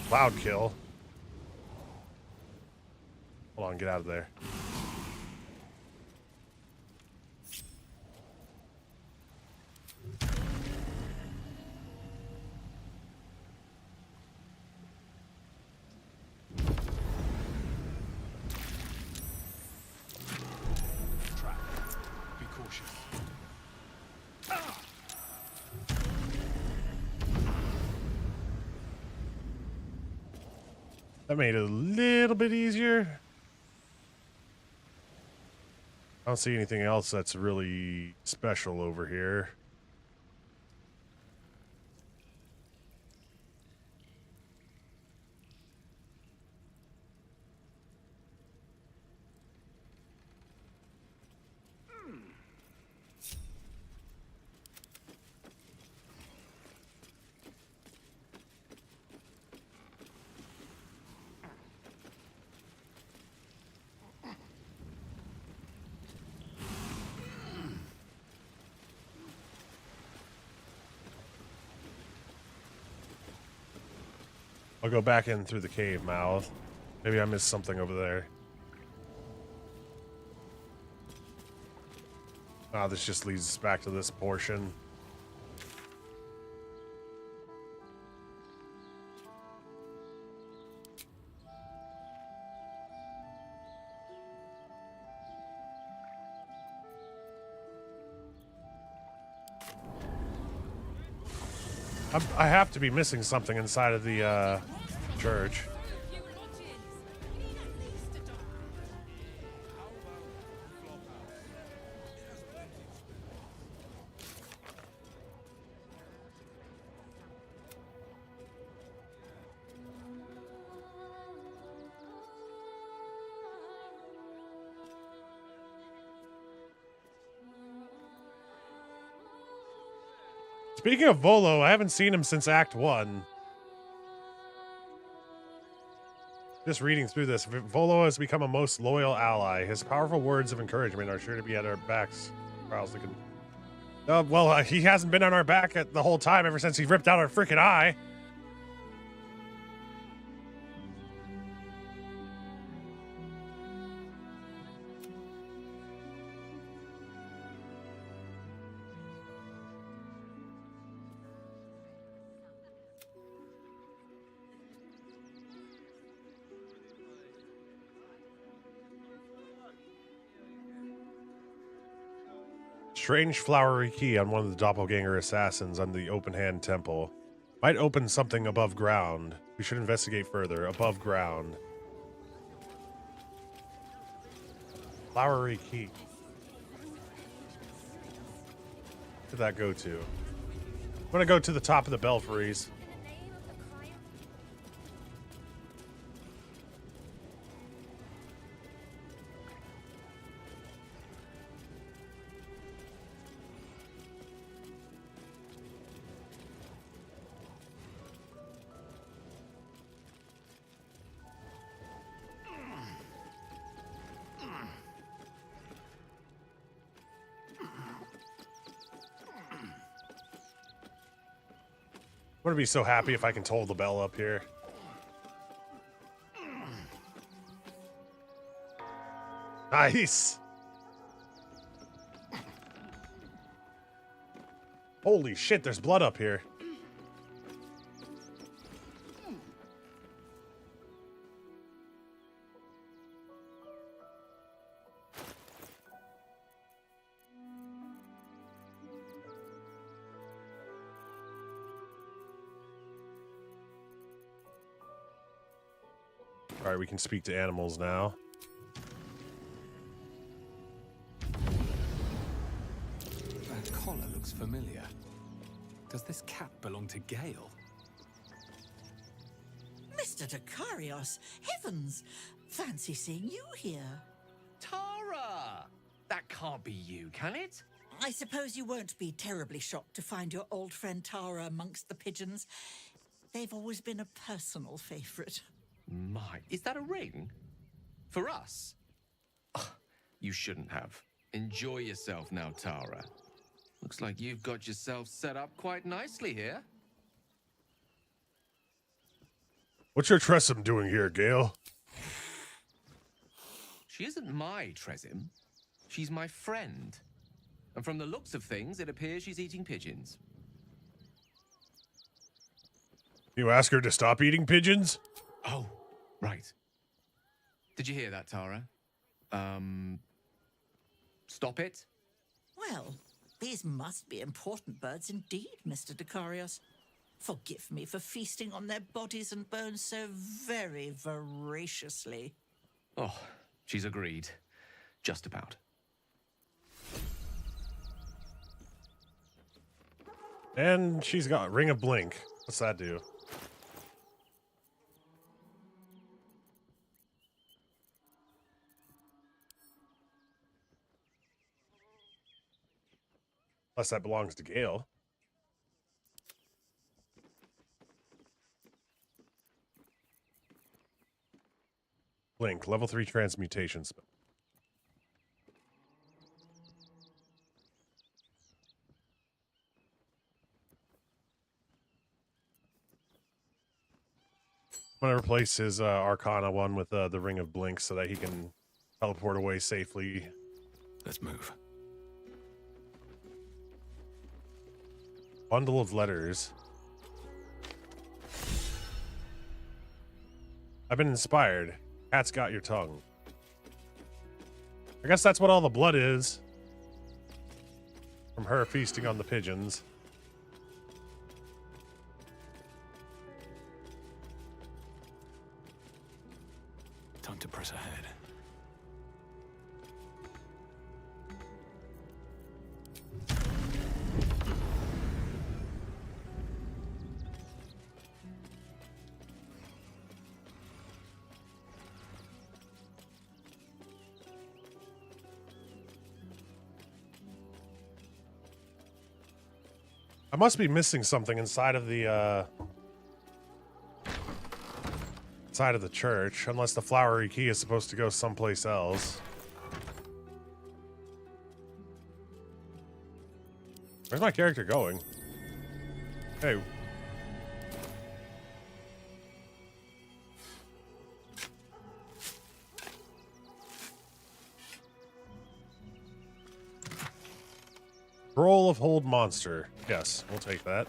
Loud kill. Hold on, get out of there. Trap. Be cautious. That made it a little bit easier. I don't see anything else that's really special over here. I'll go back in through the cave mouth. Maybe I missed something over there. Ah, this just leads us back to this portion. I have to be missing something inside of the church. Speaking of Volo, I haven't seen him since Act 1. Just reading through this, Volo has become a most loyal ally. His powerful words of encouragement are sure to be at our backs. Well, he hasn't been on our back the whole time ever since he ripped out our freaking eye. Strange flowery key on one of the doppelganger assassins on the open hand temple. Might open something above ground. We should investigate further. Above ground. Flowery key. Where did that go to? I'm gonna go to the top of the belfries. I'm gonna be so happy if I can toll the bell up here. Nice. Holy shit, there's blood up here. All right, we can speak to animals now. That collar looks familiar. Does this cap belong to Gale? Mr. Dakarios, heavens! Fancy seeing you here. Tara! That can't be you, can it? I suppose you won't be terribly shocked to find your old friend Tara amongst the pigeons. They've always been a personal favorite. My, is that a ring? For us? Oh, you shouldn't have. Enjoy yourself now, Tara. Looks like you've got yourself set up quite nicely here. What's your Tressum doing here, Gale? She isn't my Tresim. She's my friend. And from the looks of things, it appears she's eating pigeons. You ask her to stop eating pigeons? Oh, right. Did you hear that, Tara? Stop it? Well, these must be important birds indeed, Mr. Dakarios. Forgive me for feasting on their bodies and bones so very voraciously. Oh, she's agreed. Just about. And she's got Ring of Blink. What's that do? Unless that belongs to Gale. Blink, level 3 transmutation spell. I'm gonna replace his Arcana one with the Ring of Blink so that he can teleport away safely. Let's move. Bundle of letters. I've been inspired. Cat's got your tongue. I guess that's what all the blood is. From her feasting on the pigeons. Time to press ahead. I must be missing something inside of the church, unless the flowery key is supposed to go someplace else. Where's my character going? Hey. Roll of Hold Monster. Yes, we'll take that.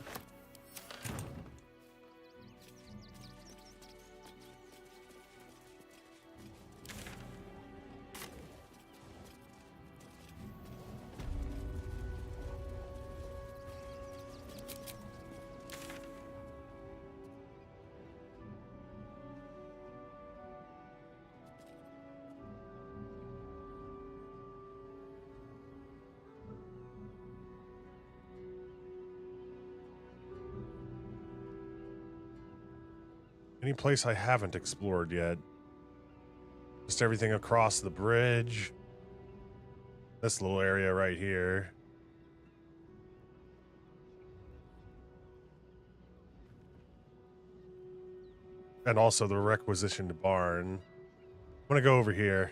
Any place I haven't explored yet. Just everything across the bridge. This little area right here. And also the requisitioned barn. I'm gonna go over here.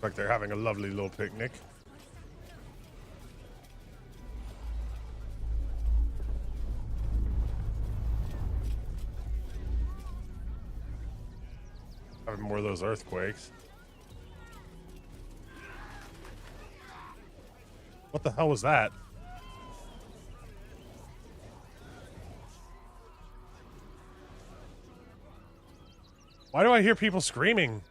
Like they're having a lovely little picnic. Having more of those earthquakes. What the hell was that? Why do I hear people screaming?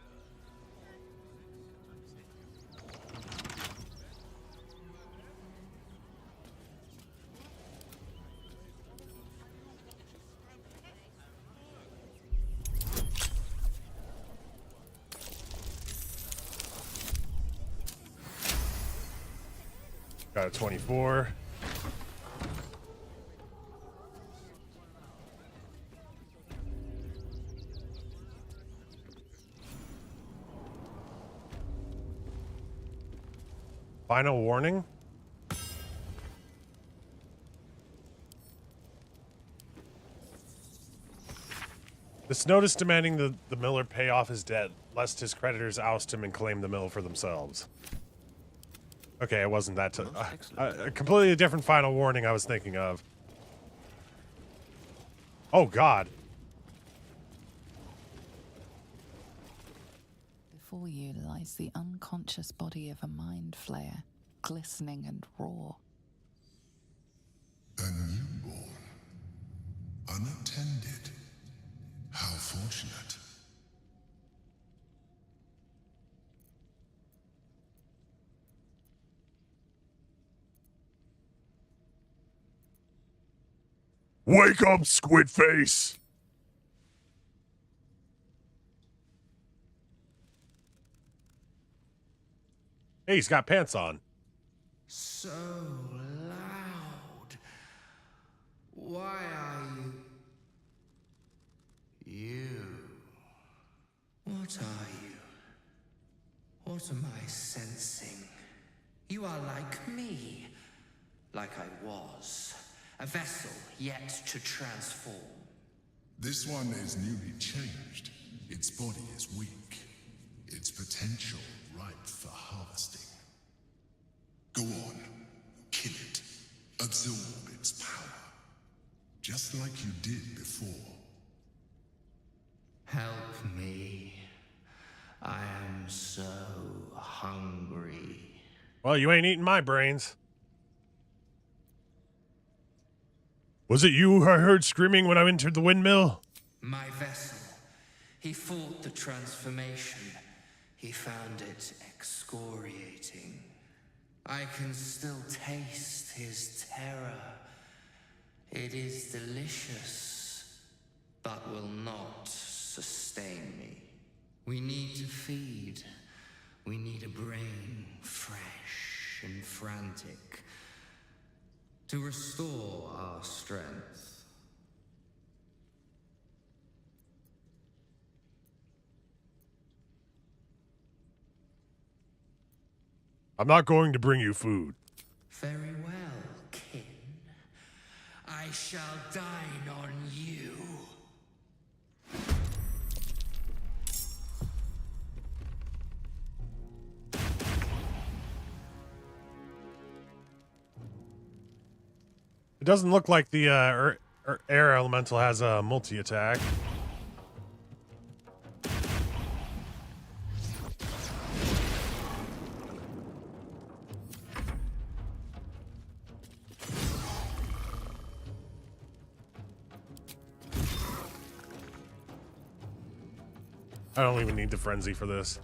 Got a 24. Final warning. This notice demanding the miller pay off his debt, lest his creditors oust him and claim the mill for themselves. Okay, it wasn't that. A completely different final warning I was thinking of. Oh, God. Before you lies the unconscious body of a mind flayer, glistening and raw. A newborn. Unattended. How fortunate. Wake up, squid face! Hey, he's got pants on. So loud. Why are you? You. What are you? What am I sensing? You are like me. Like I was. A vessel yet to transform. This one is newly changed. Its body is weak. Its potential ripe for harvesting. Go on. Kill it. Absorb its power. Just like you did before. Help me. I am so hungry. Well, you ain't eating my brains. Was it you I heard screaming when I entered the windmill? My vessel. He fought the transformation. He found it excoriating. I can still taste his terror. It is delicious, but will not sustain me. We need to feed. We need a brain, fresh and frantic, to restore our strength. I'm not going to bring you food. Very well, kin. I shall dine on you. It doesn't look like the air elemental has a multi-attack. I don't even need the frenzy for this.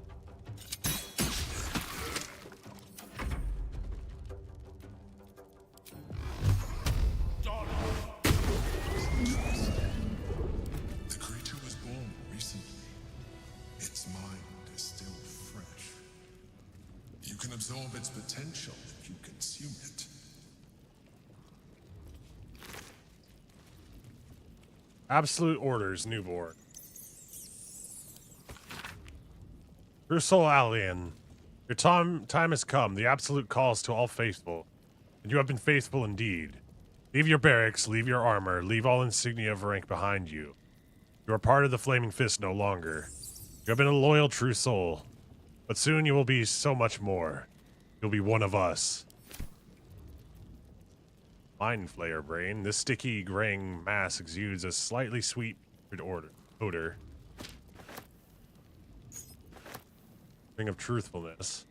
The creature was born recently. Its mind is still fresh. You can absorb its potential if you consume it. Absolute orders, newborn. True Soul Alien, your time has come. The absolute calls to all faithful, and you have been faithful indeed. Leave your barracks, leave your armor, leave all insignia of rank behind you. You are part of the Flaming Fist no longer. You have been a loyal true soul, but soon you will be so much more. You'll be one of us. Mind Flayer Brain. This sticky, graying mass exudes a slightly sweet odor. Ring of truthfulness.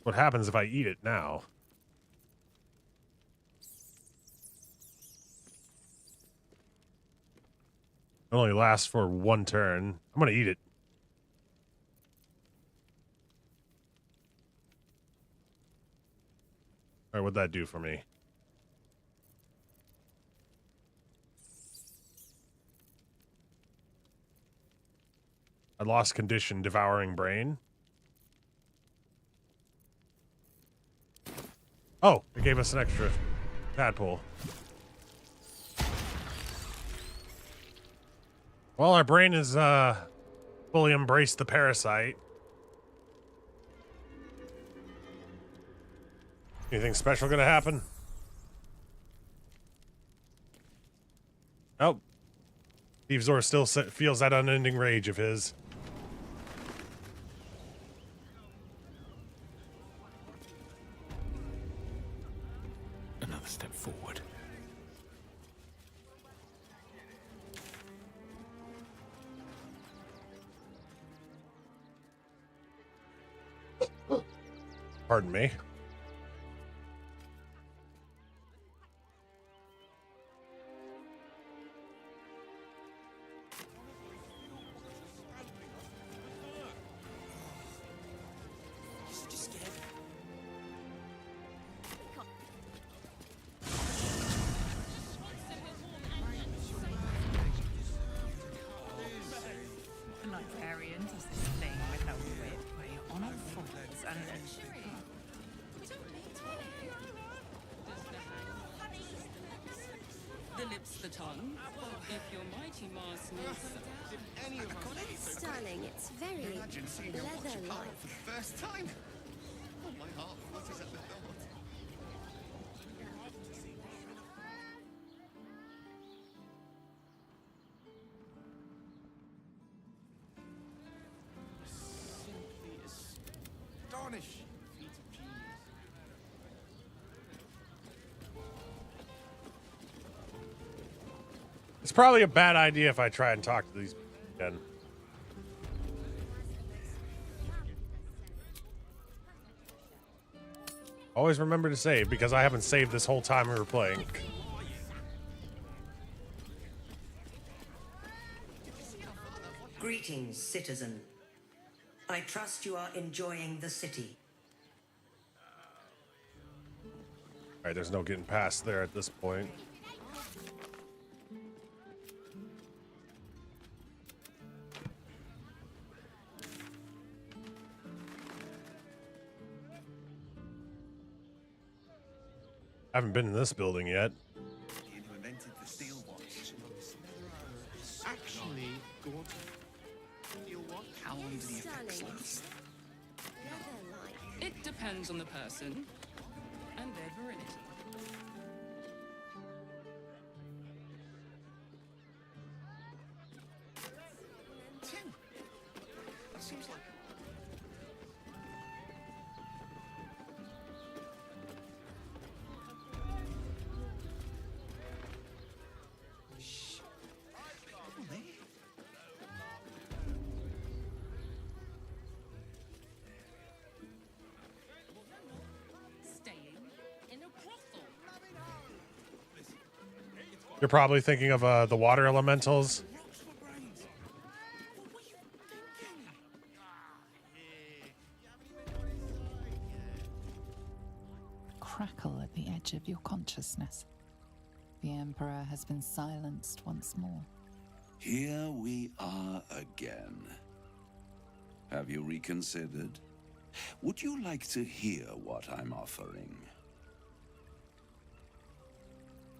What happens if I eat it now? It only lasts for one turn. I'm gonna eat it. Alright, what'd that do for me? I lost condition, devouring brain. Oh, it gave us an extra tadpole. Well, our brain is fully embraced the parasite. Anything special gonna happen? Oh. Stevezor still feels that unending rage of his. Another step forward. Pardon me. The librarian does this thing with her whip where you're on all fours and then... The lips, the tongue. If your mighty mass needs... Sterling, it's very Imagine seeing your watch leather-like. apart for the first time. Oh, my heart flutters at the thought. Simply astonishing feat of genius. It's probably a bad idea if I try and talk to these again. Always remember to save, because I haven't saved this whole time we were playing. Greetings, citizen. I trust you are enjoying the city. Alright, there's no getting past there at this point. I haven't been in this building yet. Actually, good. How long do the effects last? It depends on the person and their virility. That seems like... Shh. Come on, eh? Staying in a brothel. You're probably thinking of the water elementals. Crackle at the edge of your consciousness. The Emperor has been silenced once more. Here we are again. Have you reconsidered? Would you like to hear what I'm offering?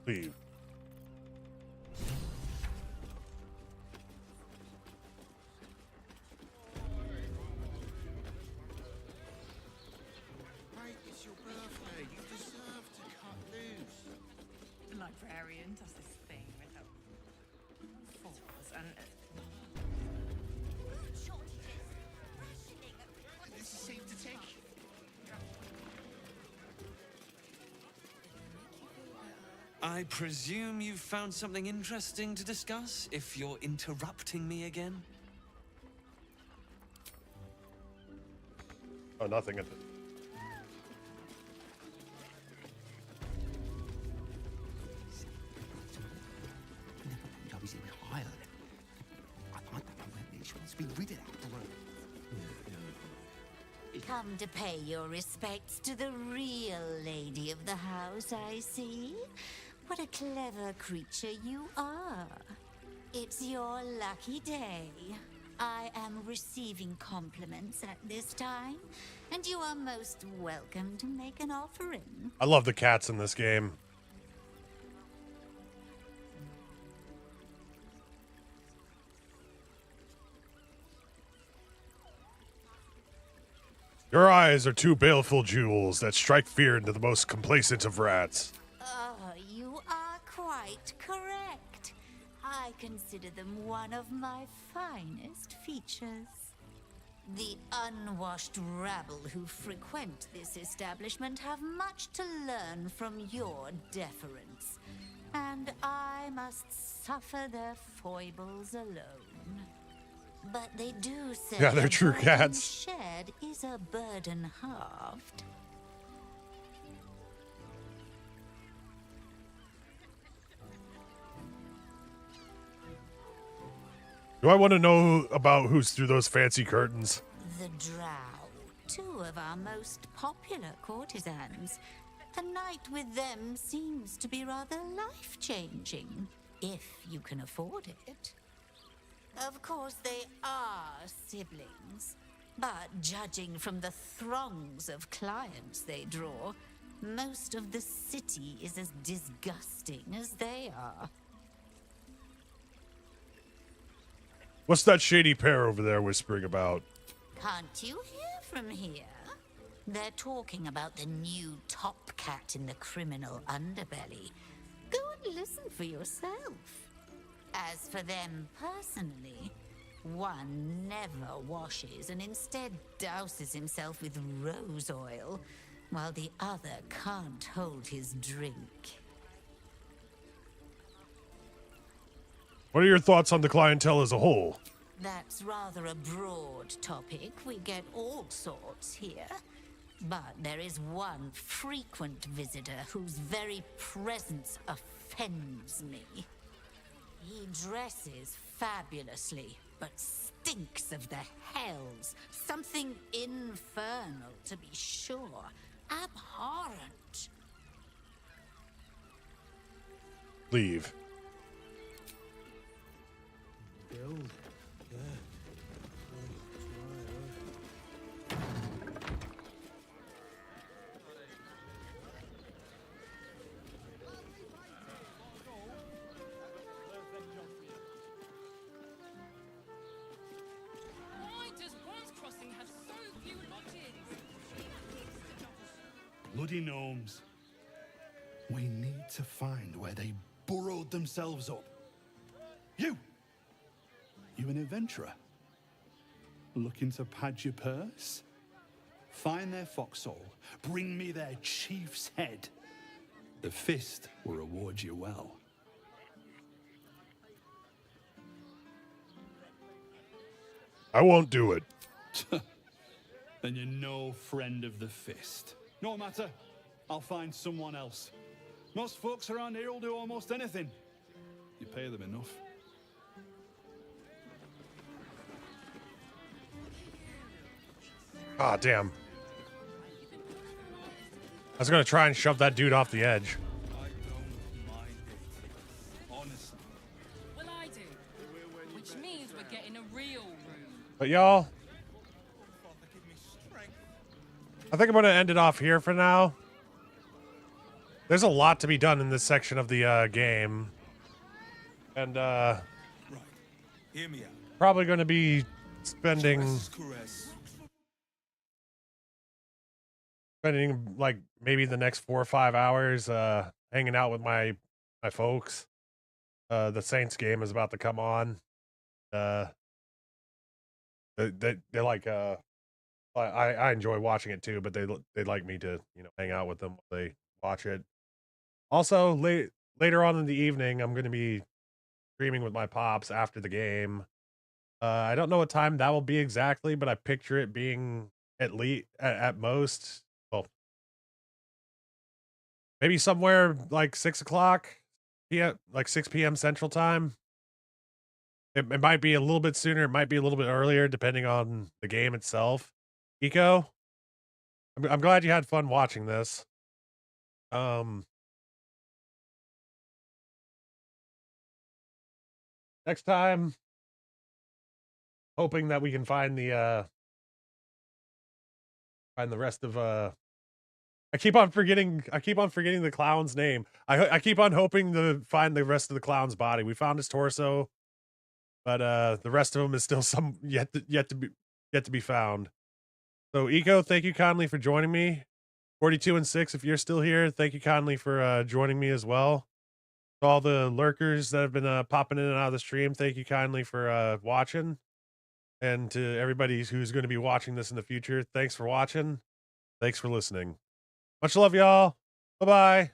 Leave. Right, it's your birthday. You deserve to cut loose. The librarian does this thing with her fours and... This is safe to take. I presume you've found something interesting to discuss, if you're interrupting me again? Oh, nothing at the... Come to pay your respects to the real lady of the house, I see. What a clever creature you are. It's your lucky day. I am receiving compliments at this time, and you are most welcome to make an offering. I love the cats in this game. Your eyes are two baleful jewels that strike fear into the most complacent of rats. You are quite correct. I consider them one of my finest features. The unwashed rabble who frequent this establishment have much to learn from your deference, and I must suffer their foibles alone. But they do say Yeah, they're a true burden cats. shared is a burden halved. Do I want to know about who's through those fancy curtains? The Drow, two of our most popular courtesans. A night with them seems to be rather life-changing, if you can afford it. Of course, they are siblings, but judging from the throngs of clients they draw, most of the city is as disgusting as they are. What's that shady pair over there whispering about? Can't you hear from here? They're talking about the new top cat in the criminal underbelly. Go and listen for yourself. As for them personally, one never washes and instead douses himself with rose oil, while the other can't hold his drink. What are your thoughts on the clientele as a whole? That's rather a broad topic. We get all sorts here. But there is one frequent visitor whose very presence offends me. He dresses fabulously, but stinks of the hells. Something infernal, to be sure. Abhorrent. Leave. Build. Yeah. Why does Bronze Crossing have so few lodges? Bloody gnomes. We need to find where they burrowed themselves up. You an adventurer? Looking to pad your purse? Find their foxhole, bring me their chief's head. The fist will reward you well. I won't do it. Then you're no friend of the fist. No matter, I'll find someone else. Most folks around here will do almost anything. You pay them enough. Ah, damn. I was gonna try and shove that dude off the edge. Honestly. Well, I do. Which means we're getting a real room. But y'all, I think I'm gonna end it off here for now. There's a lot to be done in this section of the game. And Hear me out. probably gonna be spending like maybe the next 4 or 5 hours hanging out with my folks. The Saints game is about to come on. They're like I enjoy watching it too, but they like me to, you know, hang out with them while they watch it. Also, later on in the evening, I'm going to be streaming with my pops after the game. I don't know what time that will be exactly, but I picture it being at least at most, well, maybe somewhere like 6 o'clock p.m., like 6 p.m. Central Time. It might be a little bit sooner. It might be a little bit earlier, depending on the game itself. Eco, I'm glad you had fun watching this. Next time, hoping that we can find the rest of I keep on forgetting the clown's name. I keep on hoping to find the rest of the clown's body. We found his torso, but the rest of him is still yet to be found. So Eco, thank you kindly for joining me. 42 and 6, if you're still here, thank you kindly for joining me as well. To all the lurkers that have been popping in and out of the stream, thank you kindly for watching. And to everybody who's going to be watching this in the future, thanks for watching. Thanks for listening. Much love, y'all. Bye-bye.